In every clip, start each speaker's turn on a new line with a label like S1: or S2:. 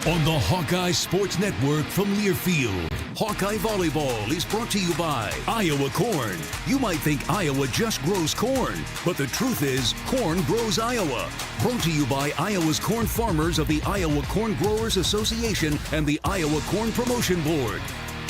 S1: On the Hawkeye Sports Network from Learfield, Hawkeye Volleyball is brought to you by Iowa Corn. You might think Iowa just grows corn, but the truth is, corn grows Iowa. Brought to you by Iowa's corn farmers of the Iowa Corn Growers Association and the Iowa Corn Promotion Board.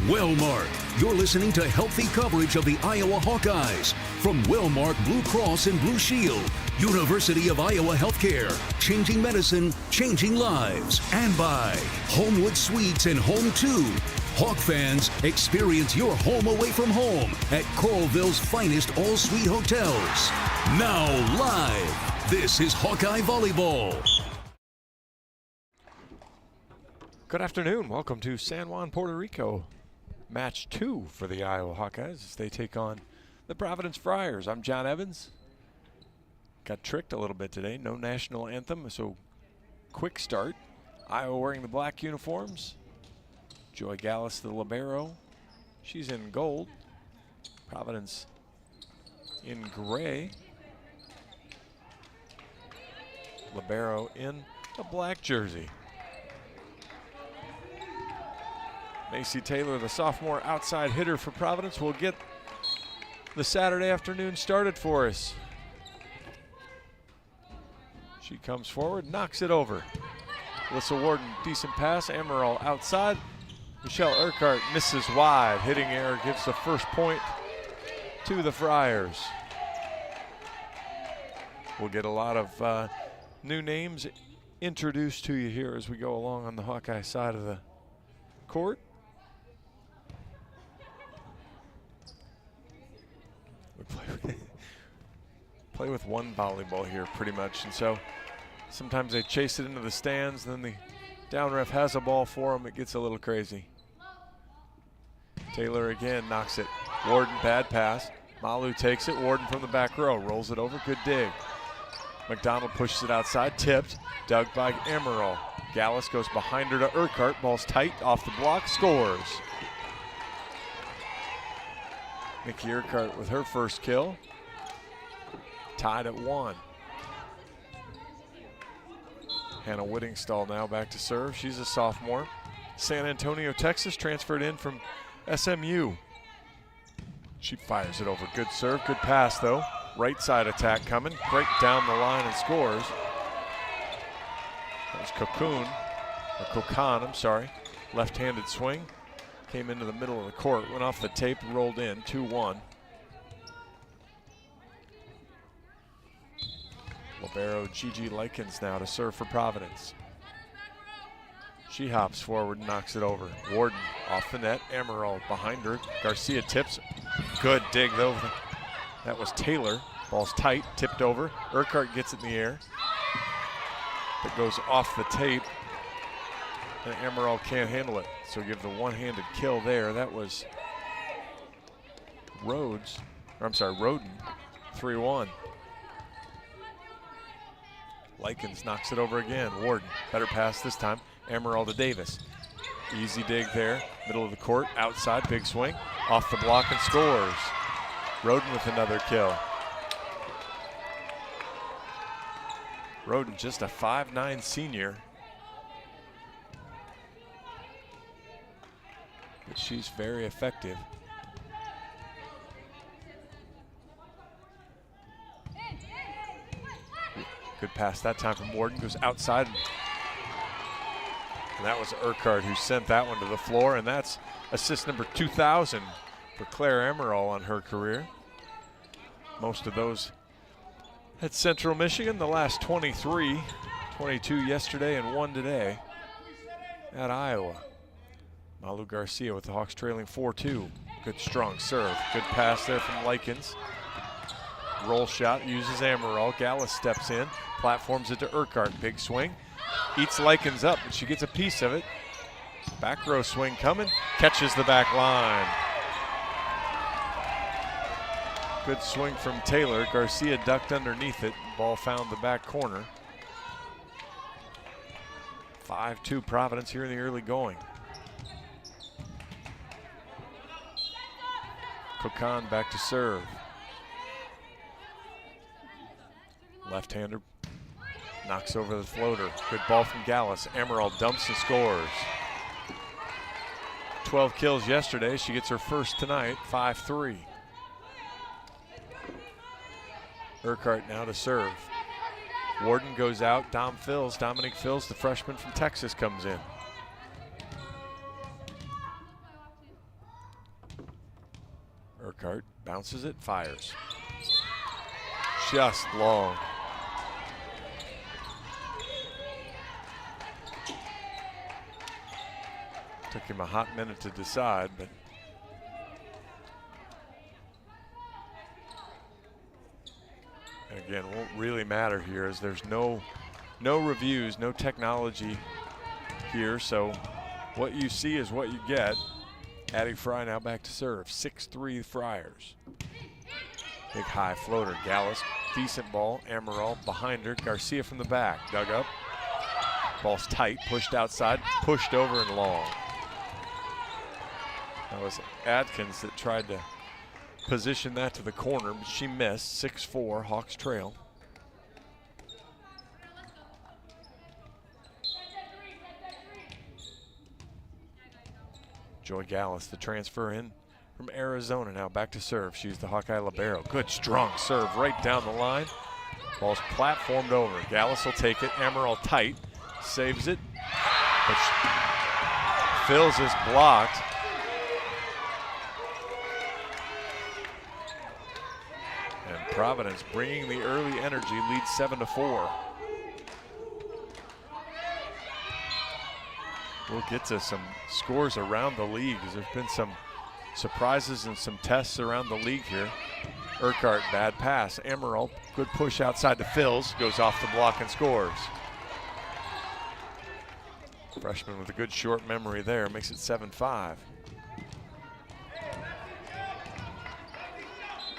S1: Wellmark, you're listening to healthy coverage of the Iowa Hawkeyes from Wellmark Blue Cross and Blue Shield, University of Iowa Healthcare, changing medicine, changing lives, and by Homewood Suites and Home 2. Hawk fans, experience your home away from home at Coralville's finest all-suite hotels. Now live, this is Hawkeye Volleyball.
S2: Good afternoon. Welcome to San Juan, Puerto Rico. Match 2 for the Iowa Hawkeyes as they take on the Providence Friars. I'm John Evans. Got tricked a little bit today. No national anthem, so quick start. Iowa wearing the black uniforms. Joy Gallus, the libero. She's in gold. Providence in gray. Libero in a black jersey. Macy Taylor, the sophomore outside hitter for Providence, will get the Saturday afternoon started for us. She comes forward, knocks it over. Alyssa Warden, decent pass. Amaral outside. Michelle Urquhart misses wide. Hitting error gives the first point to the Friars. We'll get a lot of new names introduced to you here as we go along on the Hawkeye side of the court. We play with one volleyball here pretty much, and so sometimes they chase it into the stands, then the down ref has a ball for them. It gets a little crazy. Taylor again knocks it. Warden, bad pass. Malu takes it. Warden from the back row, rolls it over, good dig. McDonald pushes it outside, tipped, dug by Amaral. Gallus goes behind her to Urquhart, ball's tight, off the block, scores. Nikki Urquhart with her first kill. Tied at 1. Hannah Whittingstall now back to serve. She's a sophomore. San Antonio, Texas, transferred in from SMU. She fires it over. Good serve, good pass though. Right side attack coming. Break down the line and scores. That was Kokan, I'm sorry. Left-handed swing. Came into the middle of the court, went off the tape, rolled in, 2-1. Libero Gigi Likens now to serve for Providence. She hops forward and knocks it over. Warden off the net, Amaral behind her. Garcia tips, good dig though. That was Taylor, ball's tight, tipped over. Urquhart gets it in the air. It goes off the tape, and Amaral can't handle it. So give the one-handed kill there. That was Roden, 3-1. Likens knocks it over again. Warden, better pass this time. Amaral to Davis. Easy dig there, middle of the court, outside, big swing. Off the block and scores. Roden with another kill. Roden, just a 5'9" senior. But she's very effective. Good pass that time from Warden, goes outside. And that was Urquhart who sent that one to the floor, and that's assist number 2,000 for Claire Amaral on her career. Most of those at Central Michigan, the last 23, 22 yesterday and 1 today at Iowa. Malu Garcia with the Hawks trailing 4-2. Good strong serve. Good pass there from Likens. Roll shot, uses Amaral. Gallus steps in, platforms it to Urquhart. Big swing. Eats Likens up, but she gets a piece of it. Back row swing coming. Catches the back line. Good swing from Taylor. Garcia ducked underneath it. Ball found the back corner. 5-2 Providence here in the early going. Kokan back to serve. Left-hander Knocks over the floater. Good ball from Gallus. Amaral dumps and scores. 12 kills yesterday. She gets her first tonight, 5-3. Urquhart now to serve. Warden goes out. Dominique Fills, the freshman from Texas, comes in. Urquhart bounces it, fires. Just long. Took him a hot minute to decide, but and again, won't really matter here as there's no reviews, no technology here, so what you see is what you get. Addie Fry now back to serve. 6-3 Friars. Big high floater. Gallus, decent ball. Amaral behind her. Garcia from the back. Dug up. Ball's tight. Pushed outside. Pushed over and long. That was Atkins that tried to position that to the corner, but she missed. 6-4. Hawks trail. Joy Gallus, the transfer in from Arizona, now back to serve. She's the Hawkeye libero. Good strong serve right down the line. Ball's platformed over. Gallus will take it. Amaral tight, saves it, but Fills is blocked. And Providence bringing the early energy, leads 7-4. We'll get to some scores around the league because there's been some surprises and some tests around the league here. Urquhart, bad pass. Amaral, good push outside to Fills, goes off the block and scores. Freshman with a good short memory there, makes it 7-5.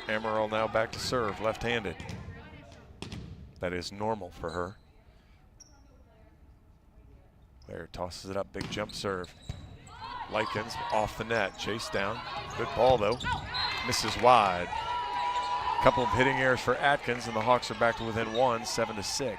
S2: Amaral now back to serve, left-handed. That is normal for her. There, tosses it up, big jump serve. Likens off the net, chase down. Good ball though, misses wide. Couple of hitting errors for Atkins and the Hawks are back to within one, 7-6.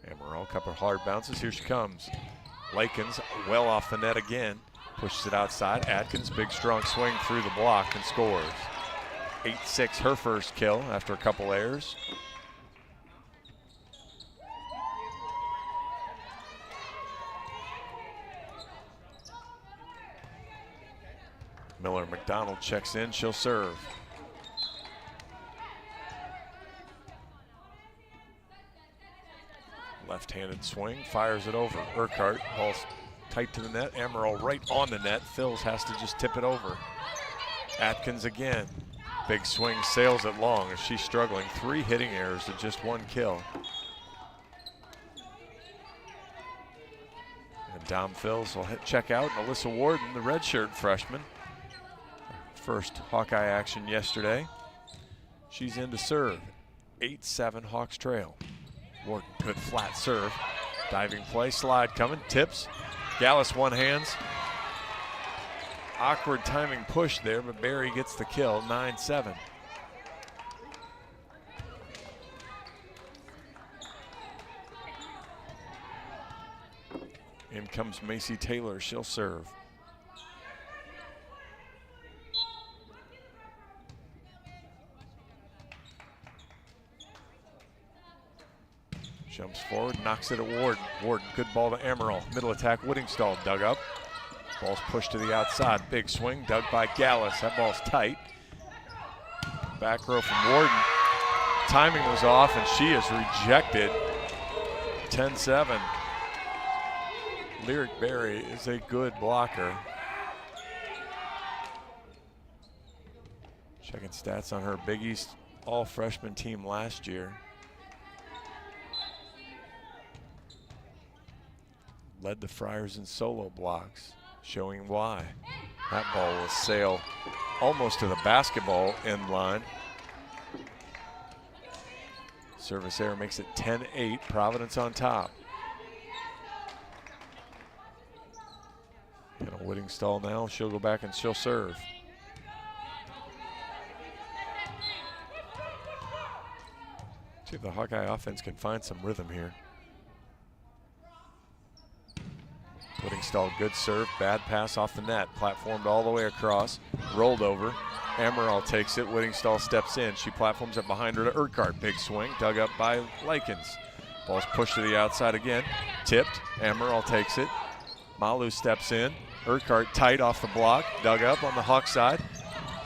S2: Amaral, couple of hard bounces, here she comes. Likens well off the net again. Pushes it outside. Atkins, big strong swing through the block and scores. 8-6, her first kill after a couple errors. Miller McDonald checks in, she'll serve. Left-handed swing, fires it over. Urquhart, ball's tight to the net. Amaral right on the net. Fills has to just tip it over. Atkins again. Big swing, sails it long as she's struggling. 3 hitting errors to just 1 kill. And Dom Fills will check out. And Alyssa Warden, the redshirt freshman. First Hawkeye action yesterday. She's in to serve. 8-7 Hawks trail. Warden, good flat serve. Diving play, slide coming, tips. Gallus one hands. Awkward timing push there, but Barry gets the kill, 9-7. In comes Macy Taylor, she'll serve. Jumps forward, knocks it at Warden. Warden, good ball to Amaral. Middle attack, Woodingstall dug up. Ball's pushed to the outside. Big swing, dug by Gallus. That ball's tight. Back row from Warden. Timing was off, and she is rejected. 10-7. Lyric Berry is a good blocker. Checking stats on her Big East all-freshman team last year. Led the Friars in solo blocks, showing why. That ball will sail almost to the basketball end line. Service error makes it 10-8, Providence on top. Whittingstall now, she'll go back and she'll serve. See if the Hawkeye offense can find some rhythm here. Whittingstall, good serve, bad pass off the net, platformed all the way across, rolled over. Amaral takes it, Whittingstall steps in. She platforms it behind her to Urquhart. Big swing, dug up by Likens. Ball's pushed to the outside again, tipped, Amaral takes it. Malu steps in, Urquhart tight off the block, dug up on the Hawk side.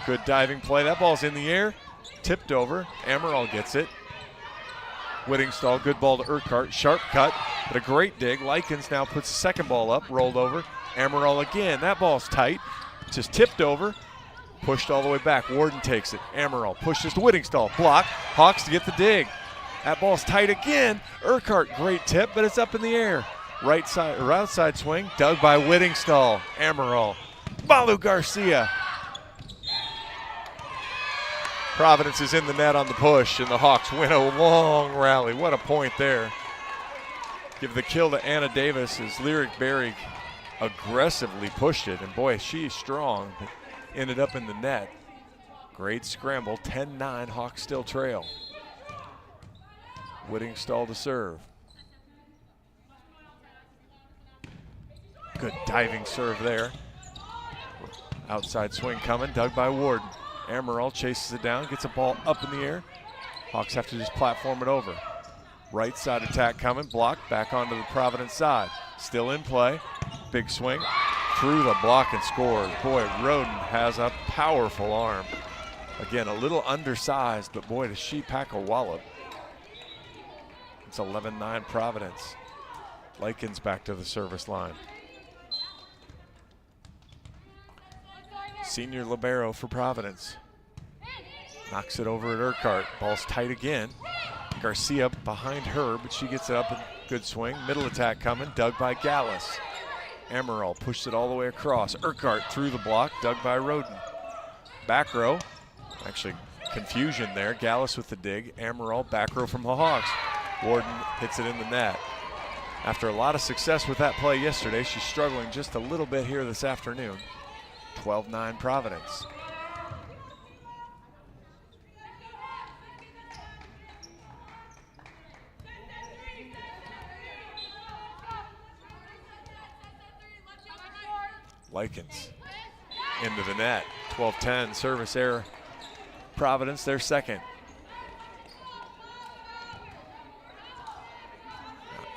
S2: Good diving play, that ball's in the air, tipped over, Amaral gets it. Whittingstall, good ball to Urquhart, sharp cut, but a great dig. Likens now puts the second ball up, rolled over. Amaral again, that ball's tight, just tipped over, pushed all the way back. Warden takes it, Amaral pushes to Whittingstall, block, Hawks to get the dig. That ball's tight again. Urquhart, great tip, but it's up in the air. Right side, or outside swing, dug by Whittingstall. Amaral, Malu Garcia. Providence is in the net on the push, and the Hawks win a long rally. What a point there. Give the kill to Anna Davis as Lyric Berry aggressively pushed it. And boy, she's strong, but ended up in the net. Great scramble, 10-9, Hawks still trail. Whittingstall to serve. Good diving serve there. Outside swing coming, dug by Warden. Amaral chases it down, gets a ball up in the air. Hawks have to just platform it over. Right side attack coming, blocked, back onto the Providence side. Still in play, big swing, through the block and scores. Boy, Roden has a powerful arm. Again, a little undersized, but boy, does she pack a wallop. It's 11-9 Providence. Likens back to the service line. Senior libero for Providence. Knocks it over at Urquhart. Ball's tight again. Garcia behind her, but she gets it up. And good swing. Middle attack coming. Dug by Gallus. Amaral pushed it all the way across. Urquhart through the block. Dug by Roden. Back row. Actually, confusion there. Gallus with the dig. Amaral back row from the Hawks. Warden hits it in the net. After a lot of success with that play yesterday, she's struggling just a little bit here this afternoon. 12-9 Providence. Likens into the net. 12-10 service error. Providence, their second.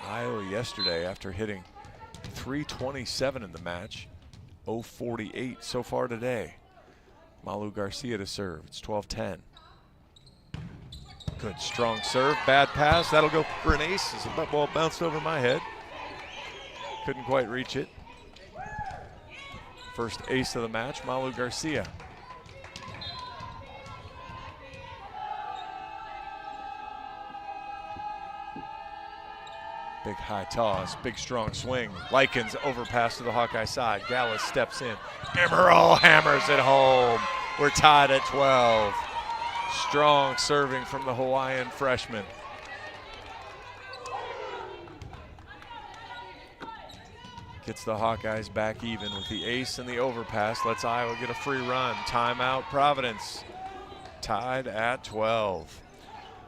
S2: Iowa yesterday, after hitting .327 in the match, 0.48 so far today. Malu Garcia to serve. It's 12-10. Good strong serve, bad pass. That'll go for an ace as the ball bounced over my head. Couldn't quite reach it. First ace of the match, Malu Garcia. Big high toss, big strong swing. Likens overpass to the Hawkeye side. Gallus steps in. Amaral hammers it home. We're tied at 12. Strong serving from the Hawaiian freshman. Gets the Hawkeyes back even with the ace and the overpass. Lets Iowa get a free run. Timeout Providence. Tied at 12.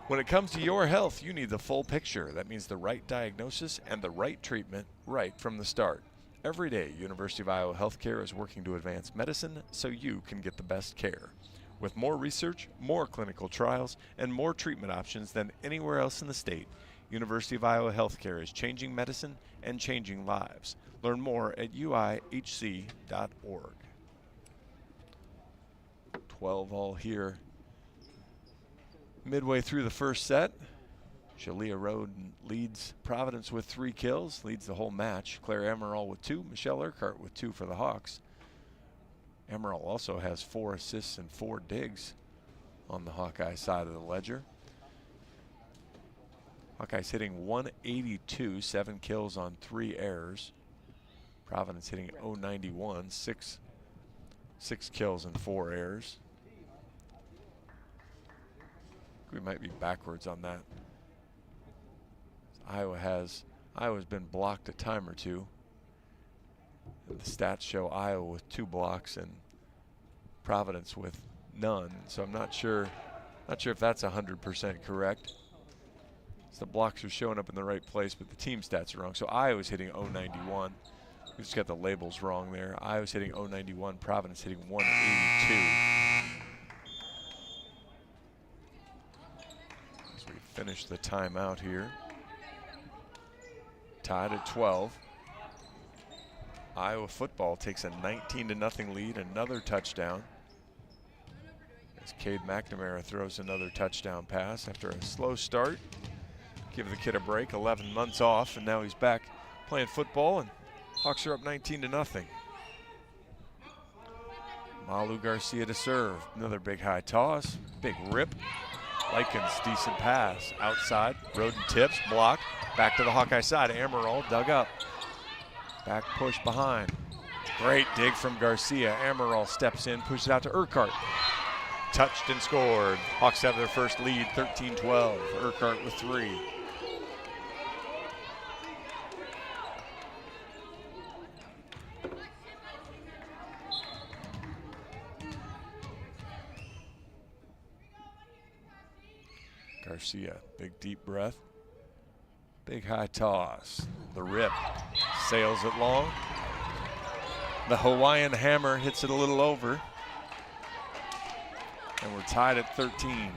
S2: When it comes to your health, you need the full picture. That means the right diagnosis and the right treatment right from the start. Every day, University of Iowa Healthcare is working to advance medicine so you can get the best care. With more research, more clinical trials, and more treatment options than anywhere else in the state, University of Iowa Healthcare is changing medicine and changing lives. Learn more at uihc.org. 12 all here. Midway through the first set, Shalia Roden leads Providence with 3 kills, leads the whole match. Claire Amaral with 2, Michelle Urquhart with 2 for the Hawks. Amaral also has 4 assists and 4 digs on the Hawkeye side of the ledger. Hawkeyes hitting 182, 7 kills on 3 errors. Providence hitting 091, 6 kills and 4 errors. We might be backwards on that. Iowa's been blocked a time or two. And the stats show Iowa with 2 blocks and Providence with none. So I'm not sure if that's 100% correct. So the blocks are showing up in the right place, but the team stats are wrong. So Iowa's hitting 091. We just got the labels wrong there. Iowa's hitting 091, Providence hitting 182. As we finish the timeout here. Tied at 12. Iowa football takes a 19-0 lead, another touchdown. As Cade McNamara throws another touchdown pass after a slow start. Give the kid a break, 11 months off, and now he's back playing football, and Hawks are up 19-0. Malu Garcia to serve. Another big high toss, big rip. Likens decent pass outside. Roden tips, blocked. Back to the Hawkeye side. Amaral dug up. Back push behind. Great dig from Garcia. Amaral steps in, pushes out to Urquhart. Touched and scored. Hawks have their first lead, 13-12. Urquhart with 3. Garcia, big deep breath. Big high toss. The rip. Sails it long. The Hawaiian hammer hits it a little over. And we're tied at 13.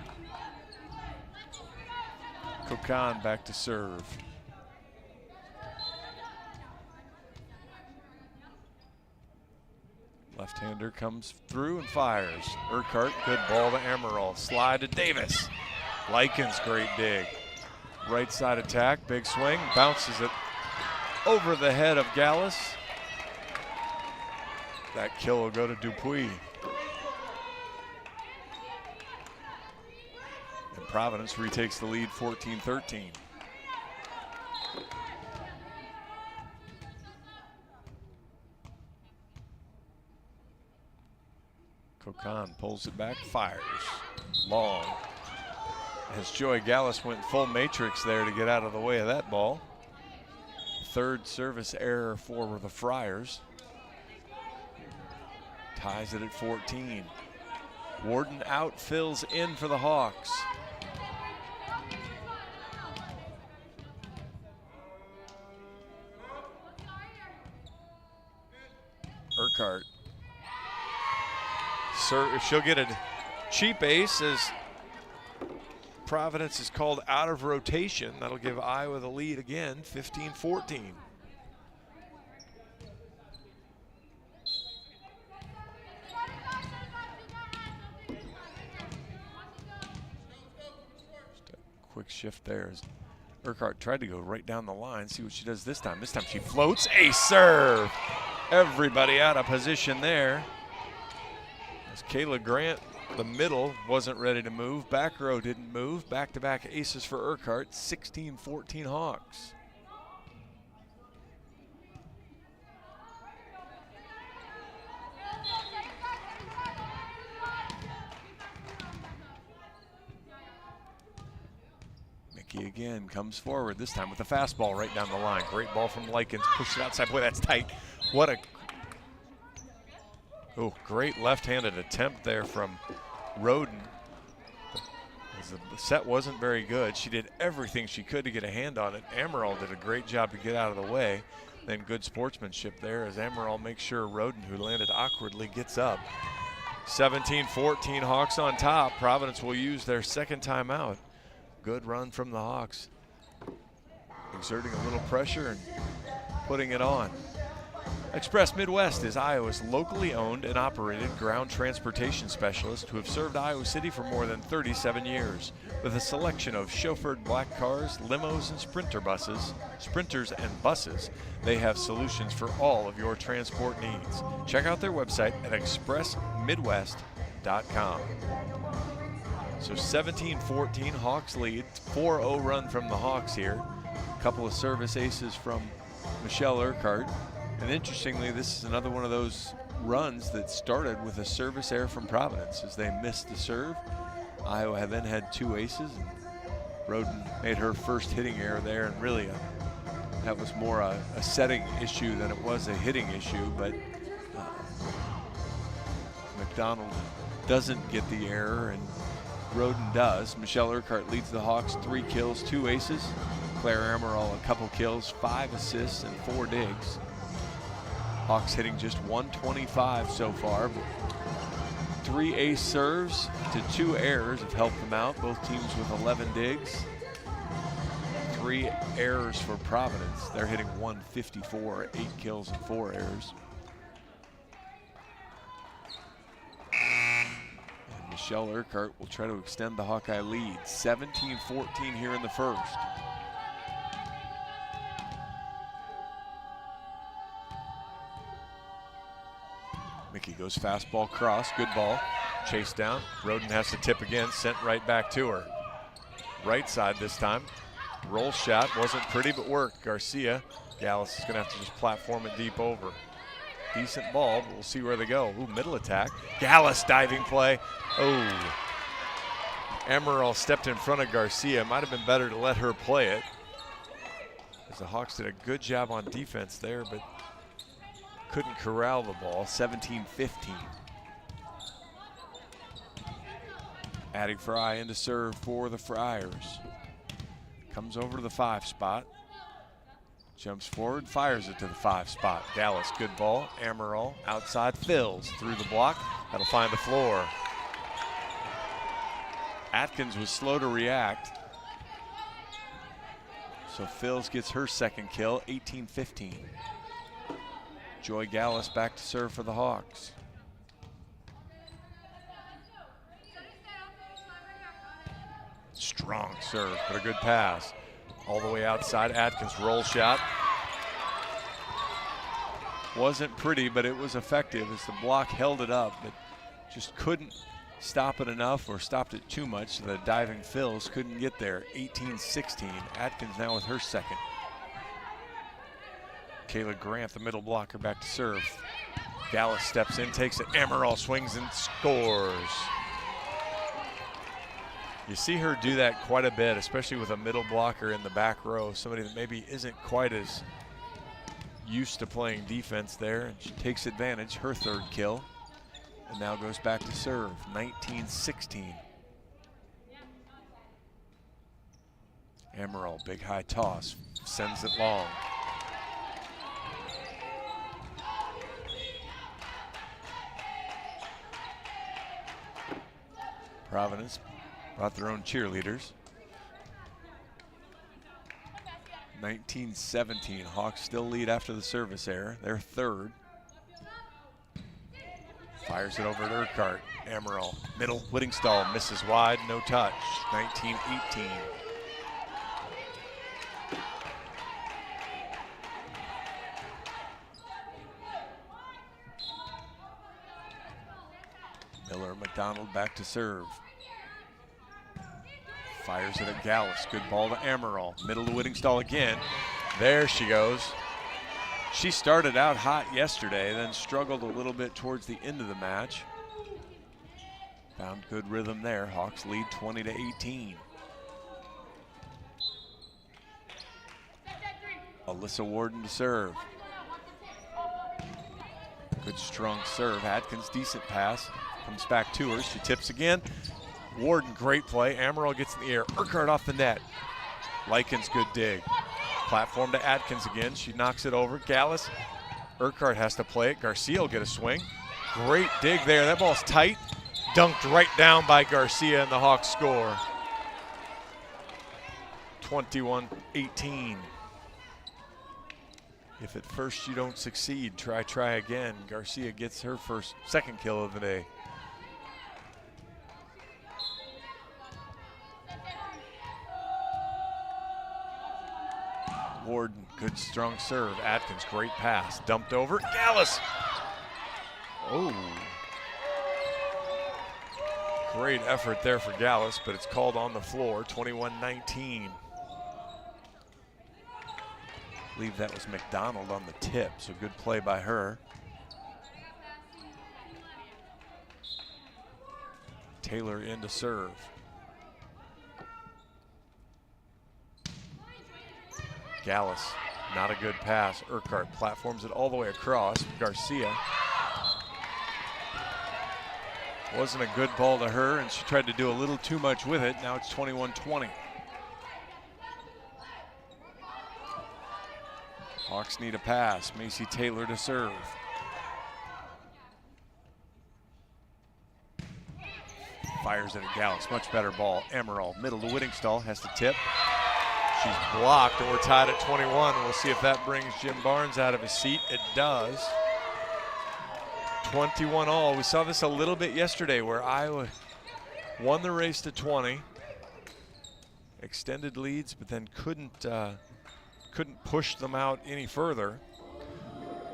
S2: Kokan back to serve. Left-hander comes through and fires. Urquhart, good ball to Amaral. Slide to Davis. Likens, great dig. Right side attack, big swing, bounces it over the head of Gallus. That kill will go to Dupuis. And Providence retakes the lead, 14-13. Kokan pulls it back, fires. Long. As Joey Gallus went full matrix there to get out of the way of that ball. Third service error for the Friars. Ties it at 14. Warden out, fills in for the Hawks. Urquhart. She'll get a cheap ace as Providence is called out of rotation. That'll give Iowa the lead again, 15-14. Just a quick shift there as Urquhart tried to go right down the line. See what she does this time. This time she floats. Ace serve. Everybody out of position there. As Kayla Grant, the middle, wasn't ready to move. Back row didn't move. Back-to-back aces for Urquhart. 16-14 Hawks. Mickey again comes forward, this time with a fastball right down the line. Great ball from Likens. Pushed it outside. Boy, that's tight. What a great left-handed attempt there from Roden. The set wasn't very good. She did everything she could to get a hand on it. Amaral did a great job to get out of the way. Then good sportsmanship there as Amaral makes sure Roden, who landed awkwardly, gets up. 17-14 Hawks on top. Providence will use their second timeout. Good run from the Hawks. Exerting a little pressure and putting it on. Express Midwest is Iowa's locally owned and operated ground transportation specialist who have served Iowa City for more than 37 years. With a selection of chauffeured black cars, limos, and sprinters and buses, they have solutions for all of your transport needs. Check out their website at expressmidwest.com. So 17-14 Hawks lead, 4-0 run from the Hawks here. A couple of service aces from Michelle Urquhart. And interestingly, this is another one of those runs that started with a service error from Providence as they missed the serve. Iowa then had 2 aces, and Roden made her first hitting error there, and really That was more a setting issue than it was a hitting issue, but McDonald doesn't get the error and Roden does. Michelle Urquhart leads the Hawks, 3 kills, 2 aces. Claire Amaral, a couple kills, 5 assists and 4 digs. Hawks hitting just 125 so far, but 3 ace serves to 2 errors have helped them out. Both teams with 11 digs. 3 errors for Providence. They're hitting 154, 8 kills and 4 errors. And Michelle Urquhart will try to extend the Hawkeye lead. 17-14 here in the first. Mickey goes fastball cross, good ball. Chase down, Roden has to tip again, sent right back to her. Right side this time. Roll shot, wasn't pretty but worked. Garcia, Gallus is gonna have to just platform it deep over. Decent ball, but we'll see where they go. Ooh, middle attack. Gallus diving play. Oh. Amaral stepped in front of Garcia. Might have been better to let her play it, as the Hawks did a good job on defense there, but couldn't corral the ball. 17-15. Addie Fry into serve for the Friars. Comes over to the 5 spot. Jumps forward, fires it to the 5 spot. Gallus, good ball. Amaral outside, fills through the block. That'll find the floor. Atkins was slow to react, so Fills gets her second kill. 18-15. Joy Gallus back to serve for the Hawks. Strong serve, but a good pass. All the way outside, Atkins roll shot. Wasn't pretty, but it was effective as the block held it up, but just couldn't stop it enough or stopped it too much, so the diving Fills couldn't get there. 18-16, Atkins now with her second. Kayla Grant, the middle blocker, back to serve. Gallus steps in, takes it. Amaral swings and scores. You see her do that quite a bit, especially with a middle blocker in the back row, somebody that maybe isn't quite as used to playing defense there, and she takes advantage, her 3rd kill, and now goes back to serve. 19-16. Amaral, big high toss, sends it long. Providence brought their own cheerleaders. 19-17, Hawks still lead after the service error. They're 3rd. Fires it over to Urquhart. Amaral, middle, Whittingstall misses wide, no touch. 19-18. Miller, McDonald back to serve. Fires it at Gallus. Good ball to Amaral. Middle to Whittingstall again. There she goes. She started out hot yesterday, then struggled a little bit towards the end of the match. Found good rhythm there. Hawks lead 20-18. Alyssa Warden to serve. Good strong serve. Atkins, decent pass. Comes back to her. She tips again. Warden, great play. Amaral gets in the air. Urquhart off the net. Likens, good dig. Platform to Atkins again. She knocks it over. Gallus. Urquhart has to play it. Garcia will get a swing. Great dig there. That ball's tight. Dunked right down by Garcia, and the Hawks score. 21-18. If at first you don't succeed, try again. Garcia gets her second kill of the day. Warden, good strong serve. Atkins, great pass. Dumped over. Gallus. Oh. Great effort there for Gallus, but it's called on the floor. 21-19. I believe that was McDonald on the tip, so good play by her. Taylor in to serve. Gallus Not a good pass. Urquhart platforms it all the way across. Garcia. Wasn't a good ball to her, and she tried to do a little too much with it. Now it's 21-20. Hawks need a pass. Macy Taylor to serve. Fires it at Gallus. Much better ball. Emerald, middle to Whittingstall, has to tip. She's blocked, and we're tied at 21. We'll see if that brings Jim Barnes out of his seat. It does. 21 all. We saw this a little bit yesterday where Iowa won the race to 20. Extended leads, but then couldn't push them out any further.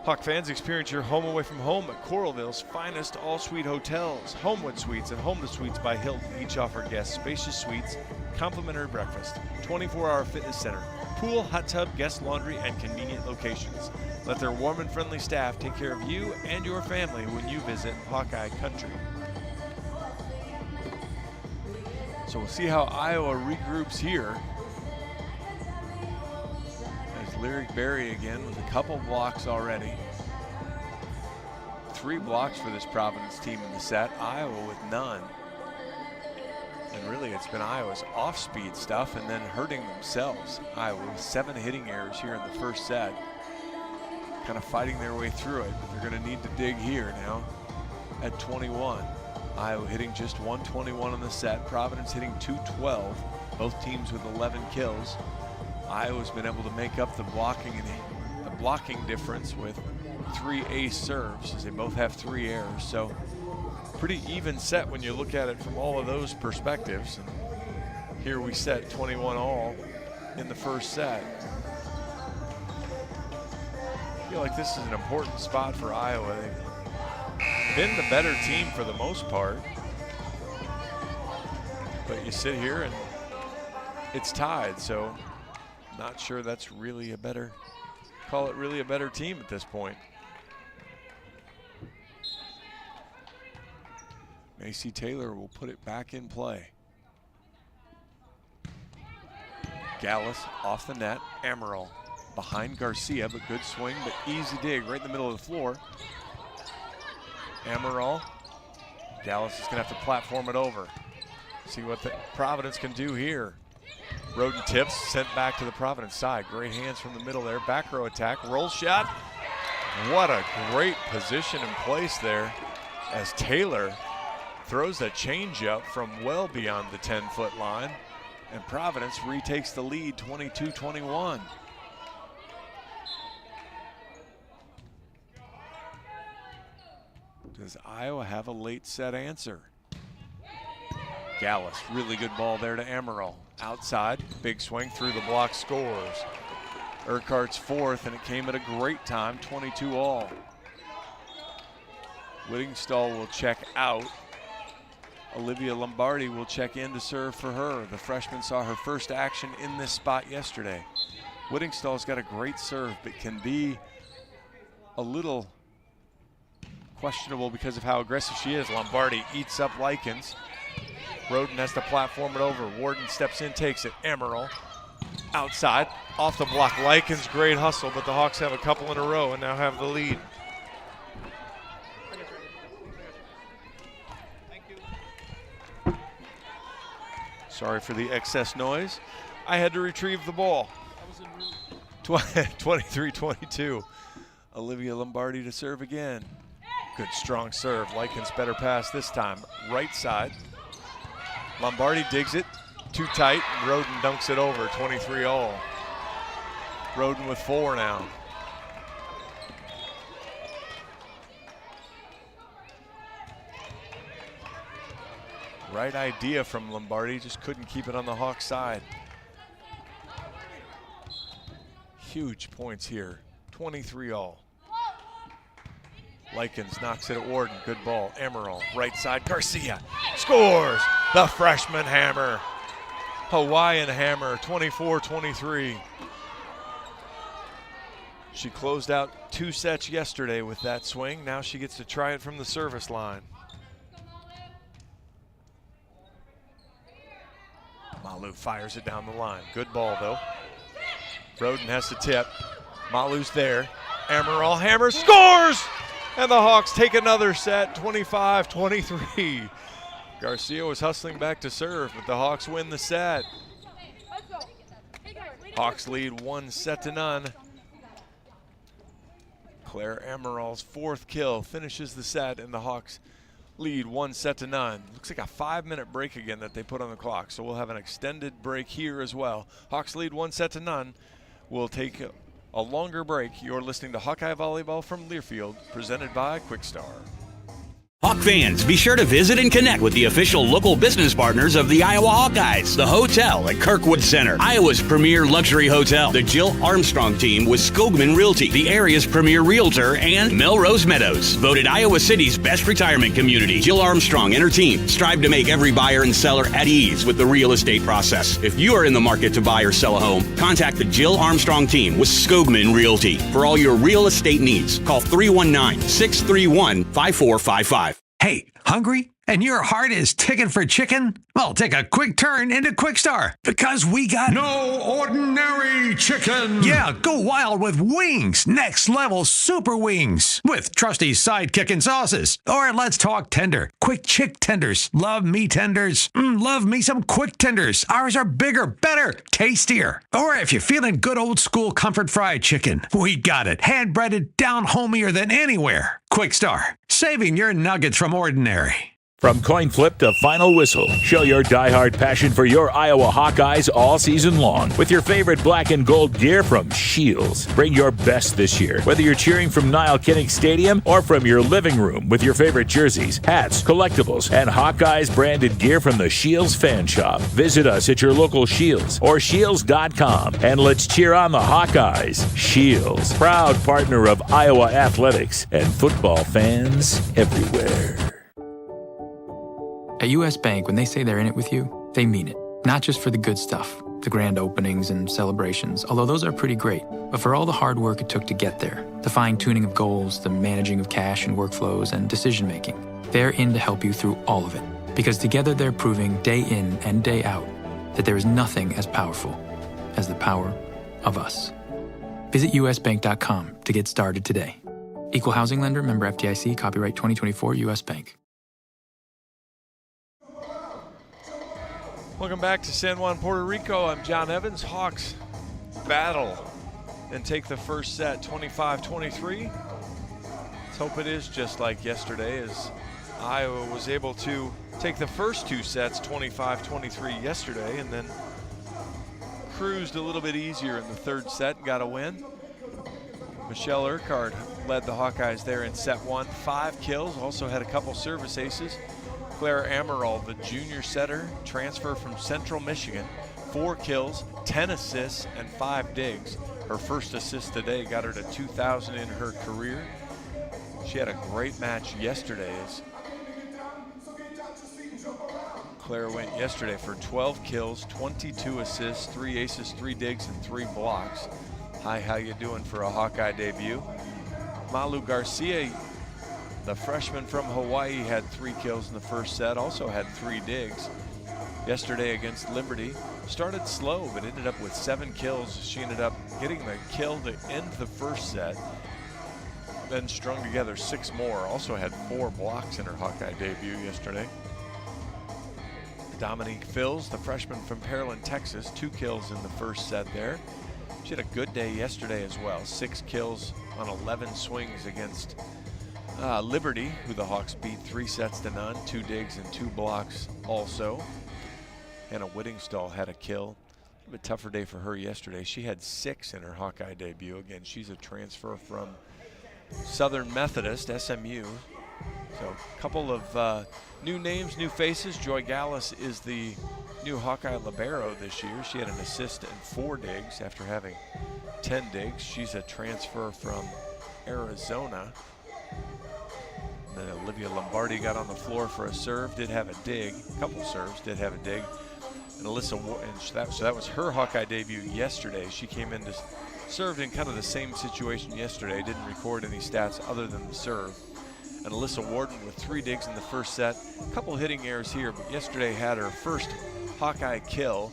S2: Hawk fans, experience your home away from home at Coralville's finest all-suite hotels. Homewood Suites and Home to Suites by Hilton each offer guests spacious suites, complimentary breakfast, 24-hour fitness center, pool, hot tub, guest laundry, and convenient locations. Let their warm and friendly staff take care of you and your family when you visit Hawkeye Country. So we'll see how Iowa regroups here. Lyric Berry again with a couple blocks already. 3 blocks for this Providence team in the set. Iowa with none. And really it's been Iowa's off-speed stuff and then hurting themselves. Iowa with 7 hitting errors here in the first set. Kind of fighting their way through it, but they're going to need to dig here now at 21. Iowa hitting just 121 in the set. Providence hitting 212. Both teams with 11 kills. Iowa's been able to make up the blocking difference with 3 ace serves, as they both have 3 errors. So pretty even set when you look at it from all of those perspectives. And here we set 21 all in the first set. I feel like this is an important spot for Iowa. They've been the better team for the most part. But you sit here and it's tied, so not sure that's really a better, call it really a better team at this point. Macy Taylor will put it back in play. Gallus off the net. Amaral behind Garcia, but good swing, but easy dig right in the middle of the floor. Amaral. Gallus is going to have to platform it over. See what the Providence can do here. Roden tips, sent back to the Providence side. Great hands from the middle there. Back row attack, roll shot. What a great position and place there as Taylor throws a changeup from well beyond the 10-foot line. And Providence retakes the lead, 22-21. Does Iowa have a late set answer? Gallus, really good ball there to Amaral. Outside, big swing through the block, scores. Urquhart's 4th, and it came at a great time, 22 all. Whittingstall will check out. Olivia Lombardi will check in to serve for her. The freshman saw her first action in this spot yesterday. Whittingstall's got a great serve, but can be a little questionable because of how aggressive she is. Lombardi eats up Likens. Roden has to platform it over. Warden steps in, takes it. Amaral outside, off the block. Likens, great hustle, but the Hawks have a couple in a row and now have the lead. Sorry for the excess noise. I had to retrieve the ball. 23-22. Olivia Lombardi to serve again. Good strong serve. Likens better pass this time. Right side. Lombardi digs it, too tight, and Roden dunks it over, 23 all. Roden with 4 now. Right idea from Lombardi, just couldn't keep it on the Hawks side. Huge points here, 23 all. Likens knocks it at Warden, good ball. Amaral, right side, Garcia scores! The freshman hammer. Hawaiian hammer, 24-23. She closed out 2 sets yesterday with that swing. Now she gets to try it from the service line. Malu fires it down the line. Good ball though. Roden has to tip. Malu's there. Amaral hammers, scores! And the Hawks take another set, 25-23. Garcia was hustling back to serve, but the Hawks win the set. Hawks lead 1-0. Claire Amaral's 4th kill finishes the set, and the Hawks lead 1-0. Looks like a 5-minute break again that they put on the clock, so we'll have an extended break here as well. Hawks lead 1-0. We'll take a longer break. You're listening to Hawkeye Volleyball from Learfield, presented by Quickstar.
S3: Hawk fans, be sure to visit and connect with the official local business partners of the Iowa Hawkeyes. The hotel at Kirkwood Center, Iowa's premier luxury hotel. The Jill Armstrong team with Skogman Realty, the area's premier realtor, and Melrose Meadows. Voted Iowa City's best retirement community. Jill Armstrong and her team strive to make every buyer and seller at ease with the real estate process. If you are in the market to buy or sell a home, contact the Jill Armstrong team with Skogman Realty. For all your real estate needs, call 319-631-5455.
S4: Hey, hungry? And your heart is ticking for chicken? Well, take a quick turn into Quickstar, because we got
S5: no ordinary chicken.
S4: Yeah, go wild with wings. Next level super wings with trusty sidekick and sauces. Or let's talk tender. Quick chick tenders. Love me tenders. Love me some quick tenders. Ours are bigger, better, tastier. Or if you're feeling good old school comfort fried chicken, we got it. Hand breaded, down homier than anywhere. Quickstar, saving your nuggets from ordinary.
S6: From coin flip to final whistle, show your diehard passion for your Iowa Hawkeyes all season long with your favorite black and gold gear from Shields. Bring your best this year, whether you're cheering from Niall Kinnick Stadium or from your living room with your favorite jerseys, hats, collectibles, and Hawkeyes branded gear from the Shields fan shop. Visit us at your local Shields or shields.com and let's cheer on the Hawkeyes. Shields, proud partner of Iowa athletics and football fans everywhere.
S7: At U.S. Bank, when they say they're in it with you, they mean it. Not just for the good stuff, the grand openings and celebrations, although those are pretty great, but for all the hard work it took to get there, the fine-tuning of goals, the managing of cash and workflows, and decision-making. They're in to help you through all of it, because together they're proving day in and day out that there is nothing as powerful as the power of us. Visit usbank.com to get started today. Equal housing lender, member FDIC, copyright 2024 U.S. Bank.
S2: Welcome back to San Juan, Puerto Rico. I'm John Evans. Hawks battle and take the first set 25-23. Let's hope it is just like yesterday, as Iowa was able to take the first 2 sets 25-23 yesterday and then cruised a little bit easier in the 3rd set and got a win. Michelle Urquhart led the Hawkeyes there in set 1, 5 kills, also had a couple service aces. Claire Amaral, the junior setter, transfer from Central Michigan, 4 kills, 10 assists, and 5 digs. Her first assist today got her to 2,000 in her career. She had a great match yesterday, as Claire went yesterday for 12 kills, 22 assists, 3 aces, 3 digs, and 3 blocks. Hi, how you doing for a Hawkeye debut? Malu Garcia, the freshman from Hawaii, had 3 kills in the first set, also had 3 digs. Yesterday against Liberty, started slow but ended up with 7 kills. She ended up getting the kill to end the first set, then strung together 6 more. Also had 4 blocks in her Hawkeye debut yesterday. Dominique Fills, the freshman from Pearland, Texas, 2 kills in the first set there. She had a good day yesterday as well, 6 kills on 11 swings against Liberty, who the Hawks beat 3-0, 2 digs and 2 blocks also. Hannah Whittingstall had a kill. A bit tougher day for her yesterday. She had 6 in her Hawkeye debut. Again, she's a transfer from Southern Methodist, SMU. So a couple of new names, new faces. Joy Gallus is the new Hawkeye libero this year. She had an assist and 4 digs after having 10 digs. She's a transfer from Arizona. Then Olivia Lombardi got on the floor for a serve, did have a dig, a couple serves, did have a dig. And Alyssa, so that was her Hawkeye debut yesterday. She came in to served in kind of the same situation yesterday, didn't record any stats other than the serve. And Alyssa Warden with 3 digs in the first set, a couple hitting errors here, but yesterday had her first Hawkeye kill.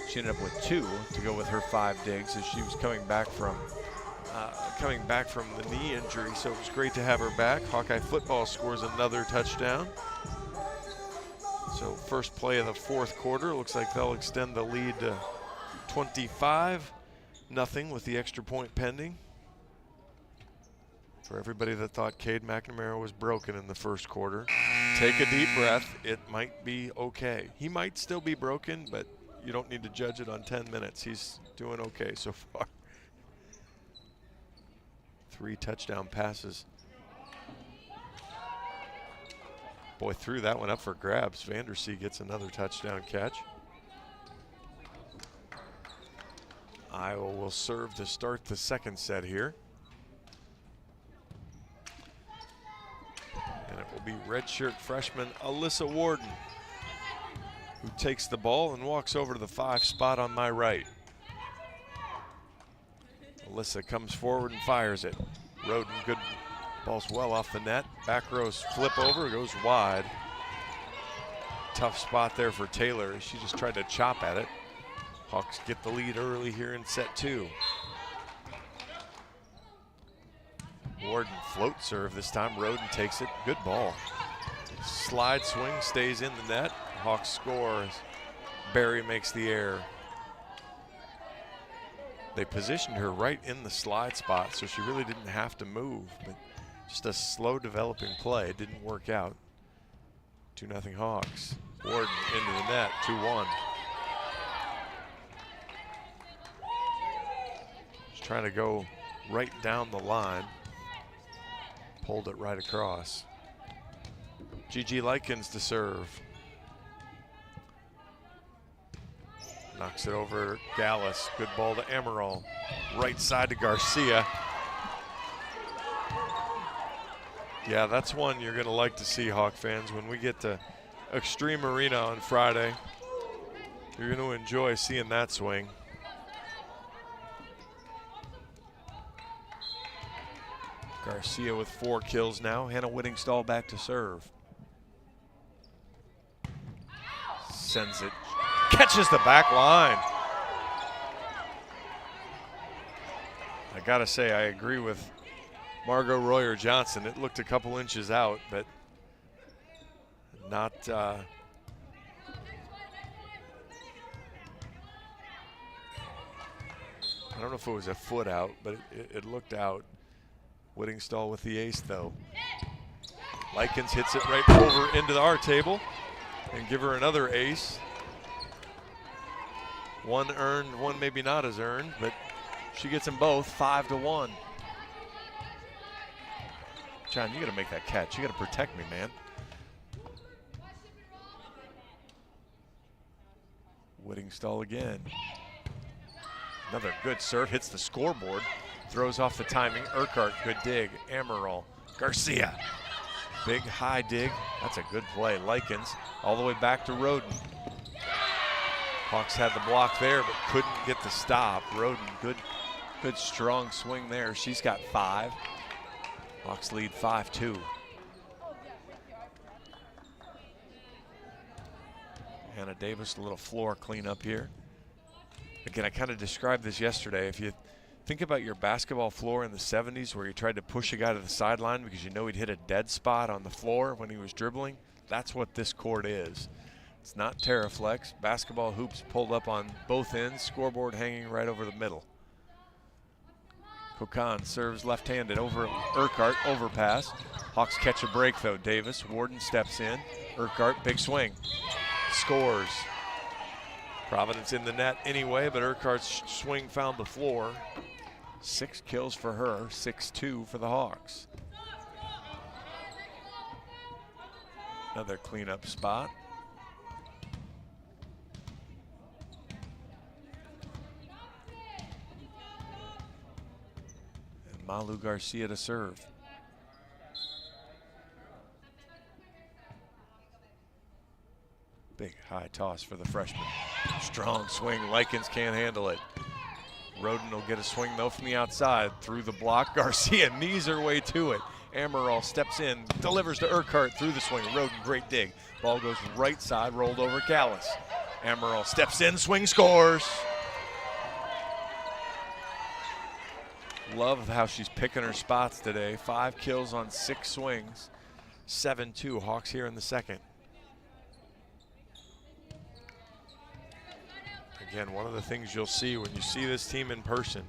S2: She ended up with 2 to go with her 5 digs as she was coming back from coming back from the knee injury, so it was great to have her back. Hawkeye football scores another touchdown. So first play of the fourth quarter, looks like they'll extend the lead to 25-0 with the extra point pending. For everybody that thought Cade McNamara was broken in the first quarter, take a deep breath. It might be okay. He might still be broken, but you don't need to judge it on 10 minutes. He's doing okay so far. 3 touchdown passes. Boy, threw that one up for grabs. Vandersea gets another touchdown catch. Iowa will serve to start the second set here. And it will be redshirt freshman Alyssa Warden who takes the ball and walks over to the 5 spot on my right. Alyssa comes forward and fires it. Roden, good. Ball's well off the net. Back row's flip over, goes wide. Tough spot there for Taylor. She just tried to chop at it. Hawks get the lead early here in set 2. Warden float serve this time. Roden takes it. Good ball. Slide swing stays in the net. Hawks score as Barry makes the error. They positioned her right in the slide spot, so she really didn't have to move, but just a slow developing play. It didn't work out. 2-0 Hawks. Warden into the net, 2-1. Just trying to go right down the line. Pulled it right across. Gigi Likens to serve. Knocks it over Gallus. Good ball to Emerald. Right side to Garcia. Yeah, that's one you're going to like to see, Hawk fans. When we get to Extreme Arena on Friday, you're going to enjoy seeing that swing. Garcia with 4 kills now. Hannah Whittingstall back to serve. Sends it. Catches the back line. I gotta say, I agree with Margot Royer Johnson. It looked a couple inches out, but not I don't know if it was a foot out, but it looked out. Whittingstall with the ace though. Likens hits it right over into our table and give her another ace. One earned, one maybe not as earned, but she gets them both 5-1. John, you gotta make that catch. You gotta protect me, man. Whittingstall again. Another good serve, hits the scoreboard. Throws off the timing. Urquhart, good dig. Amaral. Garcia. Big high dig. That's a good play. Likens all the way back to Roden. Hawks had the block there, but couldn't get the stop. Roden, good strong swing there. She's got 5. Hawks lead 5-2. Hannah Davis, a little floor cleanup here. Again, I kind of described this yesterday. If you think about your basketball floor in the 70s where you tried to push a guy to the sideline because you know he'd hit a dead spot on the floor when he was dribbling, that's what this court is. It's not Terraflex. Basketball hoops pulled up on both ends, scoreboard hanging right over the middle. Kokan serves left-handed over Urquhart, overpass. Hawks catch a break though. Davis, Warden steps in. Urquhart, big swing. Scores. Providence in the net anyway, but Urquhart's swing found the floor. 6 kills for her, 6-2 for the Hawks. Another cleanup spot. And Malu Garcia to serve. Big high toss for the freshman. Strong swing, Likens can't handle it. Roden will get a swing though from the outside through the block. Garcia knees her way to it. Amaral steps in, delivers to Urquhart through the swing. Roden, great dig. Ball goes right side, rolled over Callis. Amaral steps in, swing, scores. Love how she's picking her spots today. 5 kills on 6 swings. 7-2 Hawks here in the second. Again, one of the things you'll see when you see this team in person,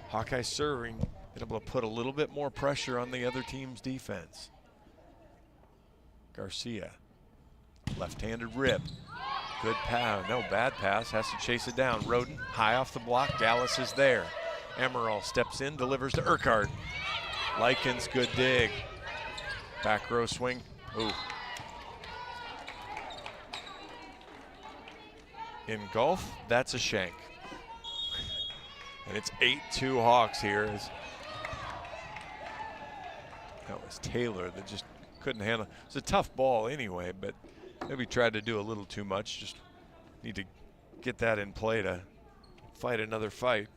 S2: Hawkeye serving, been able to put a little bit more pressure on the other team's defense. Garcia, left-handed rip. Good pass, no, bad pass, has to chase it down. Roden, high off the block, Dallas is there. Emerald steps in, delivers to Urquhart. Likens, good dig. Back row swing, ooh. In golf, that's a shank. And it's 8-2 Hawks here. That was Taylor that just couldn't handle it. It's a tough ball anyway, but maybe tried to do a little too much. Just need to get that in play to fight another fight.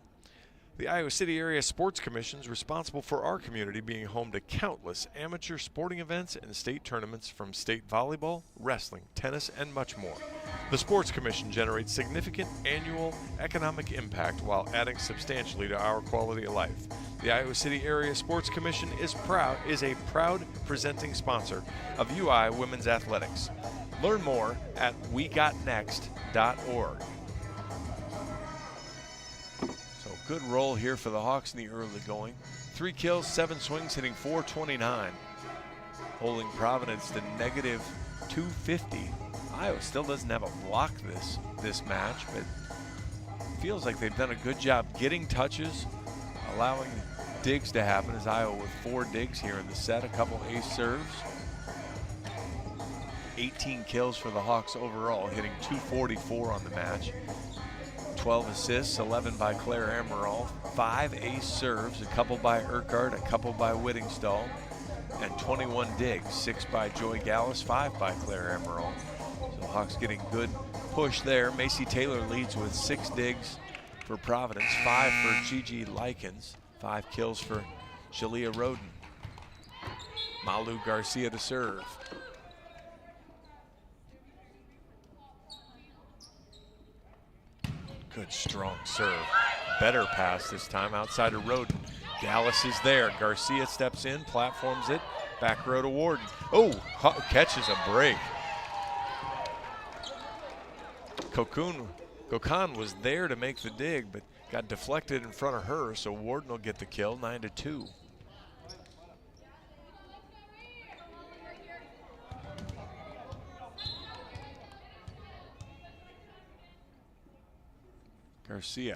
S2: The Iowa City Area Sports Commission is responsible for our community being home to countless amateur sporting events and state tournaments from state volleyball, wrestling, tennis, and much more. The Sports Commission generates significant annual economic impact while adding substantially to our quality of life. The Iowa City Area Sports Commission is a proud presenting sponsor of UI Women's Athletics. Learn more at wegotnext.org. Good roll here for the Hawks in the early going. 3 kills, 7 swings, hitting .429. Holding Providence to -250. Iowa still doesn't have a block this match, but feels like they've done a good job getting touches, allowing digs to happen, as Iowa with 4 digs here in the set, a couple ace serves. 18 kills for the Hawks overall, hitting .244 on the match. 12 assists, 11 by Claire Amaral, 5 ace serves, a couple by Urquhart, a couple by Whittingstall, and 21 digs, 6 by Joy Gallus, 5 by Claire Amaral. So Hawks getting good push there. Macy Taylor leads with 6 digs for Providence, 5 for Gigi Likens, 5 kills for Shalia Roden. Malu Garcia to serve. Good strong serve. Better pass this time outside of Roden. Gallus is there. Garcia steps in, platforms it. Back row to Warden. Oh, catches a break. Kokan was there to make the dig, but got deflected in front of her, so Warden will get the kill, 9-2. Garcia.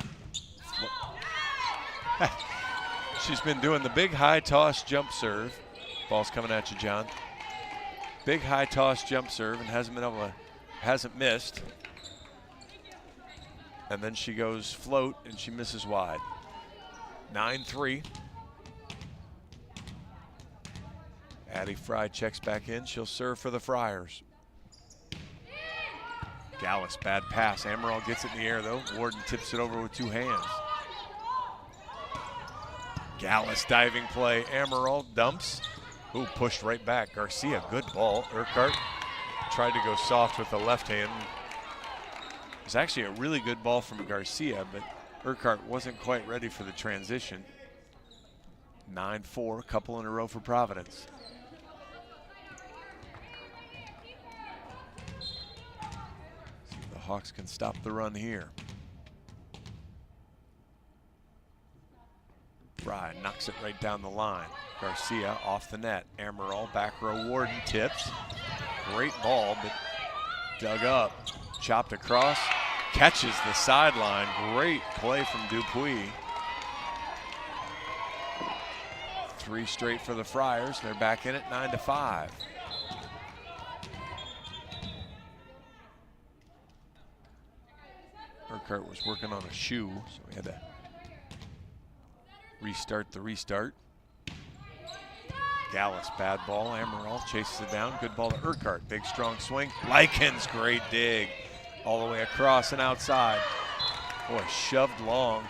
S2: She's been doing the big high toss jump serve. Ball's coming at you, John. Big high toss jump serve and hasn't missed. And then she goes float and she misses wide. 9-3. Addie Fry checks back in. She'll serve for the Friars. Gallus, bad pass. Amaral gets it in the air though. Warden tips it over with 2 hands. Gallus diving play. Amaral dumps. Ooh, pushed right back. Garcia, good ball. Urquhart tried to go soft with the left hand. It was actually a really good ball from Garcia, but Urquhart wasn't quite ready for the transition. 9-4, couple in a row for Providence. Hawks can stop the run here. Fry knocks it right down the line. Garcia off the net. Amaral, back row, Warden tips. Great ball, but dug up. Chopped across, catches the sideline. Great play from Dupuis. 3 straight for the Friars. They're back in it, 9-5. Urquhart was working on a shoe, so we had to restart the restart. Gallus, bad ball. Amaral chases it down. Good ball to Urquhart. Big, strong swing. Likens, great dig. All the way across and outside. Boy, shoved long.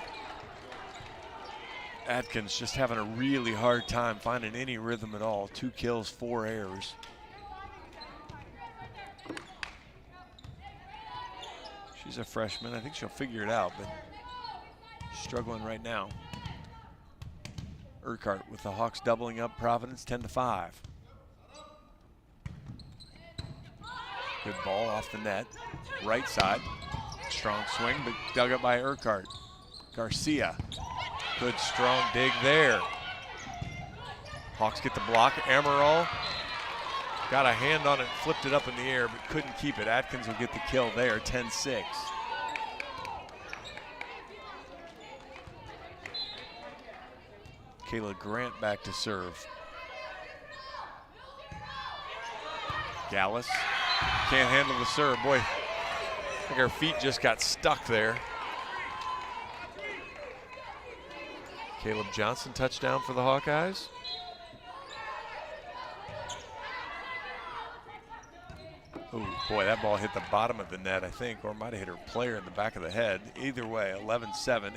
S2: Atkins just having a really hard time finding any rhythm at all. 2 kills, 4 errors. She's a freshman. I think she'll figure it out, but struggling right now. Urquhart with the Hawks doubling up Providence 10-5. Good ball off the net. Right side. Strong swing, but dug up by Urquhart. Garcia. Good strong dig there. Hawks get the block. Amaral got a hand on it, flipped it up in the air, but couldn't keep it. Atkins will get the kill there, 10-6. Kayla Grant back to serve. Gallus can't handle the serve. Boy, I think our feet just got stuck there. Caleb Johnson touchdown for the Hawkeyes. Oh boy, that ball hit the bottom of the net, I think, or might have hit her player in the back of the head. Either way, 11-7,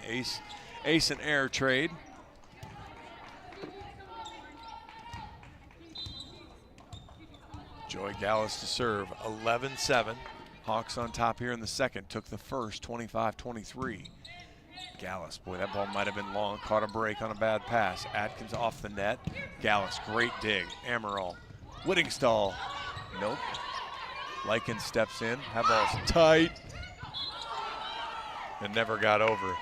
S2: ace and air trade. Joy Gallus to serve, 11-7. Hawks on top here in the second, took the first, 25-23. Gallus, boy, that ball might have been long, caught a break on a bad pass. Atkins off the net. Gallus, great dig. Amaral, Whittingstall, nope. Likens steps in, that ball's tight and never got over.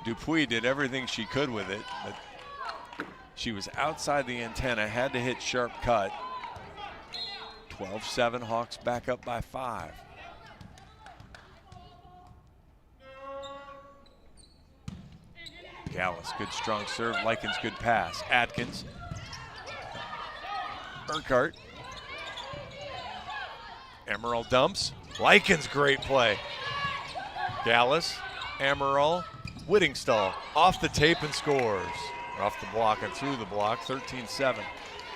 S2: Dupuis did everything she could with it, but she was outside the antenna, had to hit sharp cut. 12-7, Hawks back up by 5. Gallus, good strong serve. Likens, good pass. Atkins. Urquhart. Amaral dumps. Likens, great play. Gallus, Amaral, Whittingstall off the tape and scores. Off the block and through the block, 13-7.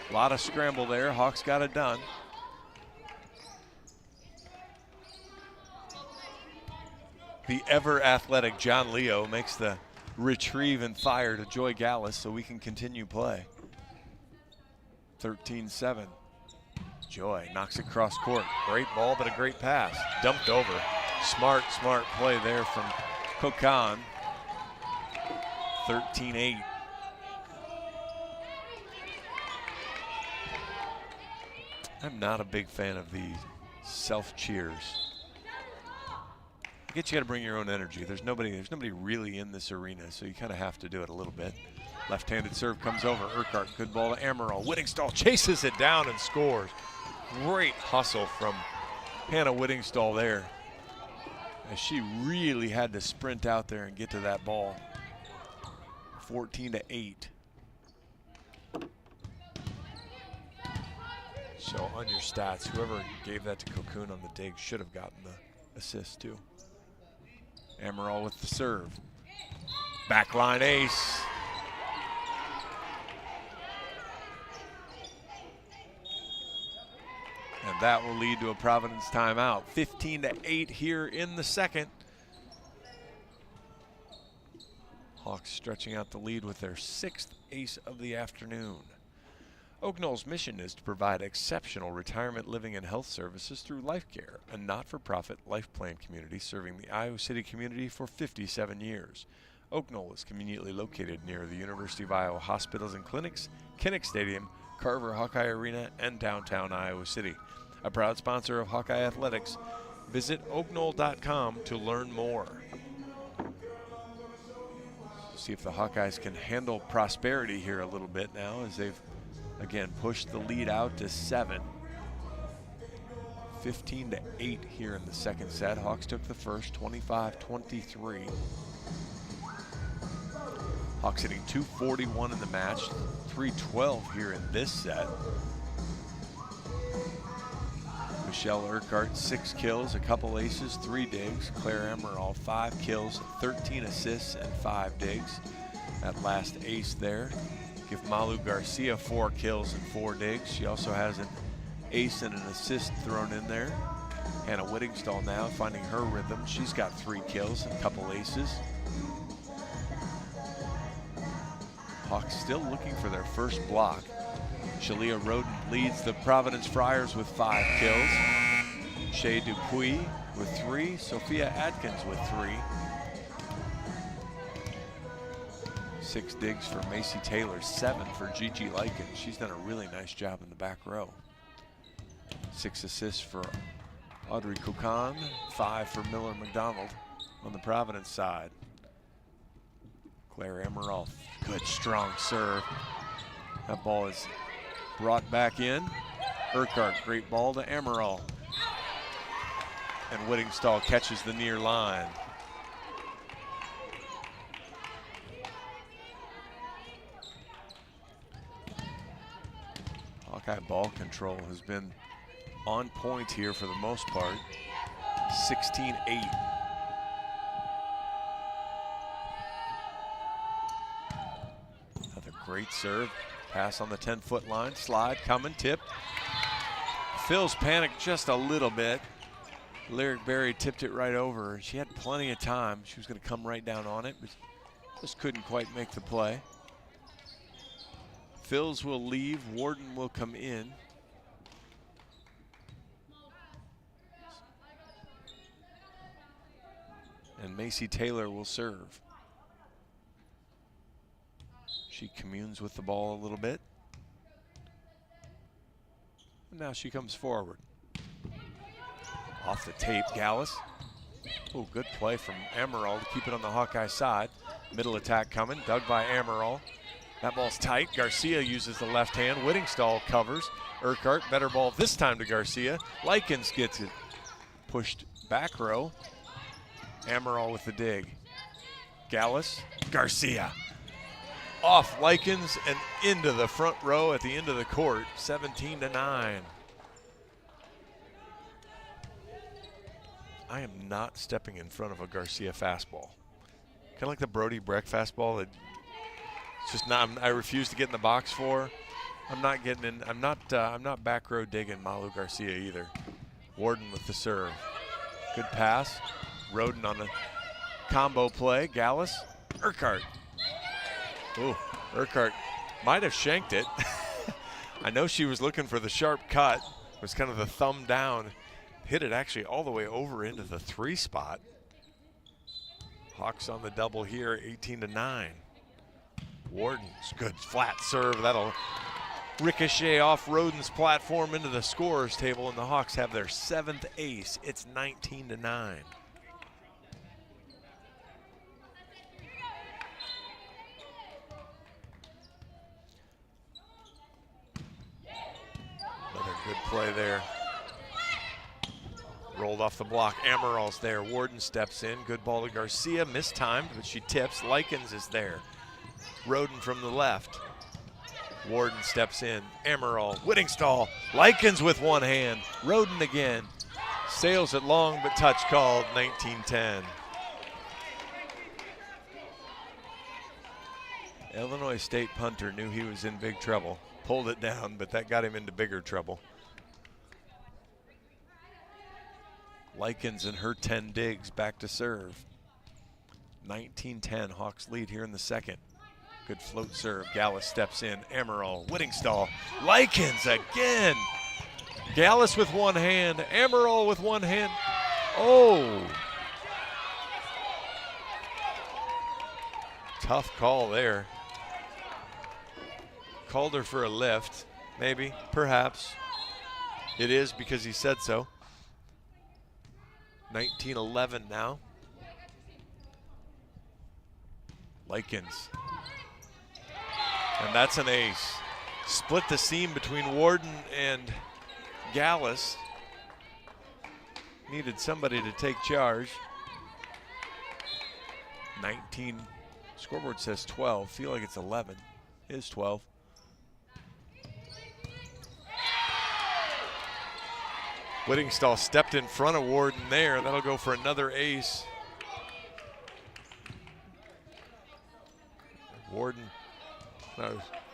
S2: A lot of scramble there. Hawks got it done. The ever-athletic John Leo makes the retrieve and fire to Joy Gallus so we can continue play. 13-7. Joy knocks it cross court. Great ball, but a great pass. Dumped over. Smart play there from Kokan. 13-8. I'm not a big fan of these self-cheers. I guess you got to bring your own energy. There's nobody really in this arena, so you kind of have to do it a little bit. Left-handed serve comes over. Urquhart, good ball to Amaral. Whittingstall chases it down and scores. Great hustle from Hannah Whittingstall there, as she really had to sprint out there and get to that ball. 14-8. So on your stats, whoever gave that to Cocoon on the dig should have gotten the assist too. Amaral with the serve. Backline ace. And that will lead to a Providence timeout. 15-8 here in the second. Hawks stretching out the lead with their 6th ace of the afternoon. Oak Knoll's mission is to provide exceptional retirement living and health services through Life Care, a not-for-profit life plan community serving the Iowa City community for 57 years. Oak Knoll is conveniently located near the University of Iowa hospitals and clinics, Kinnick Stadium, Carver Hawkeye Arena, and downtown Iowa City. A proud sponsor of Hawkeye Athletics. Visit oakknoll.com to learn more. See if the Hawkeyes can handle prosperity here a little bit now, as they've again pushed the lead out to 7. 15-8 here in the second set. Hawks took the first, 25-23. Hawks hitting .241 in the match, .312 here in this set. Michelle Urquhart, 6 kills, a couple aces, 3 digs. Claire Amaral, 5 kills, 13 assists, and 5 digs. That last ace there. Give Malu Garcia 4 kills and 4 digs. She also has an ace and an assist thrown in there. Hannah Whittingstall now finding her rhythm. She's got 3 kills and a couple aces. Hawks still looking for their first block. Shalia Roden leads the Providence Friars with 5 kills. Shea Dupuis with 3. Sophia Atkins with 3. 6 digs for Macy Taylor, 7 for Gigi Likens. She's done a really nice job in the back row. 6 assists for Audrey Kukan, 5 for Miller McDonald on the Providence side. Claire Emerald, good strong serve. That ball is brought back in. Urquhart, great ball to Emerald. And Whittingstall catches the near line. Hawkeye ball control has been on point here for the most part. 16-8. Another great serve. Pass on the 10-foot line. Slide coming, tip. Phil's panicked just a little bit. Lyric Berry tipped it right over. She had plenty of time. She was going to come right down on it, but just couldn't quite make the play. Phil's will leave. Warden will come in. And Macy Taylor will serve. She communes with the ball a little bit. And now she comes forward. Off the tape, Gallus. Oh, good play from Emerald to keep it on the Hawkeye side. Middle attack coming, dug by Emerald. That ball's tight. Garcia uses the left hand. Whittingstall covers. Urquhart, better ball this time to Garcia. Likens gets it pushed back row. Emerald with the dig. Gallus, Garcia. Off Likens and into the front row at the end of the court, 17-9. I am not stepping in front of a Garcia fastball. Kind of like the Brody Breck fastball that it's just not. I refuse to get in the box for. I'm not getting in. I'm not back row digging Malu Garcia either. Warden with the serve. Good pass. Roden on the combo play. Gallus, Urquhart. Ooh, Urquhart might have shanked it. I know she was looking for the sharp cut. It was kind of the thumb down. Hit it actually all the way over into the 3 spot. Hawks on the double here, 18-9. Warden's good flat serve. That'll ricochet off Roden's platform into the scorer's table, and the Hawks have their 7th ace. It's 19-9. Another good play there. Rolled off the block. Emerald's there. Warden steps in. Good ball to Garcia. Mistimed, but she tips. Likens is there. Roden from the left. Warden steps in. Emerald. Whittingstall. Likens with one hand. Roden again. Sails it long, but touch called. 19-10. Illinois State punter knew he was in big trouble. Pulled it down, but that got him into bigger trouble. Likens and her 10 digs back to serve. 19-10, Hawks lead here in the second. Good float serve. Gallus steps in. Emerald, Whittingstall, Likens again. Gallus with one hand. Emerald with one hand. Oh. Tough call there. Called her for a lift. Maybe, perhaps. It is because he said so. 19-11 now. Likens. And that's an ace. Split the seam between Warden and Gallus. Needed somebody to take charge. 19. Scoreboard says 12. Feel like it's 11. It is 12. Whittingstall stepped in front of Warden there. That'll go for another ace. Warden,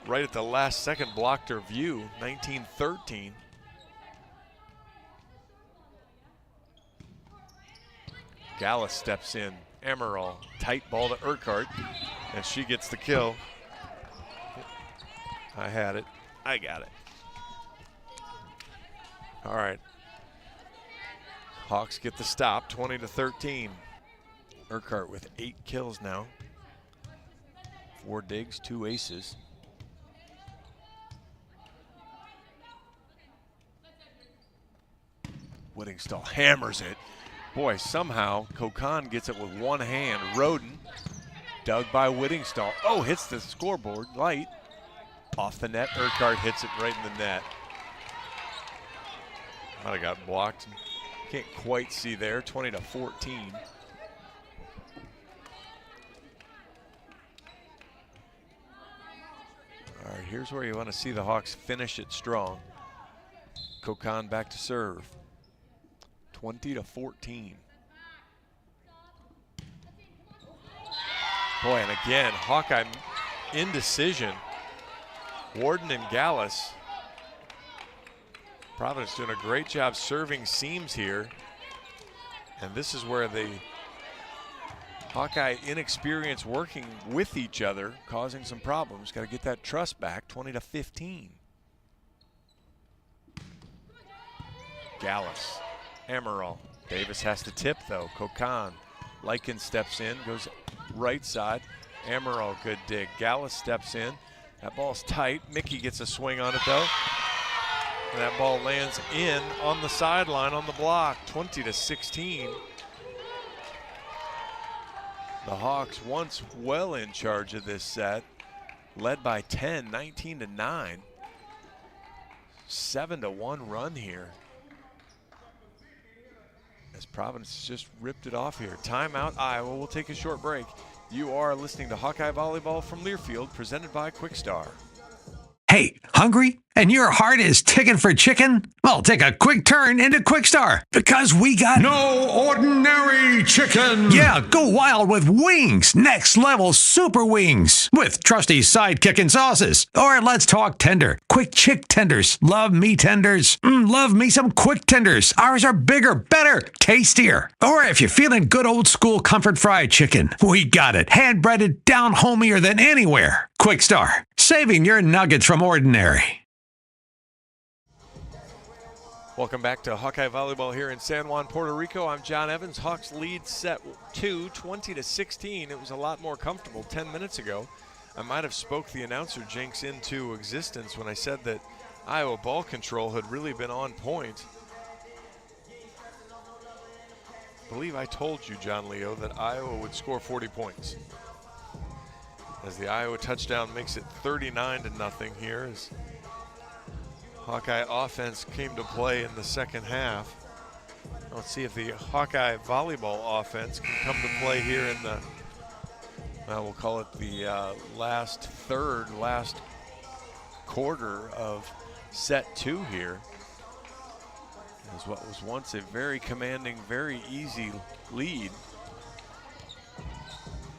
S2: right at the last second, blocked her view. 19-13. Gallus steps in. Emerald, tight ball to Urquhart, and she gets the kill. I had it. I got it. All right. Hawks get the stop, 20-13. Urquhart with 8 kills now. 4 digs, 2 aces. Whittingstall hammers it. Boy, somehow Kokon gets it with one hand. Roden, dug by Whittingstall. Oh, hits the scoreboard light. Off the net, Urquhart hits it right in the net. Might have got blocked. Can't quite see there, 20-14. All right, here's where you want to see the Hawks finish it strong. Kokon back to serve. 20-14. Boy, and again, Hawkeye indecision. Warden and Gallus. Providence doing a great job serving seams here. And this is where the Hawkeye inexperience working with each other, causing some problems. Got to get that trust back, 20-15. Gallus, Amaral. Davis has to tip though, Kokon. Lykin steps in, goes right side. Amaral, good dig. Gallus steps in. That ball's tight. Mickey gets a swing on it though. And that ball lands in on the sideline on the block, 20-16. The Hawks once well in charge of this set, led by 10, 19-9. 7-1 run here. As Providence just ripped it off here. Timeout, Iowa. We'll take a short break. You are listening to Hawkeye Volleyball from Learfield, presented by Quickstar.
S4: Hey, hungry? And your heart is ticking for chicken? Well, take a quick turn into Quickstar because we got
S5: No ordinary chicken.
S4: Yeah, go wild with wings. Next level super wings with trusty sidekick and sauces. Or let's talk tender. Quick chick tenders. Love me tenders. Love me some quick tenders. Ours are bigger, better, tastier. Or if you're feeling good old school comfort fried chicken, we got it. Hand breaded down homier than anywhere. Quickstar, saving your nuggets from ordinary.
S2: Welcome back to Hawkeye Volleyball here in San Juan, Puerto Rico. I'm John Evans. Hawks lead set 2, 20-16. It was a lot more comfortable 10 minutes ago. I might have spoke the announcer jinx into existence when I said that Iowa ball control had really been on point. I believe I told you, John Leo, that Iowa would score 40 points. As the Iowa touchdown makes it 39-0 here as Hawkeye offense came to play in the second half. Let's see if the Hawkeye volleyball offense can come to play here in the, well, we'll call it the last quarter of set 2 here. As what was once a very commanding, very easy lead.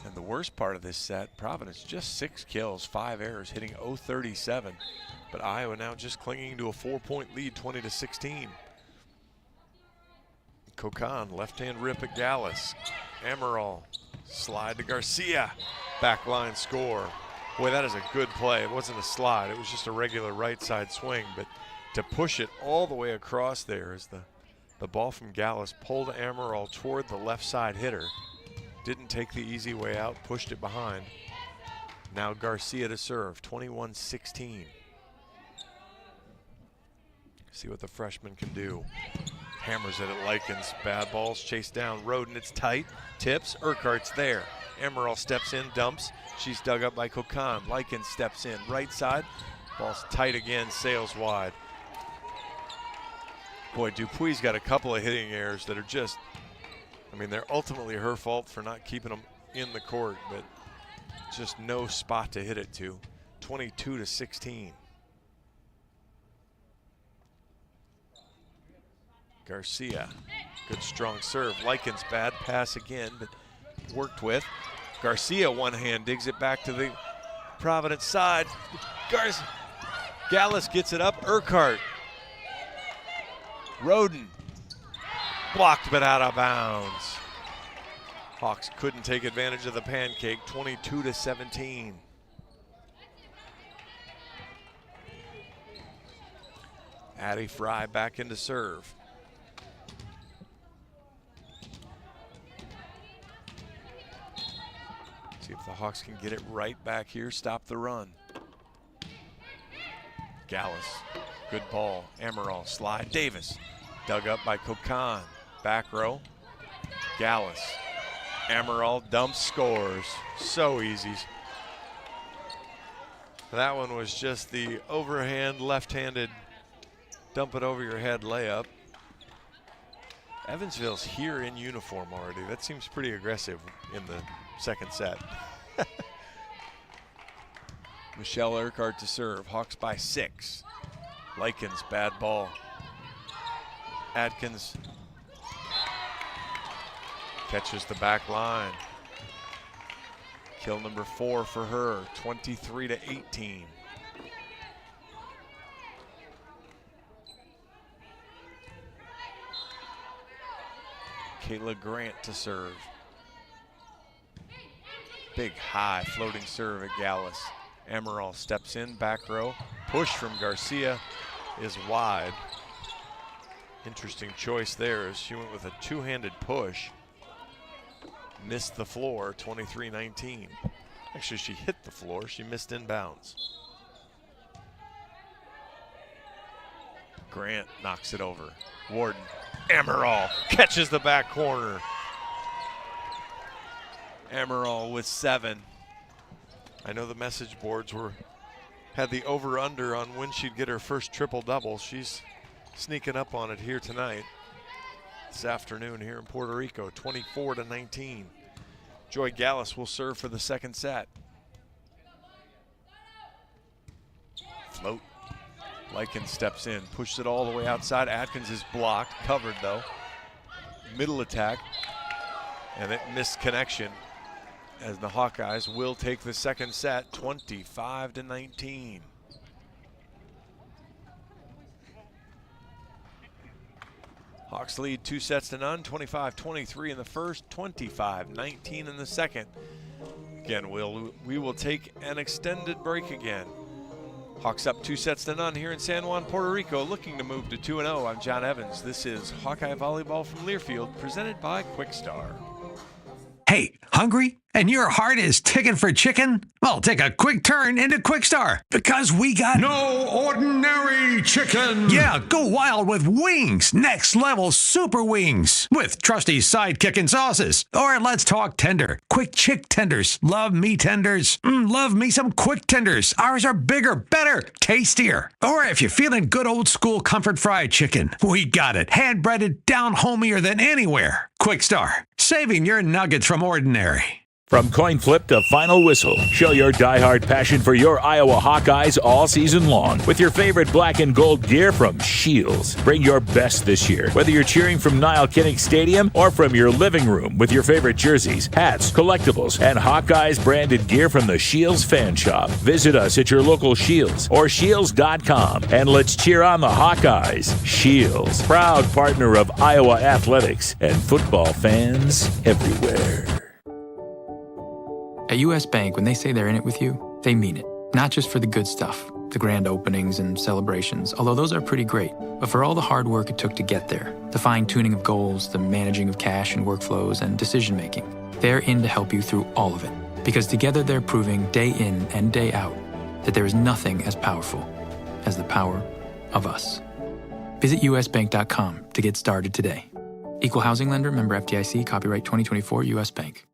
S2: And the worst part of this set, Providence just 6 kills, 5 errors, hitting 037. But Iowa now just clinging to a 4-point lead, 20-16. Kokon, left-hand rip at Gallus. Amaral, slide to Garcia. Backline score. Boy, that is a good play. It wasn't a slide. It was just a regular right side swing. But to push it all the way across there as the ball from Gallus pulled Amaral toward the left side hitter. Didn't take the easy way out, pushed it behind. Now Garcia to serve, 21-16. See what the freshman can do. Hammers it at Likens. Bad balls chased down. Roden, it's tight. Tips. Urquhart's there. Amaral steps in, dumps. She's dug up by Kokon. Likens steps in. Right side. Ball's tight again. Sails wide. Boy, Dupuy's got a couple of hitting errors that are just, I mean, they're ultimately her fault for not keeping them in the court, but just no spot to hit it to. 22-16. Garcia, good strong serve. Likens bad pass again, but worked with. Garcia one hand digs it back to the Providence side. Gallus gets it up. Urquhart. Roden blocked but out of bounds. Hawks couldn't take advantage of the pancake. 22-17. Addie Fry back into serve. See if the the Hawks can get it right back here, stop the run. Gallus, good ball. Amaral, slide. Davis, dug up by Kokan. Back row. Gallus. Amaral dumps, scores. So easy. That one was just the overhand, left-handed, dump it over your head layup. Evansville's here in uniform already. That seems pretty aggressive in the second set. Michelle Urquhart to serve. Hawks by 6. Likens, bad ball. Adkins catches the back line. Kill number 4 for her, 23-18. Kayla Grant to serve. Big high floating serve at Gallus. Amaral steps in, back row. Push from Garcia is wide. Interesting choice there as she went with a two-handed push. Missed the floor, 23-19. Actually, she hit the floor, she missed inbounds. Grant knocks it over. Warden, Amaral catches the back corner. Amaral with 7. I know the message boards had the over-under on when she'd get her first triple-double. She's sneaking up on it here tonight. This afternoon here in Puerto Rico, 24-19. Joy Gallus will serve for the second set. Float. Likens steps in, pushes it all the way outside. Atkins is blocked, covered though. Middle attack, and it missed connection as the Hawkeyes will take the second set, 25-19. Hawks lead 2-0, 25-23 in the first, 25-19 in the second. Again, we will take an extended break again. Hawks up 2-0 here in San Juan, Puerto Rico, looking to move to 2-0. I'm John Evans. This is Hawkeye Volleyball from Learfield, presented by Quickstar.
S4: Hey, hungry? And your heart is ticking for chicken? Well, take a quick turn into Quickstar because we got
S5: no ordinary chicken.
S4: Yeah, go wild with wings. Next level super wings with trusty sidekick and sauces. Or let's talk tender. Quick chick tenders. Love me tenders. Love me some quick tenders. Ours are bigger, better, tastier. Or if you're feeling good old school comfort fried chicken, we got it. Hand breaded down homier than anywhere. Quickstar, saving your nuggets from ordinary.
S6: From coin flip to final whistle, show your diehard passion for your Iowa Hawkeyes all season long with your favorite black and gold gear from Shields. Bring your best this year, whether you're cheering from Niall Kinnick Stadium or from your living room with your favorite jerseys, hats, collectibles, and Hawkeyes branded gear from the Shields fan shop. Visit us at your local Shields or shields.com and let's cheer on the Hawkeyes. Shields, proud partner of Iowa athletics and football fans everywhere.
S7: At U.S. Bank, when they say they're in it with you, they mean it. Not just for the good stuff, the grand openings and celebrations, although those are pretty great, but for all the hard work it took to get there, the fine-tuning of goals, the managing of cash and workflows, and decision-making. They're in to help you through all of it, because together they're proving day in and day out that there is nothing as powerful as the power of us. Visit usbank.com to get started today. Equal housing lender, member FDIC, copyright 2024, U.S. Bank.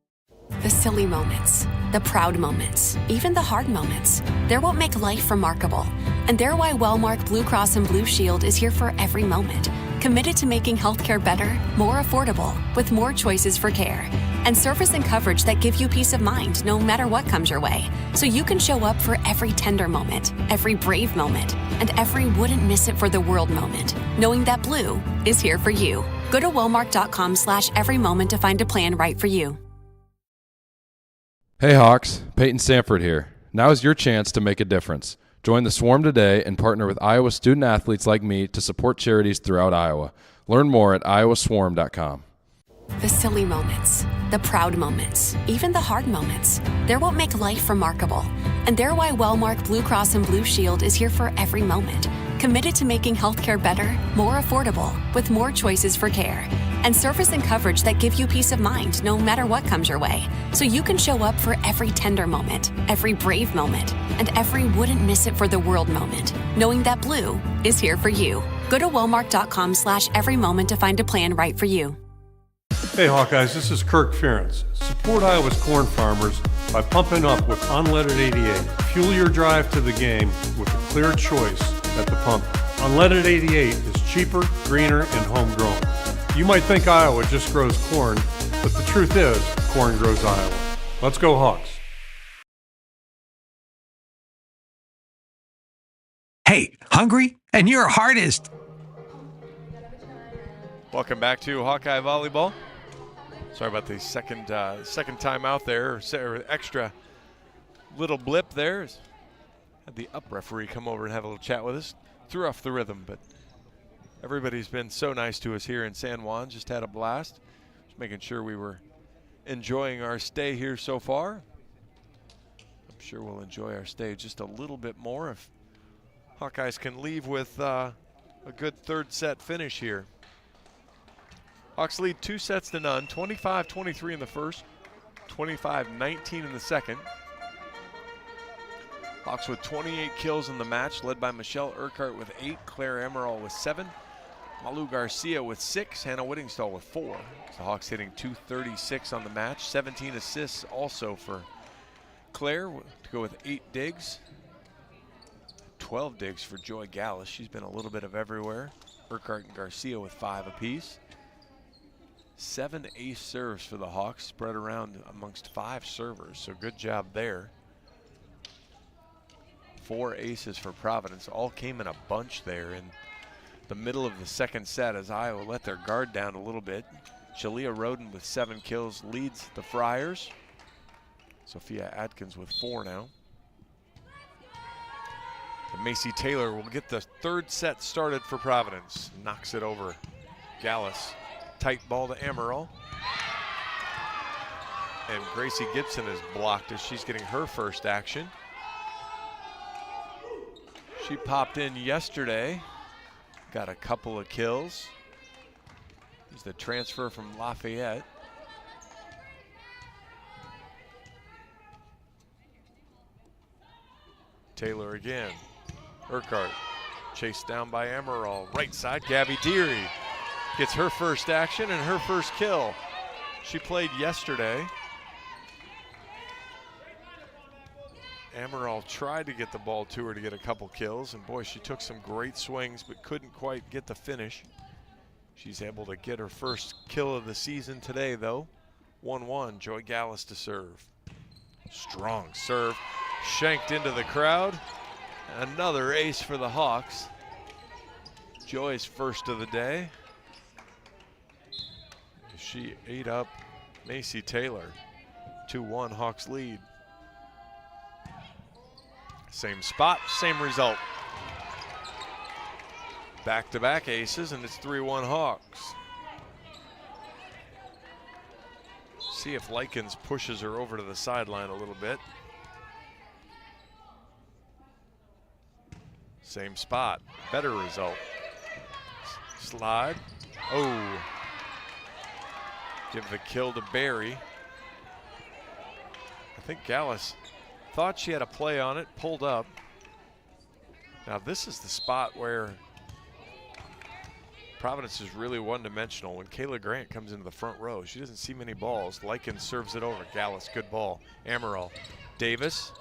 S8: The silly moments, the proud moments, even the hard moments. They're what make life remarkable. And they're why Wellmark Blue Cross and Blue Shield is here for every moment. Committed to making healthcare better, more affordable, with more choices for care. And service and coverage that give you peace of mind no matter what comes your way. So you can show up for every tender moment, every brave moment, and every wouldn't miss it for the world moment. Knowing that Blue is here for you. Go to wellmark.com/every moment to find a plan right for you.
S9: Hey Hawks, Peyton Sanford here. Now is your chance to make a difference. Join the Swarm today and partner with Iowa student athletes like me to support charities throughout Iowa. Learn more at iowaswarm.com.
S8: The silly moments, the proud moments, even the hard moments. They're what make life remarkable. And they're why Wellmark Blue Cross and Blue Shield is here for every moment. Committed to making healthcare better, more affordable, with more choices for care. and service and coverage that give you peace of mind no matter what comes your way. So you can show up for every tender moment, every brave moment, and every wouldn't miss it for the world moment, knowing that Blue is here for you. Go to Walmart.com/every moment to find a plan right for you.
S10: Hey Hawkeyes, this is Kirk Ferentz. Support Iowa's corn farmers by pumping up with Unleaded 88. Fuel your drive to the game with a clear choice at the pump. Unleaded 88 is cheaper, greener, and homegrown. You might think Iowa just grows corn, but the truth is, corn grows Iowa. Let's go Hawks.
S4: Hey, hungry? And you're a hardest.
S2: Welcome back to Hawkeye Volleyball. Sorry about the second time out there, or extra little blip there. Had the up referee come over and have a little chat with us. Threw off the rhythm, but everybody's been so nice to us here in San Juan. Just had a blast. Just making sure we were enjoying our stay here so far. I'm sure we'll enjoy our stay just a little bit more if Hawkeyes can leave with a good third set finish here. Hawks lead 2-0, 25-23 in the first, 25-19 in the second. Hawks with 28 kills in the match, led by Michelle Urquhart with 8, Claire Emerald with 7, Malu Garcia with 6, Hannah Whittingstall with 4. So Hawks hitting .236 on the match, 17 assists also for Claire to go with 8 digs. 12 digs for Joy Gallus. She's been a little bit of everywhere. Urquhart and Garcia with 5 apiece. 7 ace serves for the Hawks, spread around amongst 5 servers, so good job there. 4 aces for Providence, all came in a bunch there in the middle of the second set as Iowa let their guard down a little bit. Shalia Roden with 7 kills leads the Friars. Sophia Adkins with 4 now. And Macy Taylor will get the third set started for Providence. Knocks it over Gallus. Tight ball to Amaral. And Gracie Gibson is blocked as she's getting her first action. She popped in yesterday, got a couple of kills. He's the transfer from Lafayette. Taylor again. Urquhart chased down by Amaral. Right side, Gabby Deary gets her first action and her first kill. She played yesterday. Amaral tried to get the ball to her to get a couple kills, and boy, she took some great swings but couldn't quite get the finish. She's able to get her first kill of the season today though. 1-1, Joy Gallus to serve. Strong serve, shanked into the crowd. Another ace for the Hawks. Joy's first of the day. She ate up Macy Taylor. 2-1 Hawks lead. Same spot, same result. Back-to-back aces, and it's 3-1 Hawks. See if Likens pushes her over to the sideline a little bit. Same spot, better result. Slide. Oh. Give the kill to Barry. I think Gallus thought she had a play on it, pulled up. Now this is the spot where Providence is really one-dimensional. When Kayla Grant comes into the front row, she doesn't see many balls. Likens serves it over. Gallus, good ball. Amaral, Davis.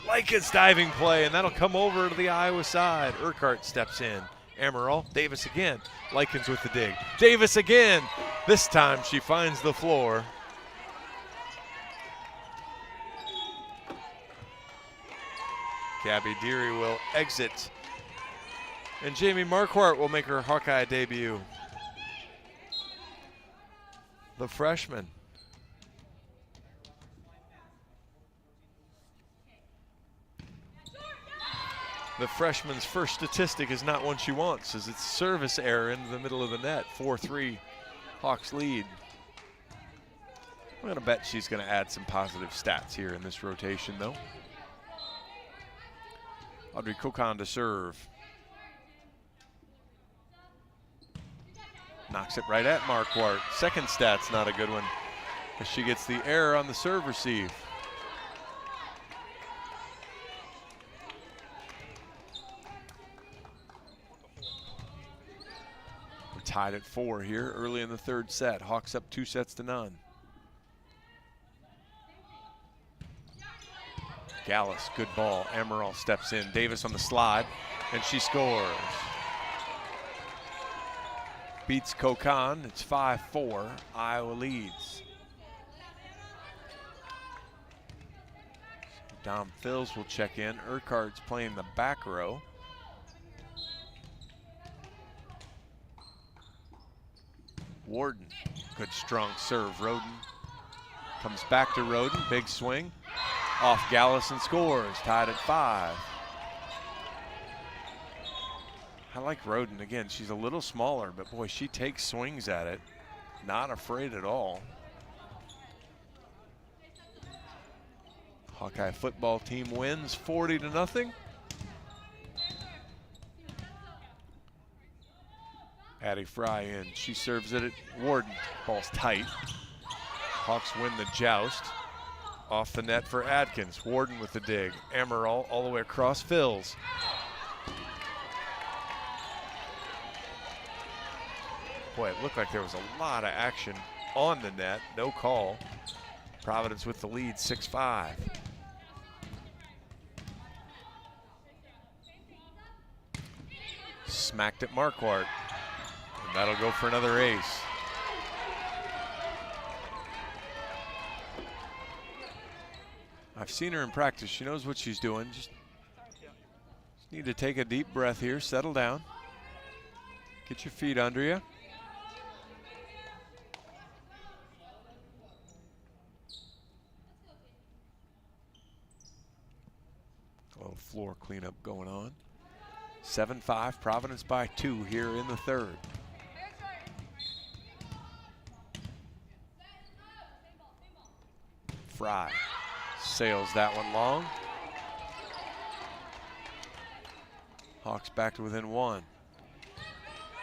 S2: Likens diving play, and that'll come over to the Iowa side. Urquhart steps in. Amaral, Davis again. Likens with the dig. Davis again. This time she finds the floor. Gabby Deary will exit. And Jamie Marquardt will make her Hawkeye debut. The freshman. The freshman's first statistic is not one she wants, as it's service error into the middle of the net. 4-3 Hawks lead. I'm gonna bet she's gonna add some positive stats here in this rotation though. Audrey Kokon to serve. Knocks it right at Marquardt. Second stat's not a good one, as she gets the error on the serve receive. We're tied at 4 here early in the third set. Hawks up 2-0. Gallus, good ball. Emerald steps in. Davis on the slide, and she scores. Beats Kokon. It's 5-4. Iowa leads. Dom Phils will check in. Urquhart's playing the back row. Warden, good strong serve. Roden comes back to Roden. Big swing. Off Gallus and scores. Tied at 5. I like Roden. Again, she's a little smaller, but boy, she takes swings at it. Not afraid at all. Hawkeye football team wins 40-0. Addie Fry in. She serves it at Warden. Ball's tight. Hawks win the joust. Off the net for Adkins. Warden with the dig. Emerald all the way across. Phils. Boy, it looked like there was a lot of action on the net. No call. Providence with the lead, 6-5. Smacked at Marquardt. And that'll go for another ace. I've seen her in practice. She knows what she's doing. Just need to take a deep breath here, settle down. Get your feet under you. A little floor cleanup going on. 7-5, Providence by 2 here in the third. Fry sails that one long. Hawks back to within 1.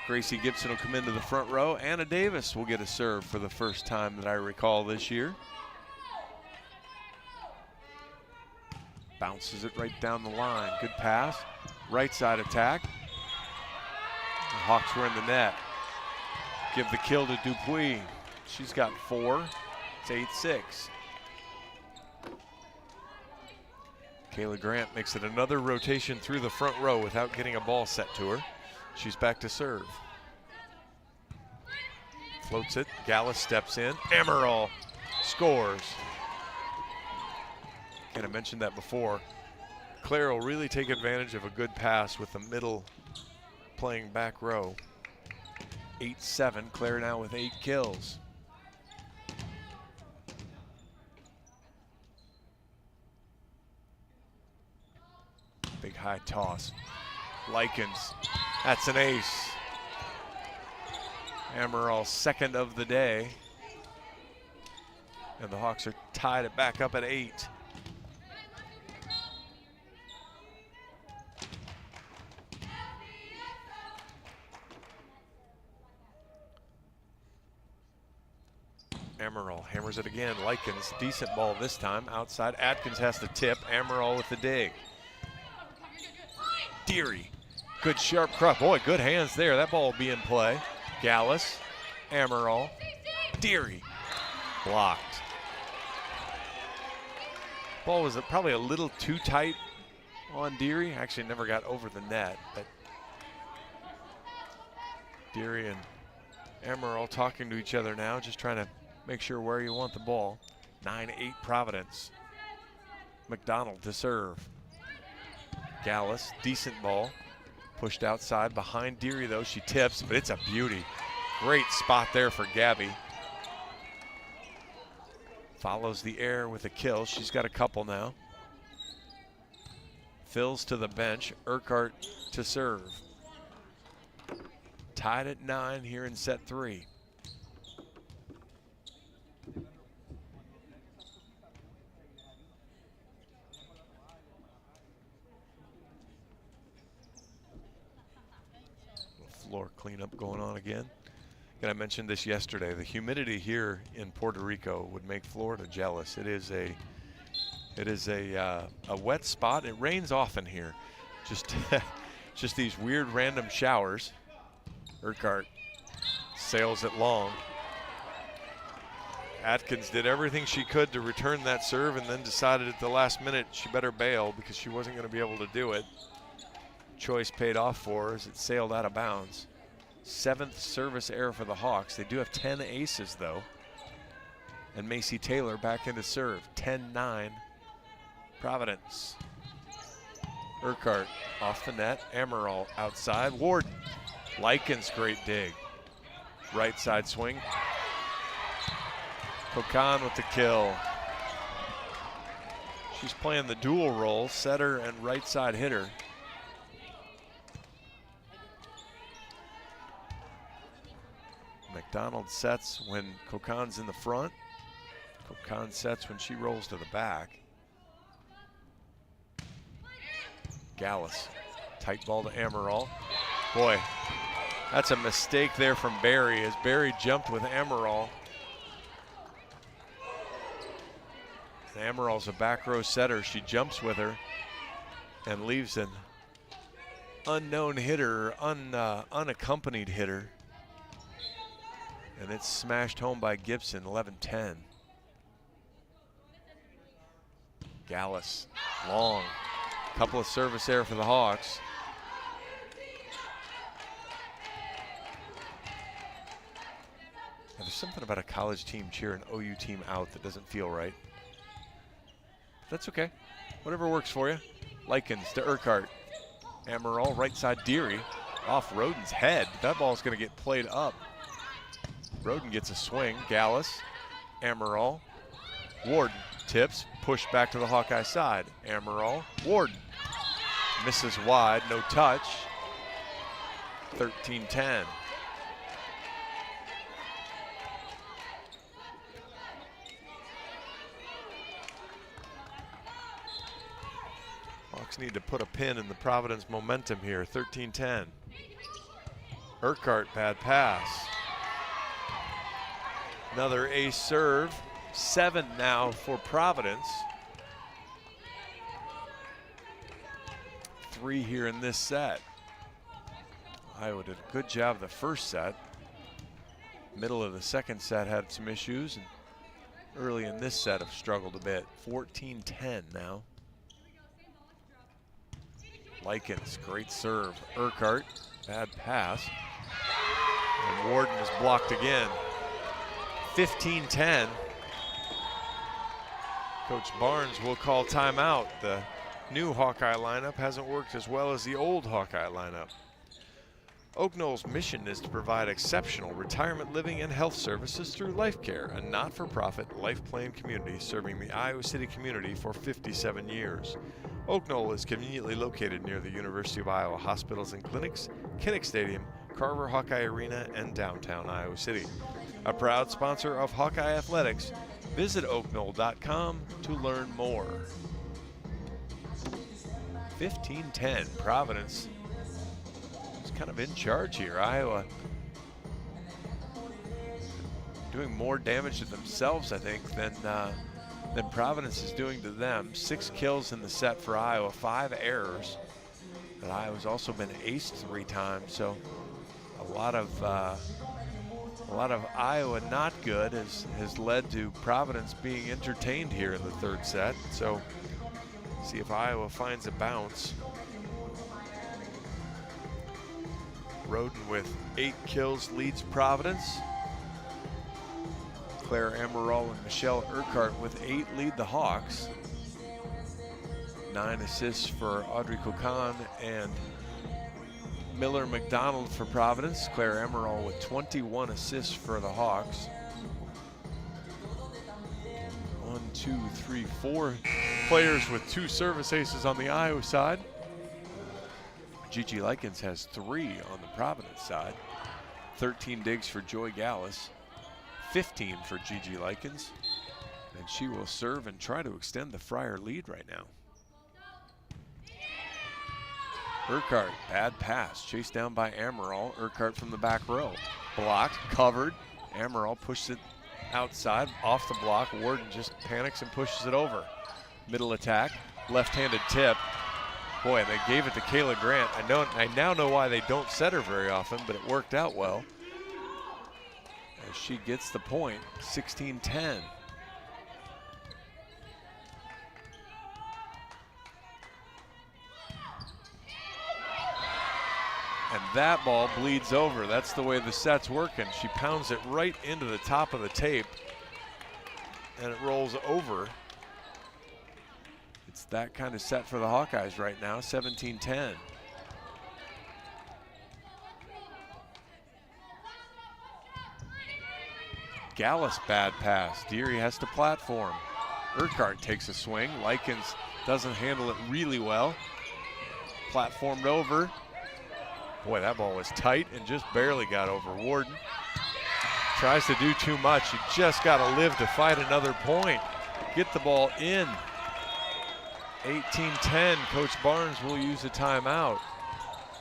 S2: Gracie Gibson will come into the front row. Anna Davis will get a serve for the first time that I recall this year. Bounces it right down the line. Good pass. Right side attack. The Hawks were in the net. Give the kill to Dupuis. She's got 4. It's 8-6. Kayla Grant makes it another rotation through the front row without getting a ball set to her. She's back to serve. Floats it. Gallus steps in. Emerald scores. And I mentioned that before. Claire will really take advantage of a good pass with the middle playing back row. 8-7. Claire now with 8 kills. Big high toss. Likens. That's an ace. Emerald second of the day. And the Hawks are tied it back up at 8. Emerald hammers it again. Likens, decent ball this time. Outside, Atkins has the tip. Emerald with the dig. Deary, good sharp cross. Boy, good hands there. That ball will be in play. Gallus, Emerald, Deary, blocked. Ball was probably a little too tight on Deary. Actually never got over the net, but Deary and Emerald talking to each other now, just trying to make sure where you want the ball. 9-8 Providence. McDonald to serve. Gallus, decent ball. Pushed outside behind Deary though. She tips, but it's a beauty. Great spot there for Gabby. Follows the air with a kill. She's got a couple now. Phils to the bench. Urquhart to serve. Tied at 9 here in set 3. Floor cleanup going on again. And I mentioned this yesterday. The humidity here in Puerto Rico would make Florida jealous. It is a wet spot. It rains often here. Just these weird random showers. Urquhart sails it long. Atkins did everything she could to return that serve and then decided at the last minute she better bail because she wasn't going to be able to do it. Choice paid off for her as it sailed out of bounds. 7th service error for the Hawks. They do have 10 aces though. And Macy Taylor back into serve. 10-9 Providence. Urquhart off the net. Amaral outside. Warden. Likens great dig. Right side swing. Kokan with the kill. She's playing the dual role, setter and right side hitter. McDonald sets when Kokan's in the front. Kokan sets when she rolls to the back. Gallus, tight ball to Amaral. Boy, that's a mistake there from Barry as Barry jumped with Amaral. Amaral's a back row setter. She jumps with her and leaves an unknown hitter, unaccompanied hitter. And it's smashed home by Gibson, 11-10. Gallus, long. Couple of service error for the Hawks. Now, there's something about a college team cheer an OU team out that doesn't feel right. That's okay. Whatever works for you. Likens to Urquhart. Amaral, right side Deary. Off Roden's head. That ball's going to get played up. Roden gets a swing. Gallus. Amaral. Warden tips. Push back to the Hawkeye side. Amaral. Warden. Misses wide. No touch. 13-10. Hawks need to put a pin in the Providence momentum here. 13-10. Urquhart, bad pass. Another ace serve. 7 now for Providence. 3 here in this set. Iowa did a good job the first set. Middle of the second set had some issues, and early in this set have struggled a bit. 14-10 now. Likens, great serve. Urquhart, bad pass. And Warden is blocked again. 15-10. Coach Barnes will call timeout. The new Hawkeye lineup hasn't worked as well as the old Hawkeye lineup. Oak Knoll's mission is to provide exceptional retirement living and health services through Life Care, a not-for-profit life plan community serving the Iowa City community for 57 years. Oak Knoll is conveniently located near the University of Iowa hospitals and clinics, Kinnick Stadium, Carver Hawkeye Arena, and downtown Iowa City. A proud sponsor of Hawkeye Athletics, visit oakknoll.com to learn more. 15-10, Providence is kind of in charge here. Iowa doing more damage to themselves, I think, than Providence is doing to them. 6 kills in the set for Iowa, 5 errors. But Iowa's also been aced 3 times, so a lot of Iowa not good has led to Providence being entertained here in the third set. So see if Iowa finds a bounce. Roden with 8 kills leads Providence. Claire Amaral and Michelle Urquhart with 8 lead the Hawks. 9 assists for Audrey Kokan and Miller McDonald for Providence. Claire Amaral with 21 assists for the Hawks. 1, 2, 3, 4 players with 2 service aces on the Iowa side. Gigi Likens has 3 on the Providence side. 13 digs for Joy Gallus. 15 for Gigi Likens. And she will serve and try to extend the Friar lead right now. Urquhart, bad pass, chased down by Amaral. Urquhart from the back row. Blocked, covered. Amaral pushes it outside, off the block. Warden just panics and pushes it over. Middle attack, left-handed tip. Boy, they gave it to Kayla Grant. I now know why they don't set her very often, but it worked out well. As she gets the point, 16-10. And that ball bleeds over. That's the way the set's working. She pounds it right into the top of the tape, and it rolls over. It's that kind of set for the Hawkeyes right now, 17-10. Gallus, bad pass. Deary has to platform. Urquhart takes a swing. Likens doesn't handle it really well. Platformed over. Boy, that ball was tight and just barely got over. Warden tries to do too much. You just got to live to fight another point. Get the ball in. 18-10, Coach Barnes will use a timeout.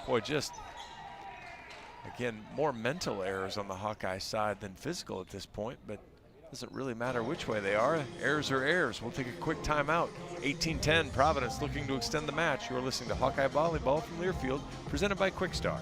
S2: Boy, just, again, more mental errors on the Hawkeye side than physical at this point, but doesn't really matter which way they are. Errors are errors. We'll take a quick timeout. 18-10, Providence looking to extend the match. You're listening to Hawkeye Volleyball from Learfield, presented by Quickstar.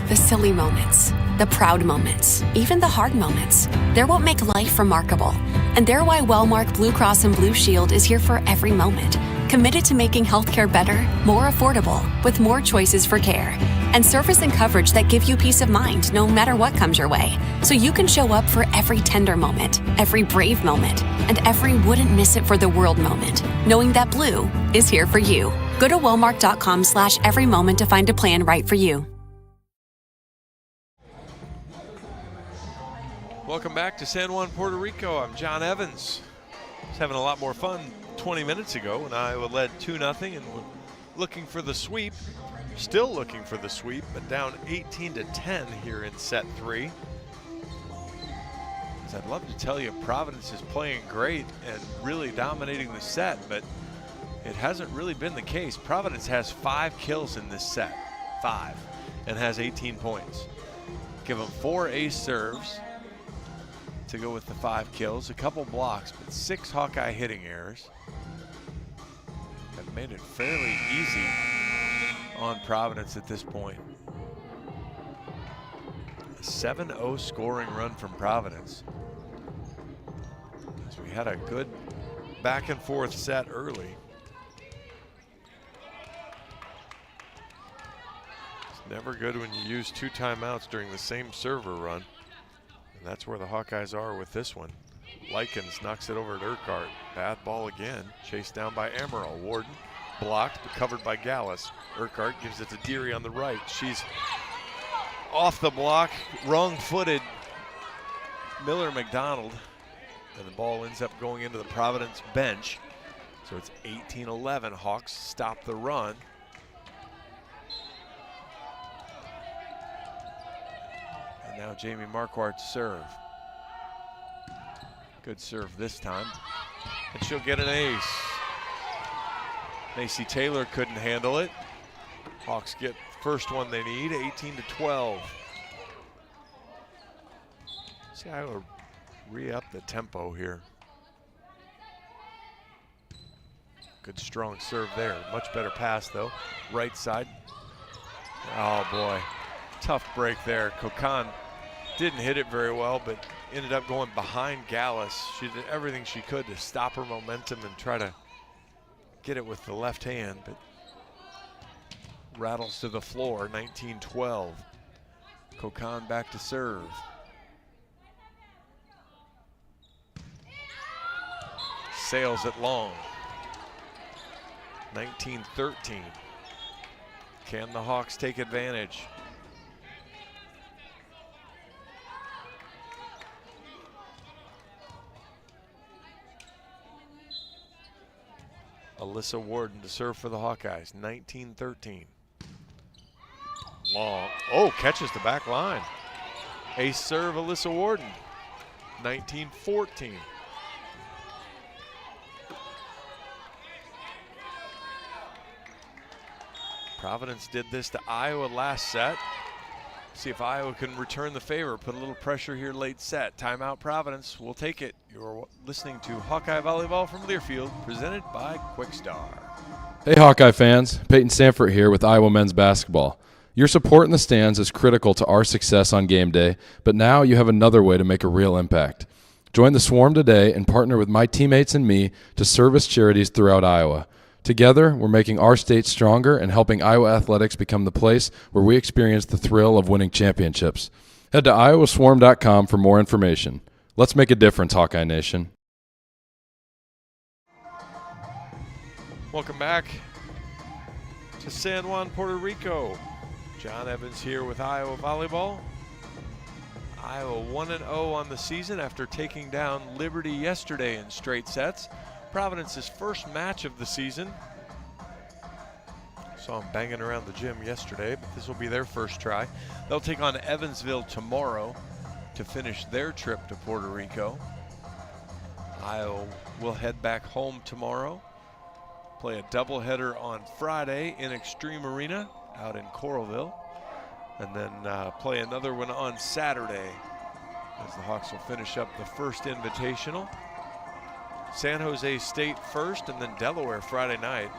S8: The silly moments, the proud moments, even the hard moments, they're what make life remarkable. And they're why Wellmark Blue Cross and Blue Shield is here for every moment. Committed to making healthcare better, more affordable, with more choices for care. And service and coverage that give you peace of mind no matter what comes your way. So you can show up for every tender moment, every brave moment, and every wouldn't miss it for the world moment, knowing that Blue is here for you. Go to wellmark.com/every moment to find a plan right for you.
S2: Welcome back to San Juan, Puerto Rico. I'm John Evans. I was having a lot more fun 20 minutes ago when Iowa led 2-0 and were looking for the sweep. Still looking for the sweep, but down 18-10 here in set 3. As I'd love to tell you, Providence is playing great and really dominating the set, but it hasn't really been the case. Providence has 5 kills in this set, 5, and has 18 points. Give them 4 ace serves to go with the 5 kills, a couple blocks, but 6 Hawkeye hitting errors. Have made it fairly easy on Providence at this point. A 7-0 scoring run from Providence. As we had a good back and forth set early. It's never good when you use 2 timeouts during the same server run. And that's where the Hawkeyes are with this one. Likens knocks it over at Urquhart. Bad ball again, chased down by Amaral. Warden blocked, but covered by Gallus. Urquhart gives it to Deary on the right. She's off the block, wrong-footed Miller McDonald, and the ball ends up going into the Providence bench. So it's 18-11. Hawks stop the run. And now Jamie Marquardt to serve. Good serve this time, and she'll get an ace. Macy Taylor couldn't handle it. Hawks get first one they need, 18-12. See, I will re-up the tempo here. Good strong serve there. Much better pass though. Right side. Oh boy, tough break there. Kokan didn't hit it very well, but ended up going behind Gallus. She did everything she could to stop her momentum and try to get it with the left hand, but rattles to the floor, 19-12. Kokan back to serve. Sails it long. 19-13. Can the Hawks take advantage? Alyssa Warden to serve for the Hawkeyes, 19-13. Long, oh, catches the back line. Ace serve, Alyssa Warden, 19-14. Providence did this to Iowa last set. See if Iowa can return the favor, put a little pressure here late set. Timeout Providence, we'll take it. You're listening to Hawkeye Volleyball from Learfield, presented by Quickstar.
S9: Hey Hawkeye fans, Peyton Sanford here with Iowa men's basketball. Your support in the stands is critical to our success on game day, but now you have another way to make a real impact. Join the Swarm today and partner with my teammates and me to service charities throughout Iowa. Together, we're making our state stronger and helping Iowa athletics become the place where we experience the thrill of winning championships. Head to iowaswarm.com for more information. Let's make a difference, Hawkeye Nation.
S2: Welcome back to San Juan, Puerto Rico. John Evans here with Iowa Volleyball. Iowa 1-0 on the season after taking down Liberty yesterday in straight sets. Providence's first match of the season. Saw them banging around the gym yesterday, but this will be their first try. They'll take on Evansville tomorrow to finish their trip to Puerto Rico. Iowa will head back home tomorrow, play a doubleheader on Friday in Extreme Arena out in Coralville, and then play another one on Saturday as the Hawks will finish up the first invitational. San Jose State first, and then Delaware Friday night.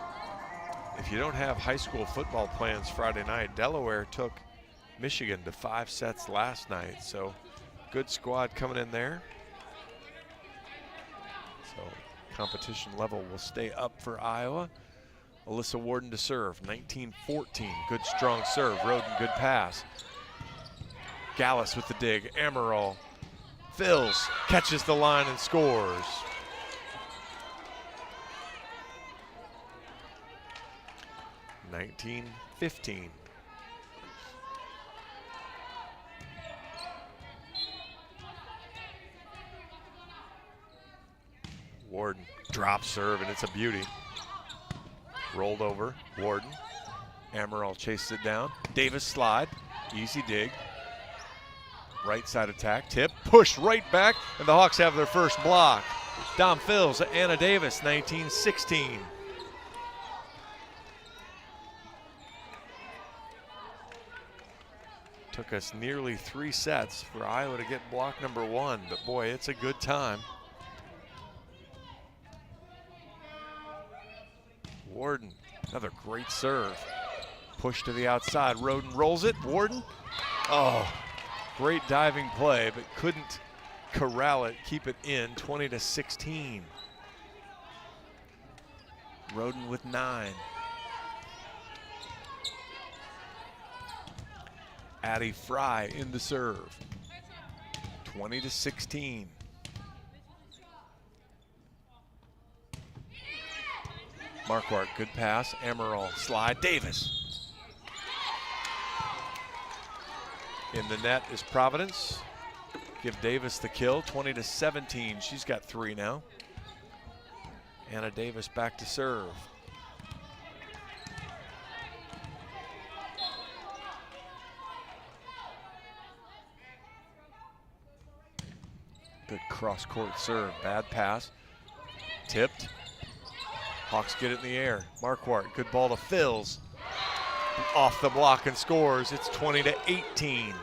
S2: If you don't have high school football plans Friday night, Delaware took Michigan to 5 sets last night, so good squad coming in there. So competition level will stay up for Iowa. Alyssa Warden to serve, 19-14, good strong serve. Roden, good pass. Gallus with the dig, Amaral fills, catches the line and scores. 19-15. Warden drop serve, and it's a beauty. Rolled over, Warden. Amaral chases it down. Davis slide, easy dig. Right side attack, tip, push right back, and the Hawks have their first block. Dom Fills, Anna Davis, 19-16. Took us nearly 3 sets for Iowa to get block number 1, but boy, it's a good time. Warden, another great serve. Push to the outside, Roden rolls it, Warden. Oh, great diving play, but couldn't corral it, keep it in, 20-16. Roden with 9. Addie Fry in the serve, 20-16. Marquardt, good pass, Amaral, slide, Davis. In the net is Providence. Give Davis the kill, 20-17. She's got 3 now. Anna Davis back to serve. Good cross-court serve, bad pass, tipped. Hawks get it in the air. Marquardt, good ball to Fills. Off the block and scores. It's 20-18.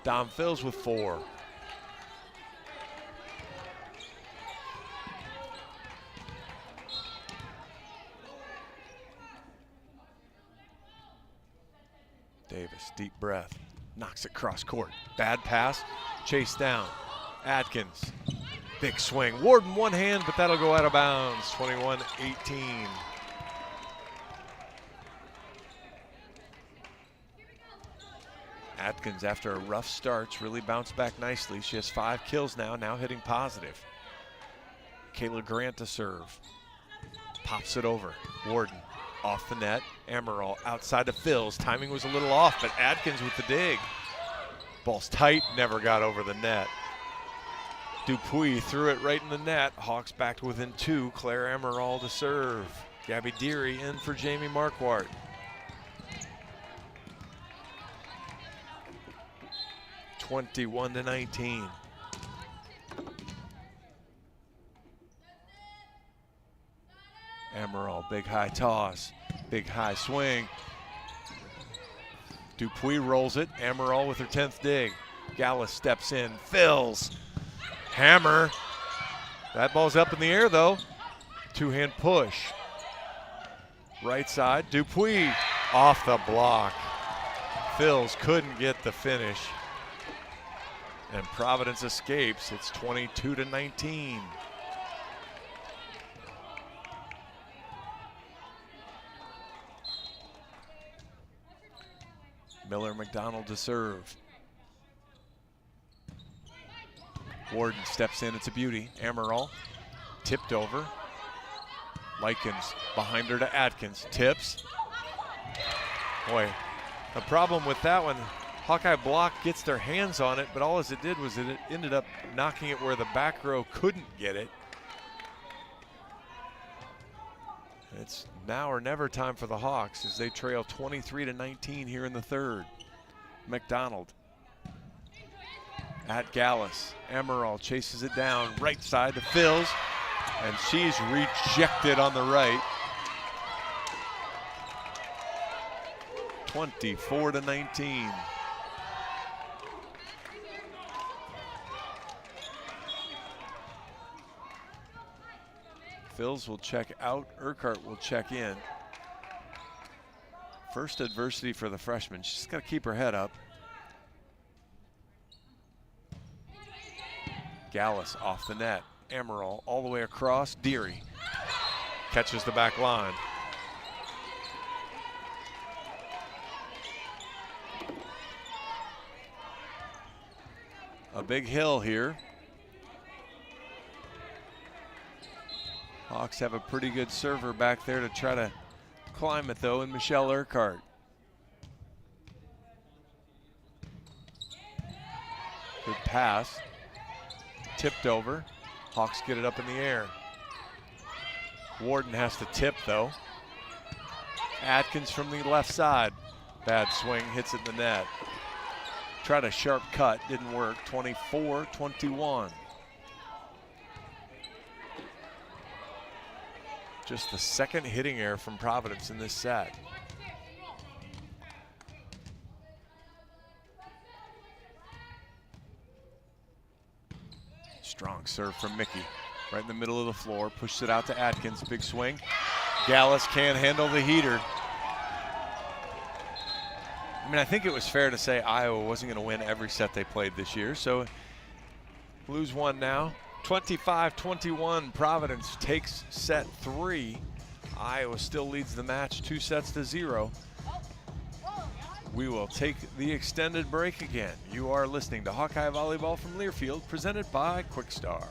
S2: Dom Fills with 4. Davis, deep breath, knocks it cross court. Bad pass, chase down. Atkins, big swing. Warden one hand, but that'll go out of bounds, 21-18. Atkins, after a rough start, really bounced back nicely. She has 5 kills now hitting positive. Kayla Grant to serve. Pops it over. Warden off the net. Amaral outside to Fills. Timing was a little off, but Atkins with the dig. Ball's tight, never got over the net. Dupuis threw it right in the net. Hawks back to within 2. Claire Amaral to serve. Gabby Deary in for Jamie Marquardt. (21-19). Amaral, big high toss. Big high swing. Dupuis rolls it. Amaral with her 10th dig. Gallus steps in, fills. Hammer. That ball's up in the air though. Two-hand push. Right side, Dupuis off the block. Fills couldn't get the finish. And Providence escapes. It's 22-19. Miller McDonald to serve. Warden steps in, it's a beauty. Amaral tipped over. Likens behind her to Atkins, tips. Boy, the problem with that one, Hawkeye block gets their hands on it, but all as it did was it ended up knocking it where the back row couldn't get it. It's now or never time for the Hawks as they trail 23-19 here in the third. McDonald at Gallus. Amaral chases it down, right side to Fills, and she's rejected on the right. 24-19. Fills will check out, Urquhart will check in. First adversity for the freshman. She's got to keep her head up. Gallus off the net. Amaral all the way across. Deary catches the back line. A big hill here. Hawks have a pretty good server back there to try to climb it though, and Michelle Urquhart. Good pass. Tipped over. Hawks get it up in the air. Warden has to tip though. Atkins from the left side. Bad swing, hits it in the net. Tried a sharp cut, didn't work. 24-21. Just the second hitting error from Providence in this set. Strong serve from Mickey. Right in the middle of the floor, pushes it out to Atkins, big swing. Gallus can't handle the heater. I mean, I think it was fair to say Iowa wasn't going to win every set they played this year, so lose one now. 25-21, Providence takes set 3. Iowa still leads the match 2-0. We will take the extended break again. You are listening to Hawkeye Volleyball from Learfield, presented by Quickstar.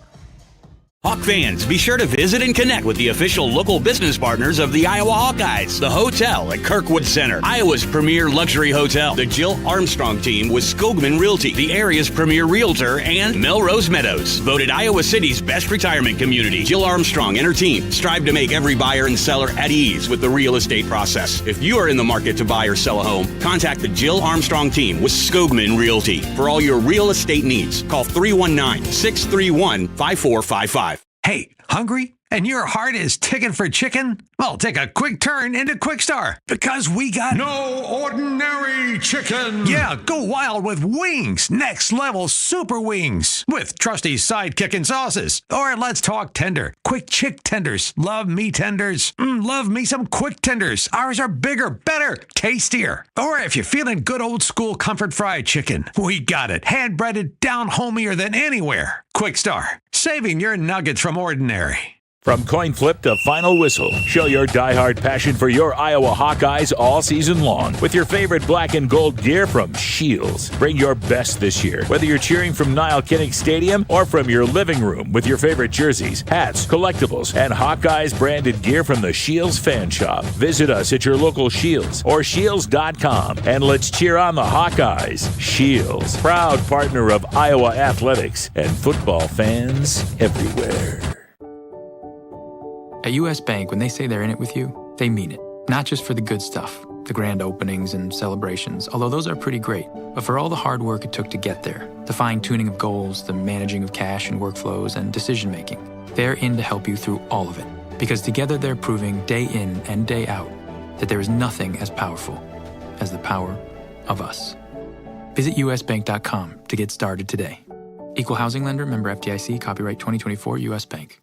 S3: Hawk fans, be sure to visit and connect with the official local business partners of the Iowa Hawkeyes. The hotel at Kirkwood Center, Iowa's premier luxury hotel. The Jill Armstrong team with Skogman Realty, the area's premier realtor, and Melrose Meadows, voted Iowa City's best retirement community. Jill Armstrong and her team strive to make every buyer and seller at ease with the real estate process. If you are in the market to buy or sell a home, contact the Jill Armstrong team with Skogman Realty. For all your real estate needs, call 319-631-5455.
S4: Hey, hungry? And your heart is ticking for chicken? Well, take a quick turn into Quickstar because we got
S5: no ordinary chicken.
S4: Yeah, go wild with wings. Next level super wings with trusty sidekick and sauces. Or let's talk tender. Quick chick tenders. Love me tenders. Love me some quick tenders. Ours are bigger, better, tastier. Or if you're feeling good old school comfort fried chicken, we got it. Hand breaded down homier than anywhere. Quickstar, saving your nuggets from ordinary.
S6: From coin flip to final whistle, show your diehard passion for your Iowa Hawkeyes all season long with your favorite black and gold gear from Shields. Bring your best this year, whether you're cheering from Niall Kinnick Stadium or from your living room with your favorite jerseys, hats, collectibles, and Hawkeyes branded gear from the Shields fan shop. Visit us at your local Shields or Shields.com and let's cheer on the Hawkeyes. Shields, proud partner of Iowa athletics and football fans everywhere.
S7: At U.S. Bank, when they say they're in it with you, they mean it. Not just for the good stuff, the grand openings and celebrations, although those are pretty great, but for all the hard work it took to get there, the fine-tuning of goals, the managing of cash and workflows, and decision-making. They're in to help you through all of it, because together they're proving day in and day out, that there is nothing as powerful as the power of us. Visit usbank.com to get started today. Equal housing lender, member FDIC, copyright 2024 U.S. Bank.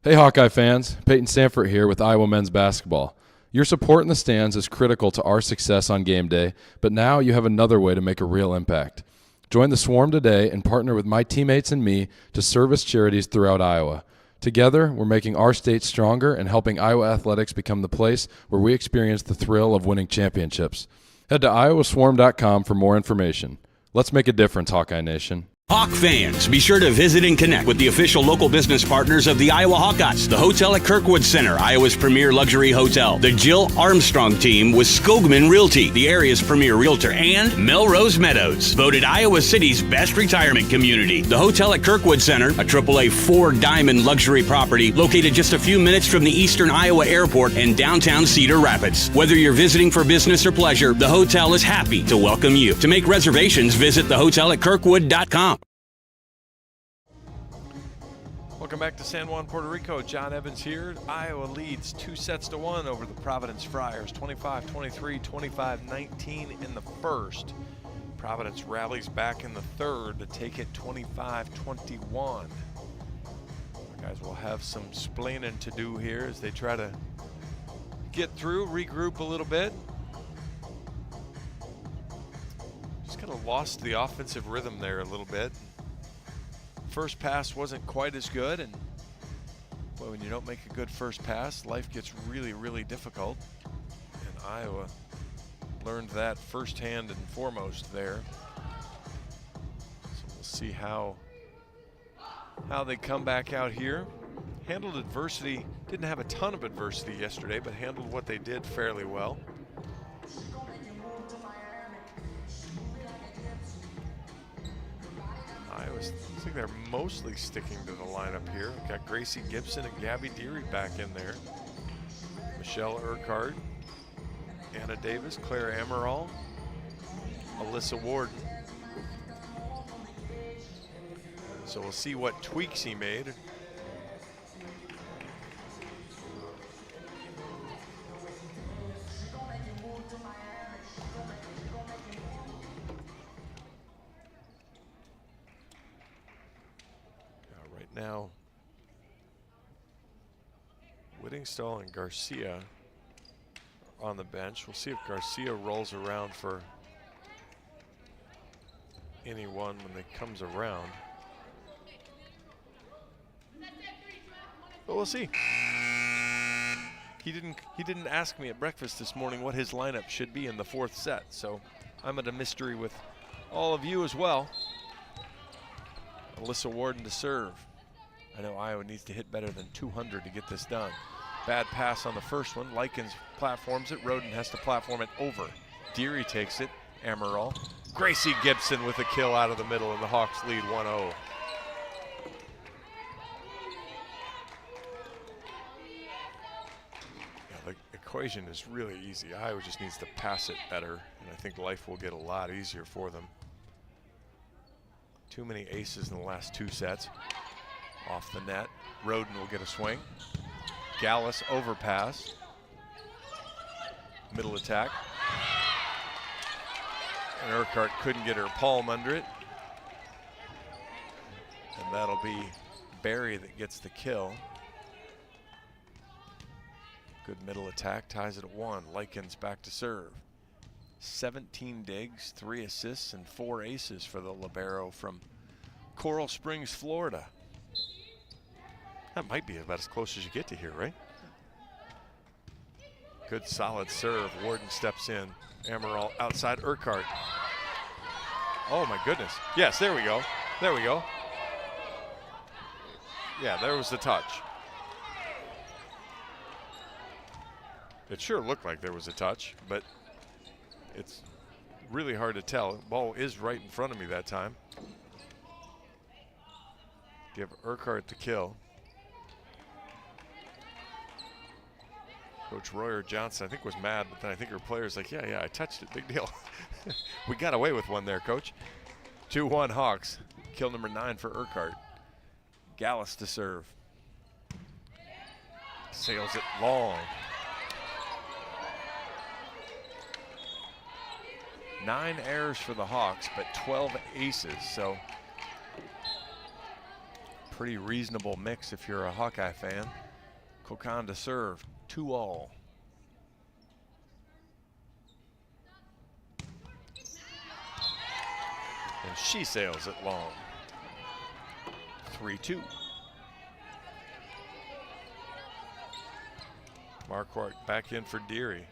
S9: Hey Hawkeye fans, Peyton Sanford here with Iowa men's basketball. Your support in the stands is critical to our success on game day, but now you have another way to make a real impact. Join the Swarm today and partner with my teammates and me to service charities throughout Iowa. Together, we're making our state stronger and helping Iowa athletics become the place where we experience the thrill of winning championships. Head to iowaswarm.com for more information. Let's make a difference, Hawkeye Nation.
S3: Hawk fans, be sure to visit and connect with the official local business partners of the Iowa Hawkeyes, the hotel at Kirkwood Center, Iowa's premier luxury hotel, the Jill Armstrong team with Skogman Realty, the area's premier realtor, and Melrose Meadows, voted Iowa City's best retirement community. The hotel at Kirkwood Center, a AAA 4-diamond luxury property located just a few minutes from the Eastern Iowa Airport and downtown Cedar Rapids. Whether you're visiting for business or pleasure, the hotel is happy to welcome you. To make reservations, visit thehotelatKirkwood.com.
S2: Welcome back to San Juan, Puerto Rico. John Evans here. Iowa leads 2-1 over the Providence Friars, 25-23, 25-19 in the first. Providence rallies back in the third to take it 25-21. Guys will have some splaining to do here as they try to get through, regroup a little bit. Just kind of lost the offensive rhythm there a little bit. First pass wasn't quite as good, and boy, when you don't make a good first pass, life gets really, really difficult. And Iowa learned that firsthand and foremost there. So we'll see how they come back out here. Handled adversity, didn't have a ton of adversity yesterday, but handled what they did fairly well. I think they're mostly sticking to the lineup here. We've got Gracie Gibson and Gabby Deary back in there. Michelle Urquhart, Anna Davis, Claire Amaral, Alyssa Warden. So we'll see what tweaks he made. Now, Whittingstall and Garcia are on the bench. We'll see if Garcia rolls around for anyone when it comes around. But we'll see. He didn't ask me at breakfast this morning what his lineup should be in the fourth set, so I'm at a mystery with all of you as well. Alyssa Warden to serve. I know Iowa needs to hit better than 200 to get this done. Bad pass on the first one. Likens platforms it. Roden has to platform it over. Deary takes it. Amaral. Gracie Gibson with a kill out of the middle, and the Hawks lead 1-0. Yeah, the equation is really easy. Iowa just needs to pass it better, and I think life will get a lot easier for them. Too many aces in the last two sets. Off the net. Roden will get a swing. Gallus overpass. Middle attack. And Urquhart couldn't get her palm under it. And that'll be Barry that gets the kill. Good middle attack, ties it at 1. Likens back to serve. 17 digs, 3 assists, and 4 aces for the libero from Coral Springs, Florida. That might be about as close as you get to here, right? Good solid serve. Warden steps in. Amaral outside Urquhart. Oh my goodness. Yes, there we go. There we go. Yeah, there was the touch. It sure looked like there was a touch, but it's really hard to tell. The ball is right in front of me that time. Give Urquhart the kill. Coach Royer Johnson, I think, was mad, but then I think her player's like, yeah, I touched it, big deal. We got away with one there, Coach. 2-1 Hawks. Kill number 9 for Urquhart. Gallus to serve. Sails it long. 9 errors for the Hawks, but 12 aces. So pretty reasonable mix if you're a Hawkeye fan. Kokan to serve, 2-all. And she sails it long. 3-2. Marquardt back in for Deary.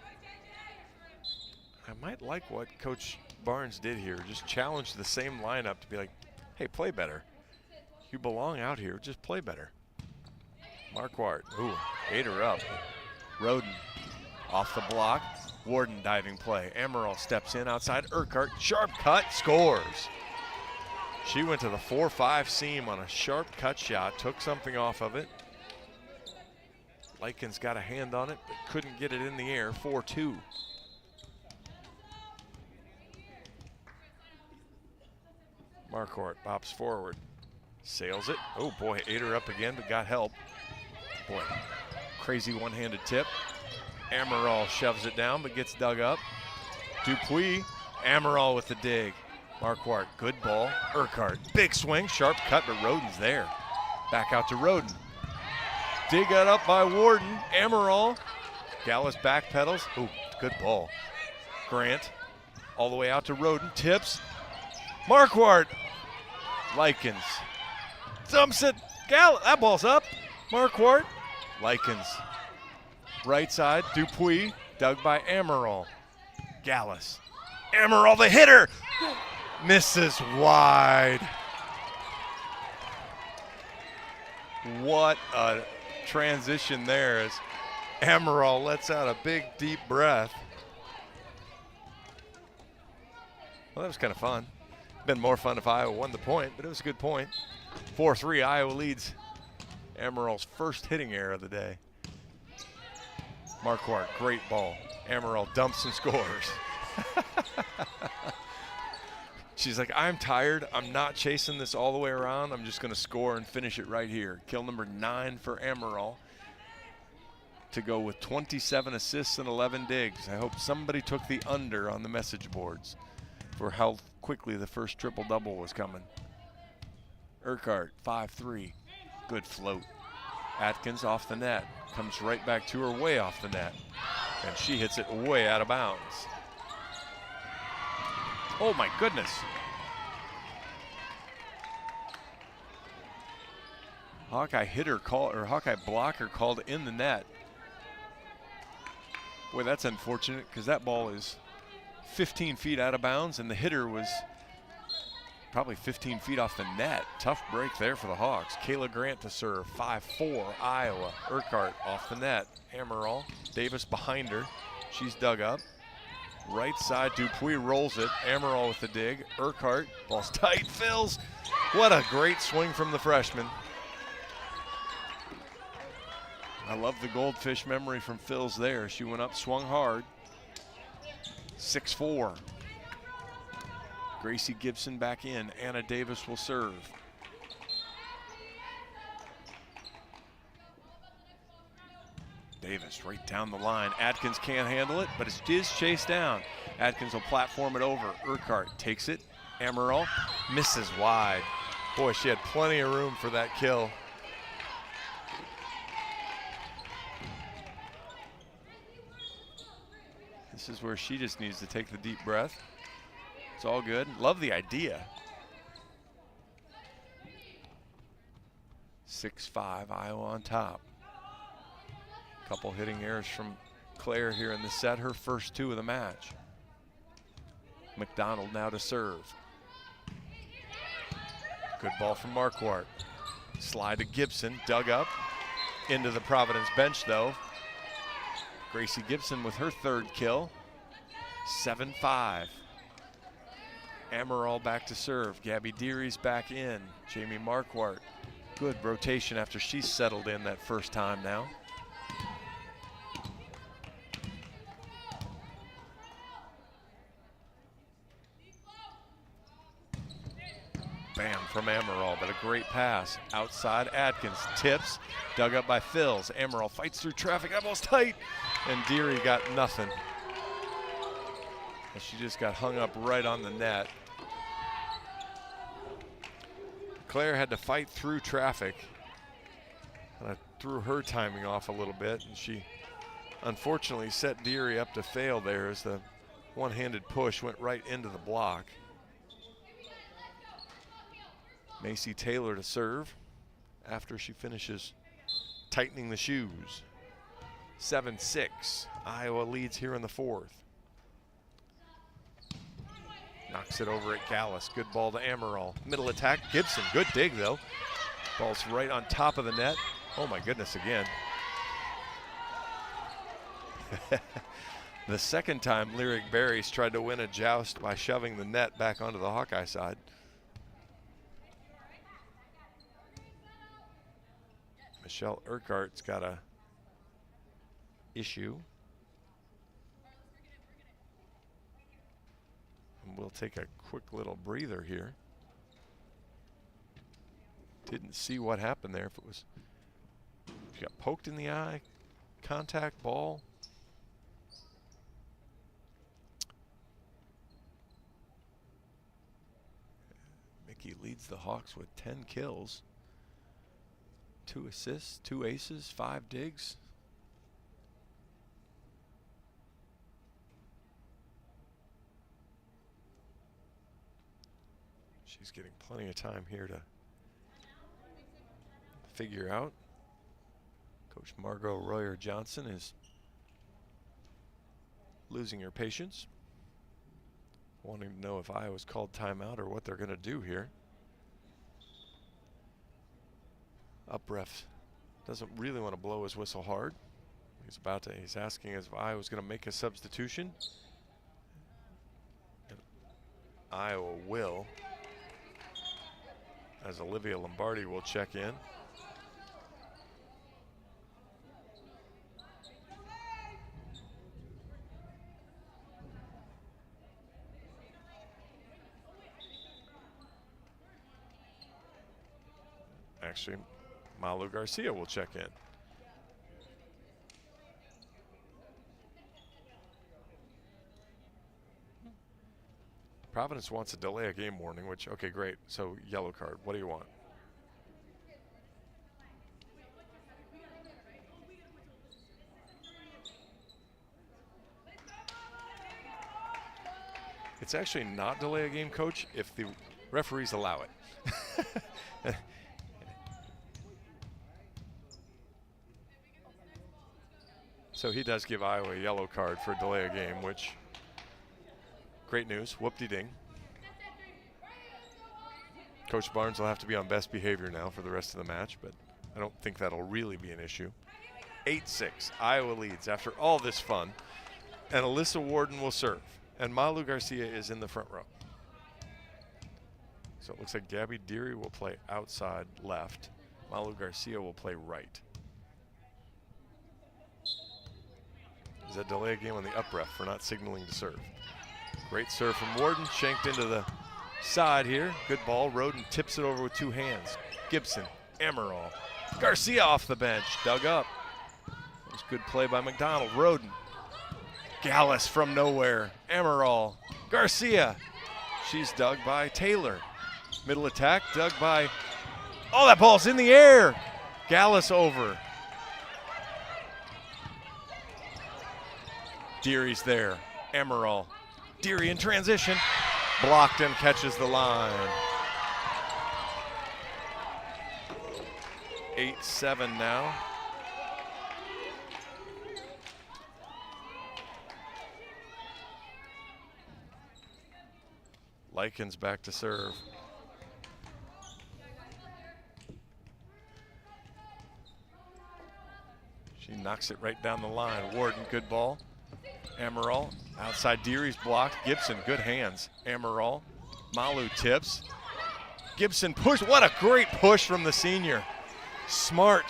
S2: I might like what Coach Barnes did here. Just challenge the same lineup to be like, hey, play better. You belong out here, just play better. Marquardt, ooh, ate her up. Roden off the block. Warden diving play. Amaral steps in outside. Urquhart, sharp cut, scores. She went to the 4-5 seam on a sharp cut shot, took something off of it. Likens got a hand on it, but couldn't get it in the air. 4-2. Marquardt bops forward, sails it. Oh boy, ate her up again, but got help. Boy, crazy one-handed tip. Amaral shoves it down, but gets dug up. Dupuis, Amaral with the dig. Marquardt, good ball. Urquhart, big swing, sharp cut, but Roden's there. Back out to Roden. Dig it up by Warden. Amaral, Gallus backpedals. Ooh, good ball. Grant, all the way out to Roden, tips. Marquardt, Likens, dumps it. That ball's up. Marquardt, Likens. Right side, Dupuis, dug by Amaral. Gallus. Amaral, the hitter, misses wide. What a transition there as Amaral lets out a big, deep breath. Well, that was kind of fun. Been more fun if Iowa won the point, but it was a good point. 4-3, Iowa leads. Amaral's first hitting error of the day. Marquardt, great ball. Amaral dumps and scores. She's like, I'm tired. I'm not chasing this all the way around. I'm just going to score and finish it right here. Kill number 9 for Amaral to go with 27 assists and 11 digs. I hope somebody took the under on the message boards for how quickly the first triple-double was coming. Urquhart, 5-3. Good float. Atkins off the net. Comes right back to her, way off the net. And she hits it way out of bounds. Oh my goodness. Hawkeye hitter call, or Hawkeye blocker called in the net. Boy, that's unfortunate because that ball is 15 feet out of bounds and the hitter was probably 15 feet off the net. Tough break there for the Hawks. Kayla Grant to serve, 5-4, Iowa. Urquhart off the net. Amaral, Davis behind her. She's dug up. Right side, Dupuis rolls it. Amaral with the dig. Urquhart, ball's tight, fills. What a great swing from the freshman. I love the goldfish memory from Phil's there. She went up, swung hard. 6-4. Gracie Gibson back in. Anna Davis will serve. Davis right down the line. Atkins can't handle it, but it is chased down. Atkins will platform it over. Urquhart takes it. Amaral misses wide. Boy, she had plenty of room for that kill. This is where she just needs to take the deep breath. It's all good. Love the idea. 6-5, Iowa on top. Couple hitting errors from Claire here in the set, her first 2 of the match. McDonald now to serve. Good ball from Marquardt. Slide to Gibson, dug up. Into the Providence bench though. Gracie Gibson with her 3rd kill. 7-5. Amaral back to serve. Gabby Deary's back in. Jamie Marquardt. Good rotation after she's settled in that first time now. Bam from Amaral, but a great pass. Outside Atkins, tips, dug up by Phils. Amaral fights through traffic, that ball's tight, and Deary got nothing. She just got hung up right on the net. Claire had to fight through traffic. And I threw her timing off a little bit, and she unfortunately set Deary up to fail there as the one-handed push went right into the block. Macy Taylor to serve after she finishes tightening the shoes. 7-6. Iowa leads here in the fourth. Knocks it over at Gallus. Good ball to Amaral. Middle attack. Gibson. Good dig, though. Ball's right on top of the net. Oh, my goodness, again. The second time Lyric Berries tried to win a joust by shoving the net back onto the Hawkeye side. Michelle Urquhart's got a issue. And we'll take a quick little breather here. Didn't see what happened there. If it was, she got poked in the eye, contact, ball. Mickey leads the Hawks with 10 kills. 2 assists, 2 aces, 5 digs. She's getting plenty of time here to figure out. Coach Margot Royer Johnson is losing her patience, wanting to know if Iowa's called timeout or what they're going to do here. Up ref doesn't really want to blow his whistle hard. He's asking us if Iowa's going to make a substitution. And Iowa will, as Olivia Lombardi will check in. Actually, Malu Garcia will check in. Providence wants to delay a game warning, which, okay, great. So yellow card, what do you want? It's actually not delay a game, Coach, if the referees allow it. So he does give Iowa a yellow card for delay a game, which, great news, whoop-de-ding. Coach Barnes will have to be on best behavior now for the rest of the match, but I don't think that'll really be an issue. 8-6, Iowa leads after all this fun, and Alyssa Warden will serve, and Malu Garcia is in the front row. So it looks like Gabby Deary will play outside left. Malu Garcia will play right. Is that delay a game on the up ref for not signaling to serve? Great serve from Warden, shanked into the side here. Good ball, Roden tips it over with 2 hands. Gibson, Amaral, Garcia off the bench, dug up. That was good play by McDonald. Roden, Gallus from nowhere, Amaral, Garcia. She's dug by Taylor. Middle attack, dug by, oh, that ball's in the air. Gallus over. Deary's there, Amaral. Deary in transition, blocked and catches the line. 8-7 now. Likens back to serve. She knocks it right down the line. Warden, good ball. Amaral, outside Deary's blocked. Gibson, good hands. Amaral, Malu tips. Gibson push, what a great push from the senior. Smart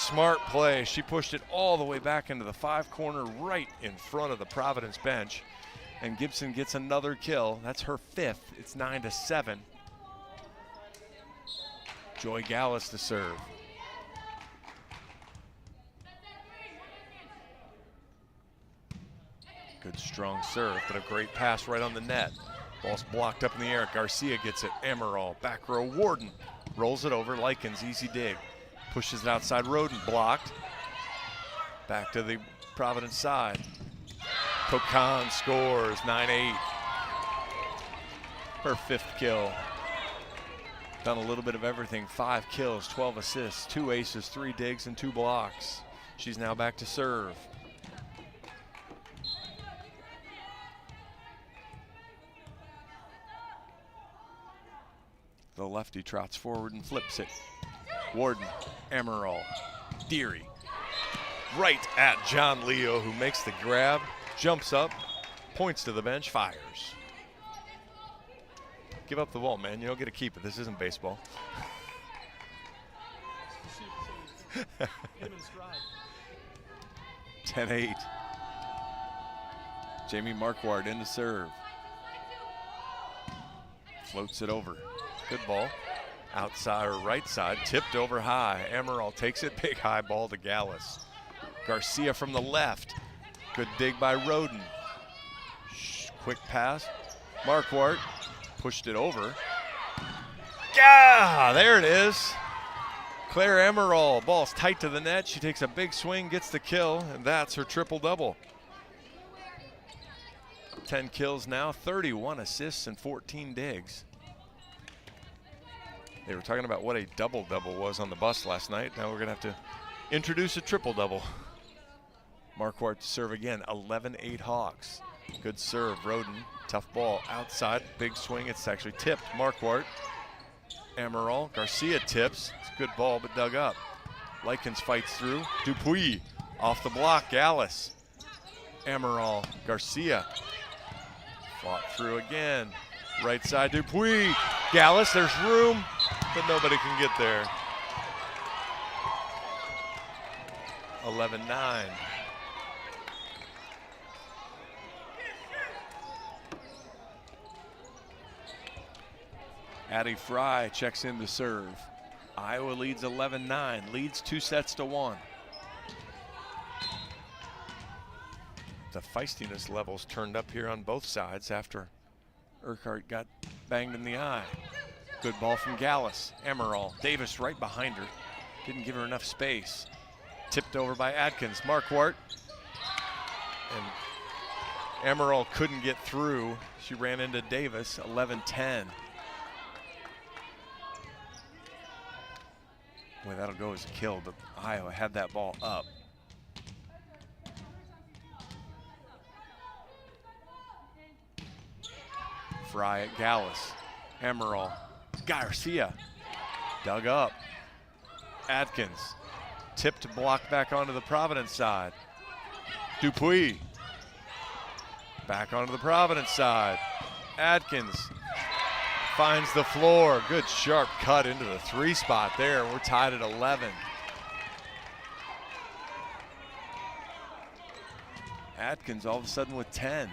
S2: play. She pushed it all the way back into the 5 corner right in front of the Providence bench. And Gibson gets another kill. That's her 5th. It's 9-7. Joy Gallus to serve. Good strong serve, but a great pass right on the net. Ball's blocked up in the air. Garcia gets it. Emerald, back row. Warden rolls it over. Likens, easy dig. Pushes it outside. Roden blocked. Back to the Providence side. Kokan scores, 9-8. Her 5th kill. Done a little bit of everything. 5 kills, 12 assists, 2 aces, 3 digs, and 2 blocks. She's now back to serve. The lefty trots forward and flips it. Warden, Emerald, Deary. Right at John Leo, who makes the grab, jumps up, points to the bench, fires. Give up the ball, man. You don't get to keep it. This isn't baseball. 10-8. Jamie Marquardt in to serve. Floats it over. Good ball. Outside or right side, tipped over high. Emerald takes it, big high ball to Gallus. Garcia from the left. Good dig by Roden. Quick pass. Marquardt pushed it over. Yeah, there it is. Claire Emerald, ball's tight to the net. She takes a big swing, gets the kill, and that's her triple-double. 10 kills now, 31 assists, and 14 digs. They were talking about what a double-double was on the bus last night. Now we're going to have to introduce a triple-double. Marquardt to serve again, 11-8 Hawks. Good serve, Roden, tough ball, outside, big swing, it's actually tipped. Marquardt, Emerald, Garcia tips, it's a good ball but dug up. Likens fights through, Dupuis off the block, Gallus. Emerald, Garcia, fought through again. Right side, Dupuis, Gallus, there's room, but nobody can get there. 11-9. Addie Fry checks in to serve. Iowa leads 11-9, leads 2-1. The feistiness levels turned up here on both sides after Urquhart got banged in the eye. Good ball from Gallus. Emerald, Davis right behind her. Didn't give her enough space. Tipped over by Atkins. Marquardt. And Emerald couldn't get through. She ran into Davis, 11-10. Boy, that'll go as a kill, but Iowa had that ball up. Fry at Gallus. Emerald. Garcia. Dug up. Atkins. Tipped block back onto the Providence side. Dupuis. Back onto the Providence side. Atkins. Finds the floor. Good sharp cut into the 3 spot there. We're tied at 11. Atkins all of a sudden with 10.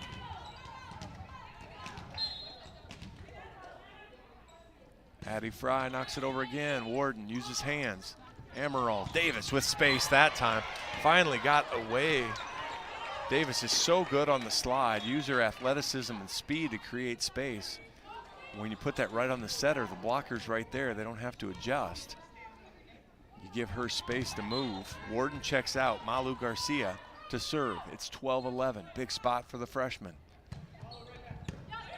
S2: Addie Fry knocks it over again. Warden uses hands. Emerald. Davis with space that time. Finally got away. Davis is so good on the slide. Use her athleticism and speed to create space. When you put that right on the setter, the blocker's right there. They don't have to adjust. You give her space to move. Warden checks out. Malu Garcia to serve. It's 12-11. Big spot for the freshman.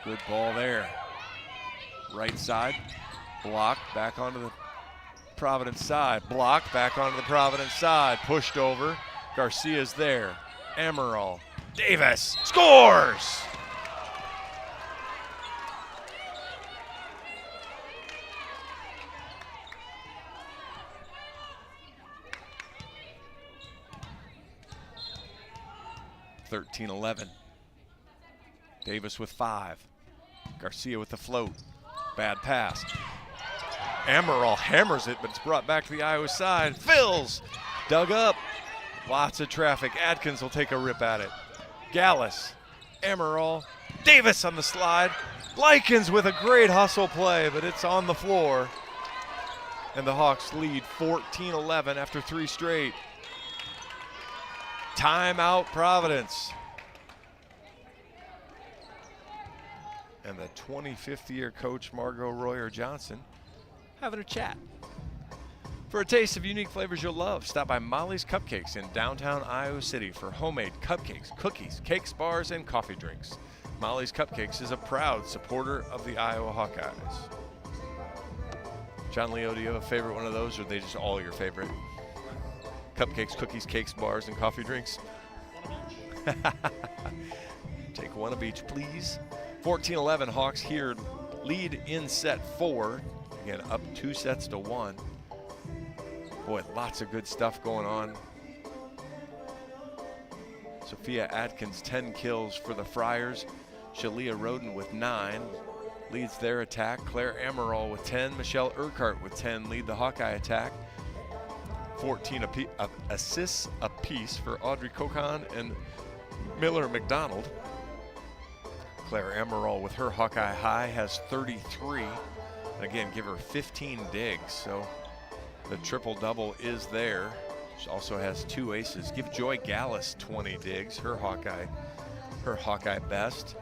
S2: Good ball there. Right side. Block back onto the Providence side. Block back onto the Providence side. Pushed over. Garcia's there. Emerald. Davis scores! (13-11). Davis with 5. Garcia with the float. Bad pass. Emerald hammers it, but it's brought back to the Iowa side. Fills. Dug up. Lots of traffic. Atkins will take a rip at it. Gallus. Emerald. Davis on the slide. Likens with a great hustle play, but it's on the floor. And the Hawks lead 14-11 after 3 straight. Timeout Providence. and the 25th year coach Margot Royer Johnson having a chat. For a taste of unique flavors you'll love, stop by Molly's Cupcakes in downtown Iowa City for homemade cupcakes, cookies, cakes, bars, and coffee drinks. Molly's Cupcakes is a proud supporter of the Iowa Hawkeyes. John Leo, do you have a favorite one of those, or are they just all your favorite? Cupcakes, cookies, cakes, bars, and coffee drinks? Take one of each, please. 14-11, Hawks here lead in set 4. Again, up 2 sets to 1. Boy, lots of good stuff going on. Sophia Atkins, 10 kills for the Friars. Shalia Roden with 9 leads their attack. Claire Amaral with 10. Michelle Urquhart with 10 lead the Hawkeye attack. 14 assists apiece for Audrey Kokon and Miller McDonald. Claire Amaral with her Hawkeye high has 33. And again, give her 15 digs. So the triple-double is there. She also has 2 aces. Give Joy Gallus 20 digs, her Hawkeye best.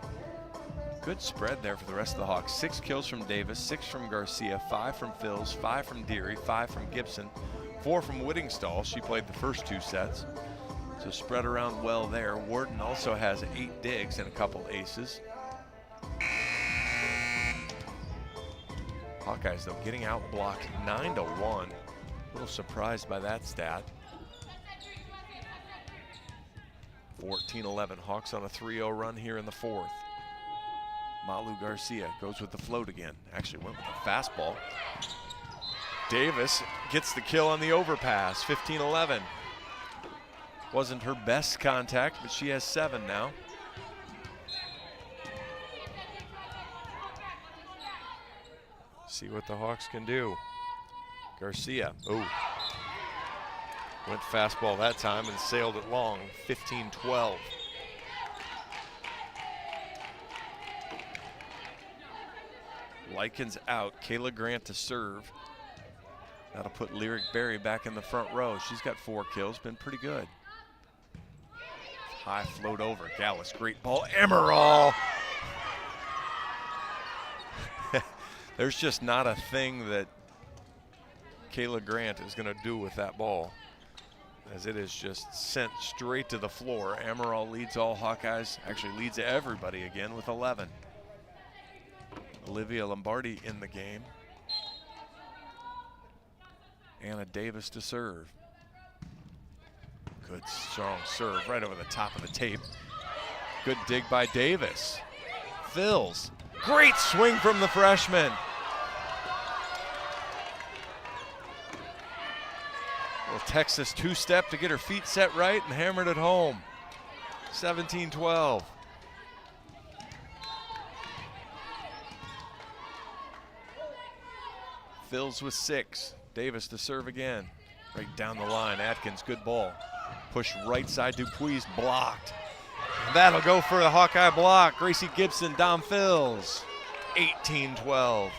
S2: Good spread there for the rest of the Hawks. 6 kills from Davis, 6 from Garcia, 5 from Phils, 5 from Deary, 5 from Gibson, 4 from Whittingstall. She played the first 2 sets. So spread around well there. Warden also has 8 digs and a couple aces. Hawkeyes, though, getting out-blocked 9-1. A little surprised by that stat. 14-11, Hawks on a 3-0 run here in the 4th. Malu Garcia goes with the float again. Actually went with a fastball. Davis gets the kill on the overpass, 15-11. Wasn't her best contact, but she has 7 now. See what the Hawks can do. Garcia, went fastball that time and sailed it long, 15-12. Likens out, Kayla Grant to serve. That'll put Lyric Berry back in the front row. She's got 4 kills, been pretty good. High float over, Gallus, great ball, Amaral. There's just not a thing that Kayla Grant is going to do with that ball, as it is just sent straight to the floor. Amaral leads all Hawkeyes, actually leads everybody again with 11. Olivia Lombardi in the game. Anna Davis to serve. Good strong serve right over the top of the tape. Good dig by Davis. Phils, great swing from the freshman. Well, Texas 2-step to get her feet set right and hammered it home. 17-12. Phils with 6. Davis to serve again. Right down the line. Atkins, good ball. Push right side. Dupuis blocked. And that'll go for the Hawkeye block. Gracie Gibson, Dom Phils. 18-12.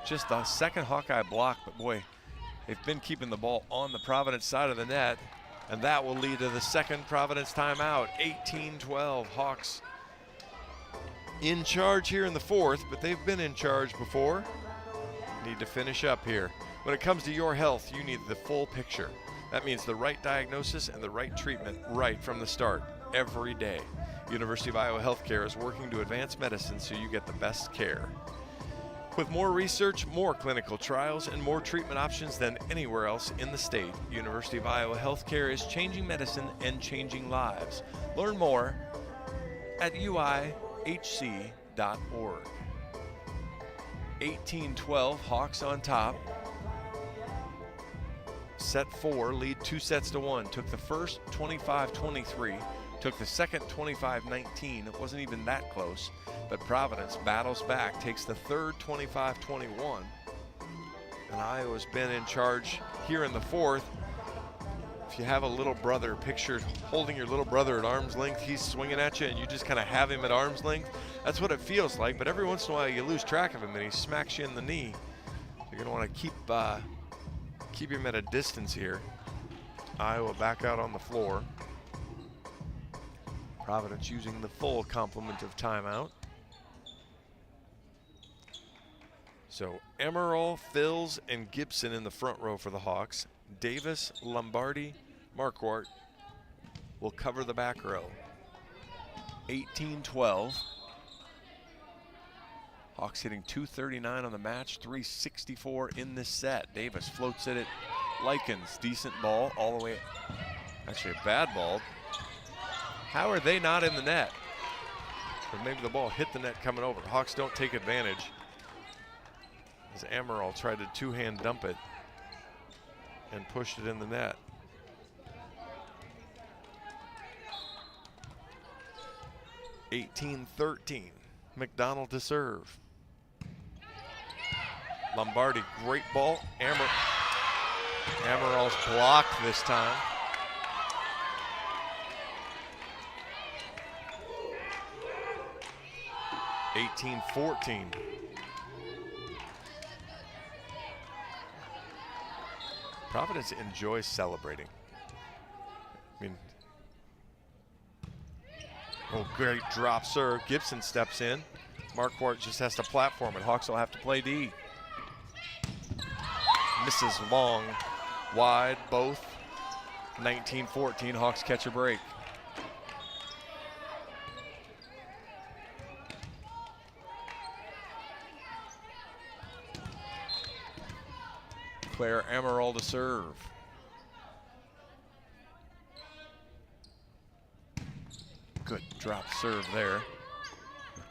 S2: Just the second Hawkeye block, but boy, they've been keeping the ball on the Providence side of the net, and that will lead to the second Providence timeout. 18-12. Hawks in charge here in the 4th, but they've been in charge before. Need to finish up here. When it comes to your health, you need the full picture. That means the right diagnosis and the right treatment right from the start, every day. University of Iowa Healthcare is working to advance medicine so you get the best care. With more research, more clinical trials, and more treatment options than anywhere else in the state, University of Iowa Healthcare is changing medicine and changing lives. Learn more at uihc.org. 18-12, Hawks on top. Set 4, lead 2 sets to 1. Took the first 25-23, took the second 25-19. It wasn't even that close, but Providence battles back, takes the third 25-21. And Iowa's been in charge here in the 4th. If you have a little brother, picture holding your little brother at arm's length, he's swinging at you and you just kind of have him at arm's length. That's what it feels like, but every once in a while you lose track of him and he smacks you in the knee. You're gonna wanna keep him at a distance here. Iowa back out on the floor. Providence using the full complement of timeout. So Emerald, Fils, and Gibson in the front row for the Hawks. Davis, Lombardi, Marquardt will cover the back row. 18-12. Hawks hitting .239 on the match, .364 in this set. Davis floats it at Likens. Decent ball all the way. Actually a bad ball. How are they not in the net? Or maybe the ball hit the net coming over. Hawks don't take advantage, as Amaral tried to two-hand dump it and pushed it in the net. (18-13). McDonald to serve. Lombardi, great ball. Amaral's blocked this time. (18-14). Providence enjoys celebrating. I mean, oh, great drop serve. Gibson steps in. Marquardt just has to platform it. Hawks will have to play D. Misses long, wide, both. 19-14, Hawks catch a break. Claire Amaral to serve. Good drop serve there.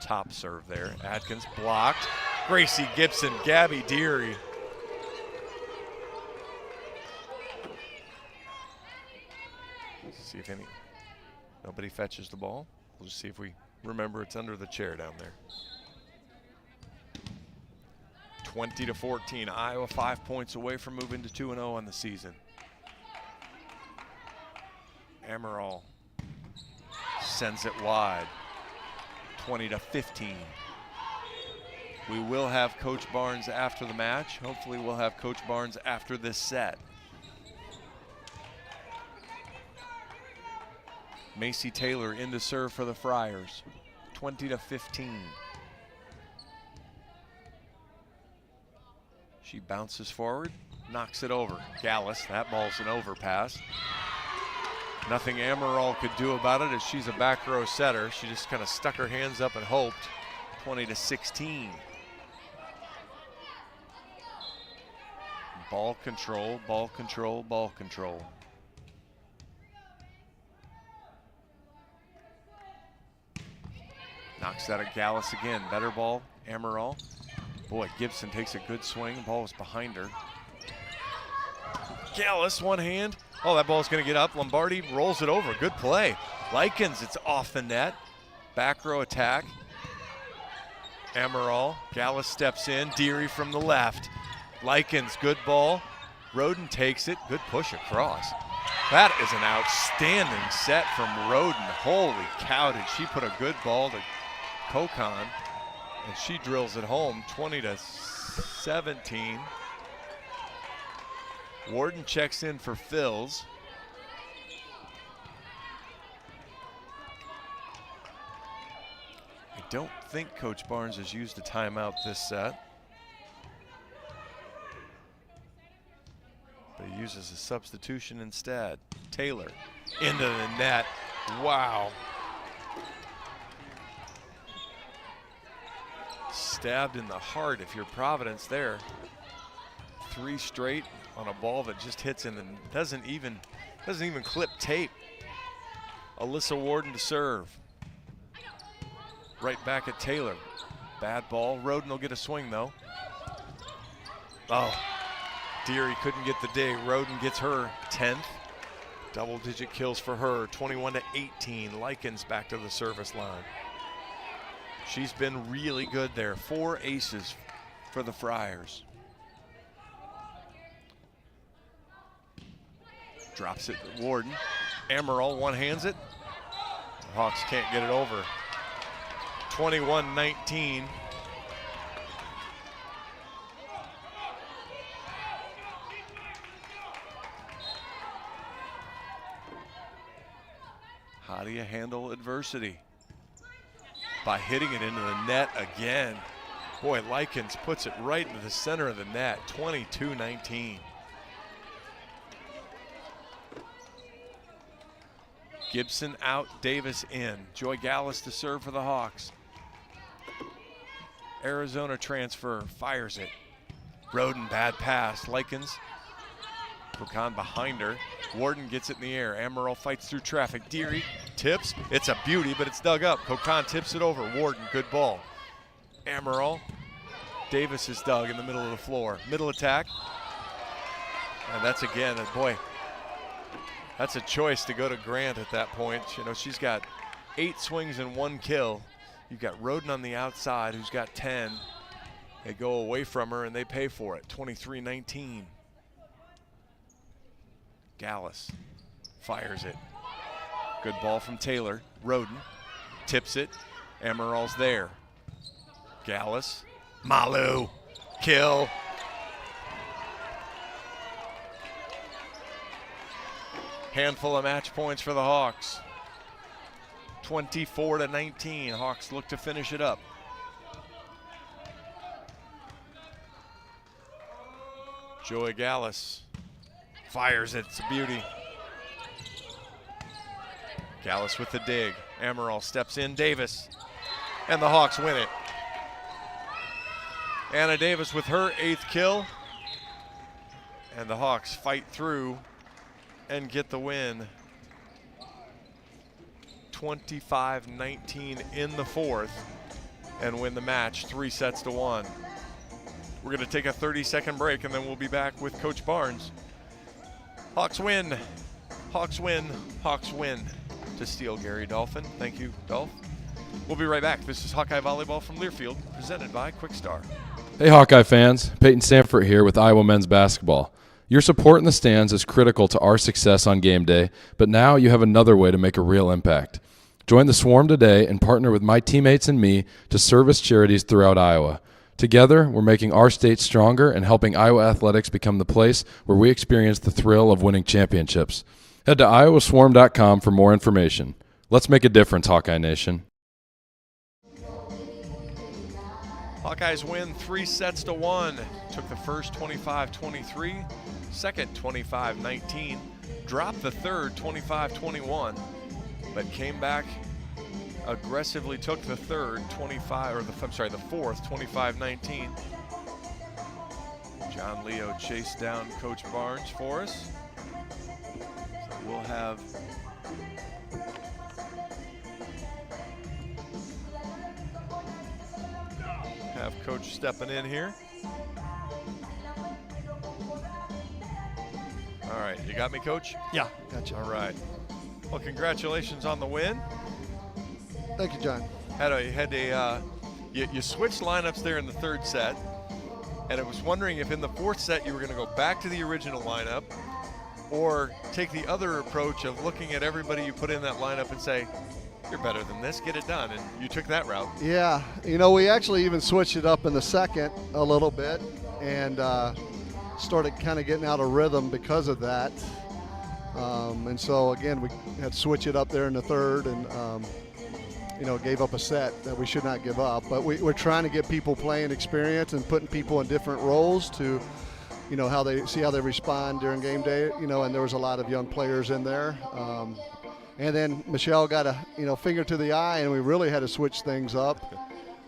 S2: Top serve there. Adkins blocked. Gracie Gibson, Gabby Deary. See if nobody fetches the ball. We'll just see if we remember it's under the chair down there. 20-14, Iowa 5 points away from moving to 2-0 on the season. Amaral sends it wide. 20-15. We will have Coach Barnes after the match. Hopefully we'll have Coach Barnes after this set. Macy Taylor in to serve for the Friars. 20-15. She bounces forward, knocks it over. Gallus, that ball's an overpass. Nothing Amaral could do about it as she's a back row setter. She just kind of stuck her hands up and hoped. 20-16. Ball control, ball control, ball control. Knocks that at Gallus again. Better ball, Amaral. Boy, Gibson takes a good swing. Ball was behind her. Gallus, one hand. Oh, that ball's going to get up. Lombardi rolls it over. Good play. Likens, it's off the net. Back row attack. Amaral. Gallus steps in. Deary from the left. Likens, good ball. Roden takes it. Good push across. That is an outstanding set from Roden. Holy cow, did she put a good ball to Kokon. And she drills it home, 20-17. Warden checks in for Fils. I don't think Coach Barnes has used a timeout this set. But he uses a substitution instead. Taylor into the net. Wow. Stabbed in the heart if you're Providence there. 3 straight on a ball that just hits in and doesn't even clip tape. Alyssa Warden to serve. Right back at Taylor. Bad ball. Roden will get a swing though. Oh, Deary couldn't get the dig. Roden gets her 10th. Double-digit kills for her. 21-18. Likens back to the service line. She's been really good there. 4 aces for the Friars. Drops it to Warden. Amaral one-hands it. The Hawks can't get it over. 21-19. How do you handle adversity? By hitting it into the net again. Boy, Likens puts it right into the center of the net, 22-19. Gibson out, Davis in. Joy Gallus to serve for the Hawks. Arizona transfer, fires it. Roden, bad pass. Likens, Kokan behind her. Warden gets it in the air. Amaral fights through traffic. Deary tips. It's a beauty, but it's dug up. Kokan tips it over. Warden, good ball. Amaral. Davis is dug in the middle of the floor. Middle attack. And that's again, boy, that's a choice to go to Grant at that point. You know, she's got 8 swings and 1 kill. You've got Roden on the outside who's got 10. They go away from her and they pay for it, 23-19. Gallus fires it. Good ball from Taylor. Roden tips it. Amaral's there. Gallus. Malu. Kill. Handful of match points for the Hawks. 24-19. Hawks look to finish it up. Joy Gallus fires it. It's a beauty. Gallus with the dig. Amaral steps in. Davis. And the Hawks win it. Anna Davis with her 8th kill. And the Hawks fight through and get the win. 25-19 in the 4th and win the match 3-1. We're going to take a 30-second break and then we'll be back with Coach Barnes. Hawks win. Hawks win. Hawks win to steal Gary Dolphin. Thank you, Dolph. We'll be right back. This is Hawkeye Volleyball from Learfield, presented by Quickstar.
S9: Hey Hawkeye fans, Peyton Sanford here with Iowa men's basketball. Your support in the stands is critical to our success on game day, but now you have another way to make a real impact. Join the Swarm today and partner with my teammates and me to service charities throughout Iowa. Together, we're making our state stronger and helping Iowa athletics become the place where we experience the thrill of winning championships. Head to iowaswarm.com for more information. Let's make a difference, Hawkeye Nation.
S2: Hawkeyes win 3-1. Took the first 25-23, second 25-19, dropped the third 25-21, but came back aggressively, took the third the fourth 25-19. John Leo chased down Coach Barnes for us. So we'll have Coach stepping in here. All right, you got me, Coach?
S11: Yeah, gotcha.
S2: All right. Well, congratulations on the win.
S11: Thank you, John.
S2: You switched lineups there in the 3rd set, and I was wondering if in the 4th set you were going to go back to the original lineup or take the other approach of looking at everybody you put in that lineup and say, you're better than this, get it done, and you took that route.
S11: Yeah, you know, we actually even switched it up in the 2nd a little bit and started kind of getting out of rhythm because of that. And so, again, we had to switch it up there in the 3rd and, gave up a set that we should not give up. But we're trying to get people playing experience and putting people in different roles to, how they respond during game day, and there was a lot of young players in there. And then Michelle got a finger to the eye, and we really had to switch things up.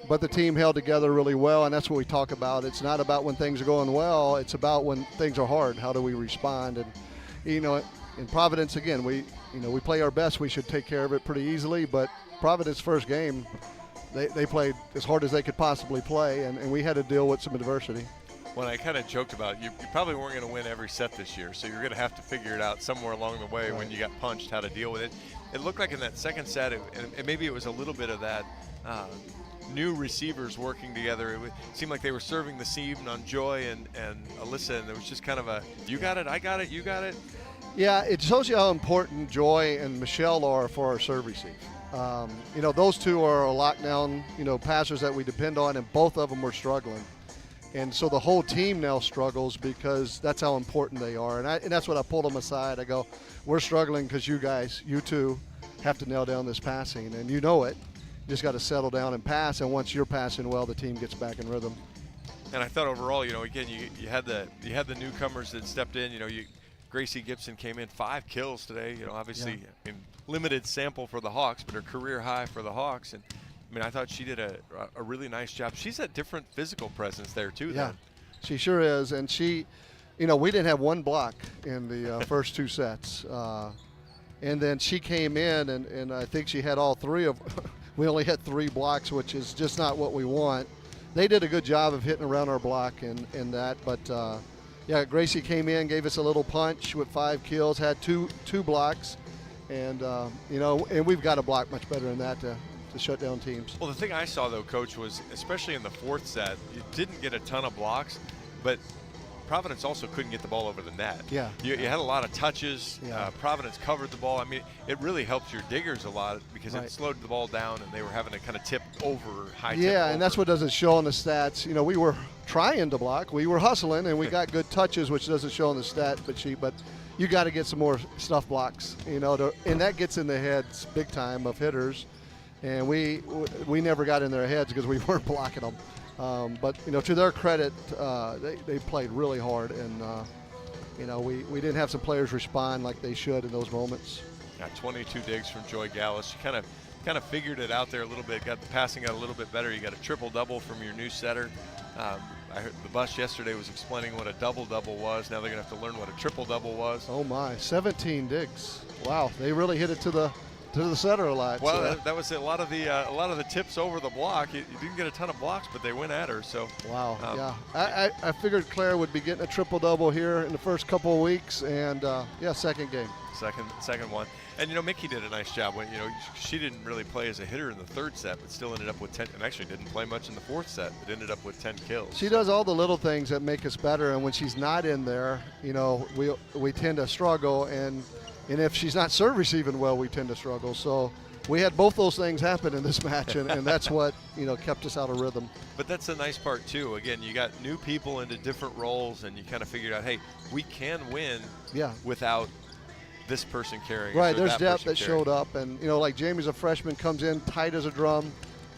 S11: But the team held together really well, and that's what we talk about. It's not about when things are going well. It's about when things are hard. How do we respond? And, in Providence, again, we play our best. We should take care of it pretty easily. But Providence first game, they played as hard as they could possibly play, and we had to deal with some adversity.
S2: When I kind of joked about you probably weren't going to win every set this year, so you're going to have to figure it out somewhere along the way when you got punched how to deal with it. It looked like in that 2nd set, and maybe it was a little bit of that new receivers working together. It seemed like they were serving the seam on Joy and Alyssa, and it was just kind of a, you got it, I got it, you got it.
S11: Yeah, it shows you how important Joy and Michelle are for our serve receive. Those two are lockdown, passers that we depend on, and both of them were struggling. And so the whole team now struggles because that's how important they are. And that's what I pulled them aside. I go, we're struggling because you two, have to nail down this passing. And you know it. just got to settle down and pass, and once you're passing well, the team gets back in rhythm.
S2: And I thought overall, again, you had the newcomers that stepped in. Gracie Gibson came in 5 kills today. Obviously in limited sample for the Hawks, but her career high for the Hawks. And I thought she did a really nice job. She's a different physical presence there too.
S11: Yeah,
S2: then.
S11: She sure is. And she, we didn't have one block in the first 2 sets. And then she came in, and I think she had all 3 of. We only had 3 blocks, which is just not what we want. They did a good job of hitting around our block and that, but yeah, Gracie came in, gave us a little punch with 5 kills, had two blocks, and and we've got to block much better than that to shut down teams.
S2: Well, the thing I saw though, Coach, was especially in the 4th set, you didn't get a ton of blocks, but Providence also couldn't get the ball over the net.
S11: Yeah.
S2: You had a lot of touches.
S11: Yeah.
S2: Providence covered the ball. It really helped your diggers a lot because
S11: Right.
S2: it slowed the ball down, and they were having to kind of tip over, high tip
S11: Yeah,
S2: over.
S11: and that's what doesn't show on the stats. We were trying to block, we were hustling, and we got good touches, which doesn't show on the stat sheet. But you got to get some more stuff blocks, and that gets in the heads big time of hitters. And we never got in their heads because we weren't blocking them. But to their credit, they played really hard, and we didn't have some players respond like they should in those moments.
S2: Got 22 digs from Joy Gallus. She kind of figured it out there a little bit. Got the passing out a little bit better. You got a triple-double from your new setter. I heard the bus yesterday was explaining what a double-double was. Now they're going to have to learn what a triple-double was.
S11: Oh my, 17 digs! Wow, they really hit it to the setter a lot.
S2: Well, that was a lot of the tips over the block. You didn't get a ton of blocks, but they went at her. So
S11: wow, yeah. I figured Claire would be getting a triple-double here in the first couple of weeks, and second game.
S2: Second one. And Mickey did a nice job when she didn't really play as a hitter in the 3rd set, but still ended up with 10, and actually didn't play much in the 4th set, but ended up with 10 kills.
S11: She does all the little things that make us better, and when she's not in there, we tend to struggle, and if she's not serve receiving well, we tend to struggle. So we had both those things happen in this match, and that's what kept us out of rhythm.
S2: But that's the nice part too. Again, you got new people into different roles, and you kind of figured out, hey, we can win without this person carrying.
S11: Right, there's depth that showed up, and like Jamie's a freshman, comes in tight as a drum,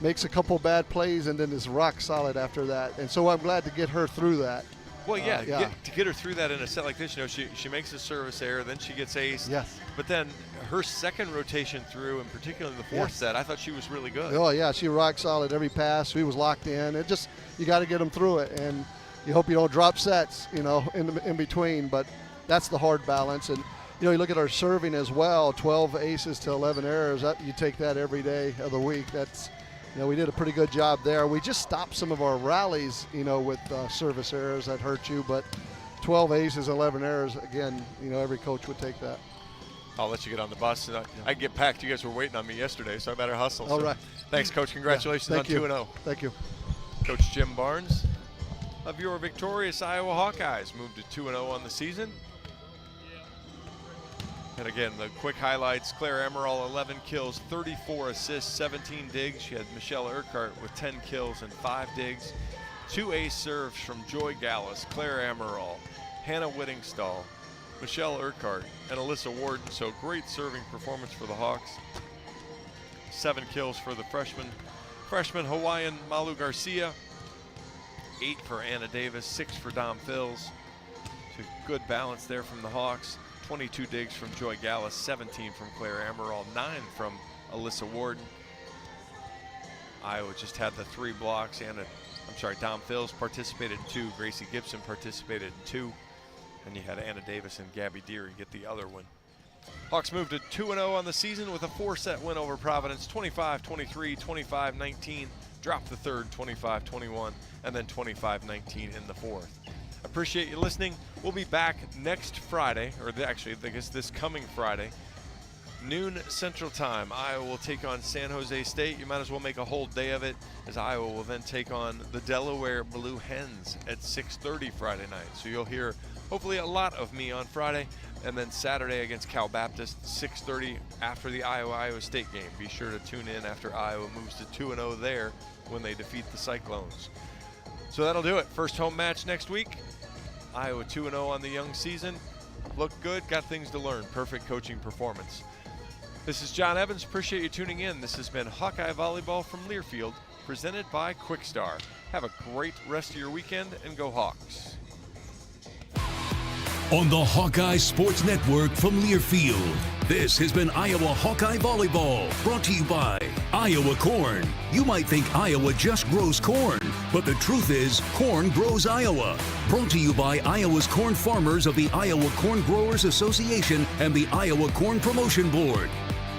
S11: makes a couple bad plays, and then is rock solid after that. And so I'm glad to get her through that.
S2: Well, to get her through that in a set like this, she makes a service error, then she gets aced.
S11: Yes.
S2: But then her second rotation through, and particularly in the 4th set, I thought she was really good.
S11: Oh yeah, she rock solid every pass. She was locked in. It just, you got to get them through it, and you hope you don't drop sets, in between. But that's the hard balance. And you look at our serving as well, 12 aces to 11 errors. You take that every day of the week. That's, we did a pretty good job there. We just stopped some of our rallies, with service errors that hurt you. But 12 aces, 11 errors, again, every coach would take that.
S2: I'll let you get on the bus. And I get packed. You guys were waiting on me yesterday, so I better hustle.
S11: All right.
S2: Thanks, Coach. Congratulations on 2-0.
S11: Thank you.
S2: Coach Jim Barnes of your victorious Iowa Hawkeyes moved to 2-0 on the season. And again, the quick highlights: Claire Emerald, 11 kills, 34 assists, 17 digs. She had Michelle Urquhart with 10 kills and 5 digs. 2 ace serves from Joy Gallus, Claire Emerald, Hannah Whittingstall, Michelle Urquhart, and Alyssa Warden. So great serving performance for the Hawks. 7 kills for the freshman Hawaiian Malu Garcia. 8 for Anna Davis, 6 for Dom Fills. So good balance there from the Hawks. 22 digs from Joy Gallus, 17 from Claire Emerald, 9 from Alyssa Warden. Iowa just had the 3 blocks. Dom Fills participated in 2. Gracie Gibson participated in 2. And you had Anna Davis and Gabby Deary get the other one. Hawks moved to 2-0 on the season with a 4-set win over Providence, 25-23, 25-19. Dropped the 3rd, 25-21, and then 25-19 in the 4th. Appreciate you listening. We'll be back next Friday, this coming Friday, noon Central Time. Iowa will take on San Jose State. You might as well make a whole day of it, as Iowa will then take on the Delaware Blue Hens at 6:30 Friday night. So you'll hear hopefully a lot of me on Friday, and then Saturday against Cal Baptist, 6:30 after the Iowa State game. Be sure to tune in after Iowa moves to 2-0 there when they defeat the Cyclones. So that'll do it. First home match next week. Iowa 2-0 on the young season. Looked good, got things to learn. Perfect coaching performance. This is John Evans. Appreciate you tuning in. This has been Hawkeye Volleyball from Learfield, presented by Quickstar. Have a great rest of your weekend, and go Hawks.
S1: On the Hawkeye Sports Network from Learfield, this has been Iowa Hawkeye Volleyball, brought to you by Iowa Corn. You might think Iowa just grows corn, but the truth is corn grows Iowa. Brought to you by Iowa's corn farmers of the Iowa Corn Growers Association and the Iowa Corn Promotion Board.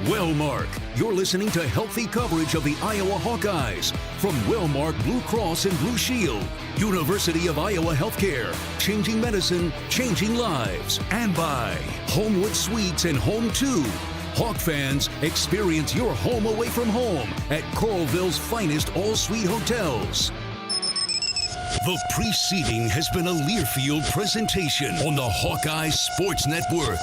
S1: Wellmark, you're listening to healthy coverage of the Iowa Hawkeyes from Wellmark Blue Cross and Blue Shield, University of Iowa Healthcare, changing medicine, changing lives, and by Homewood Suites and Home 2. Hawk fans, experience your home away from home at Coralville's finest all-suite hotels. The preceding has been a Learfield presentation on the Hawkeye Sports Network.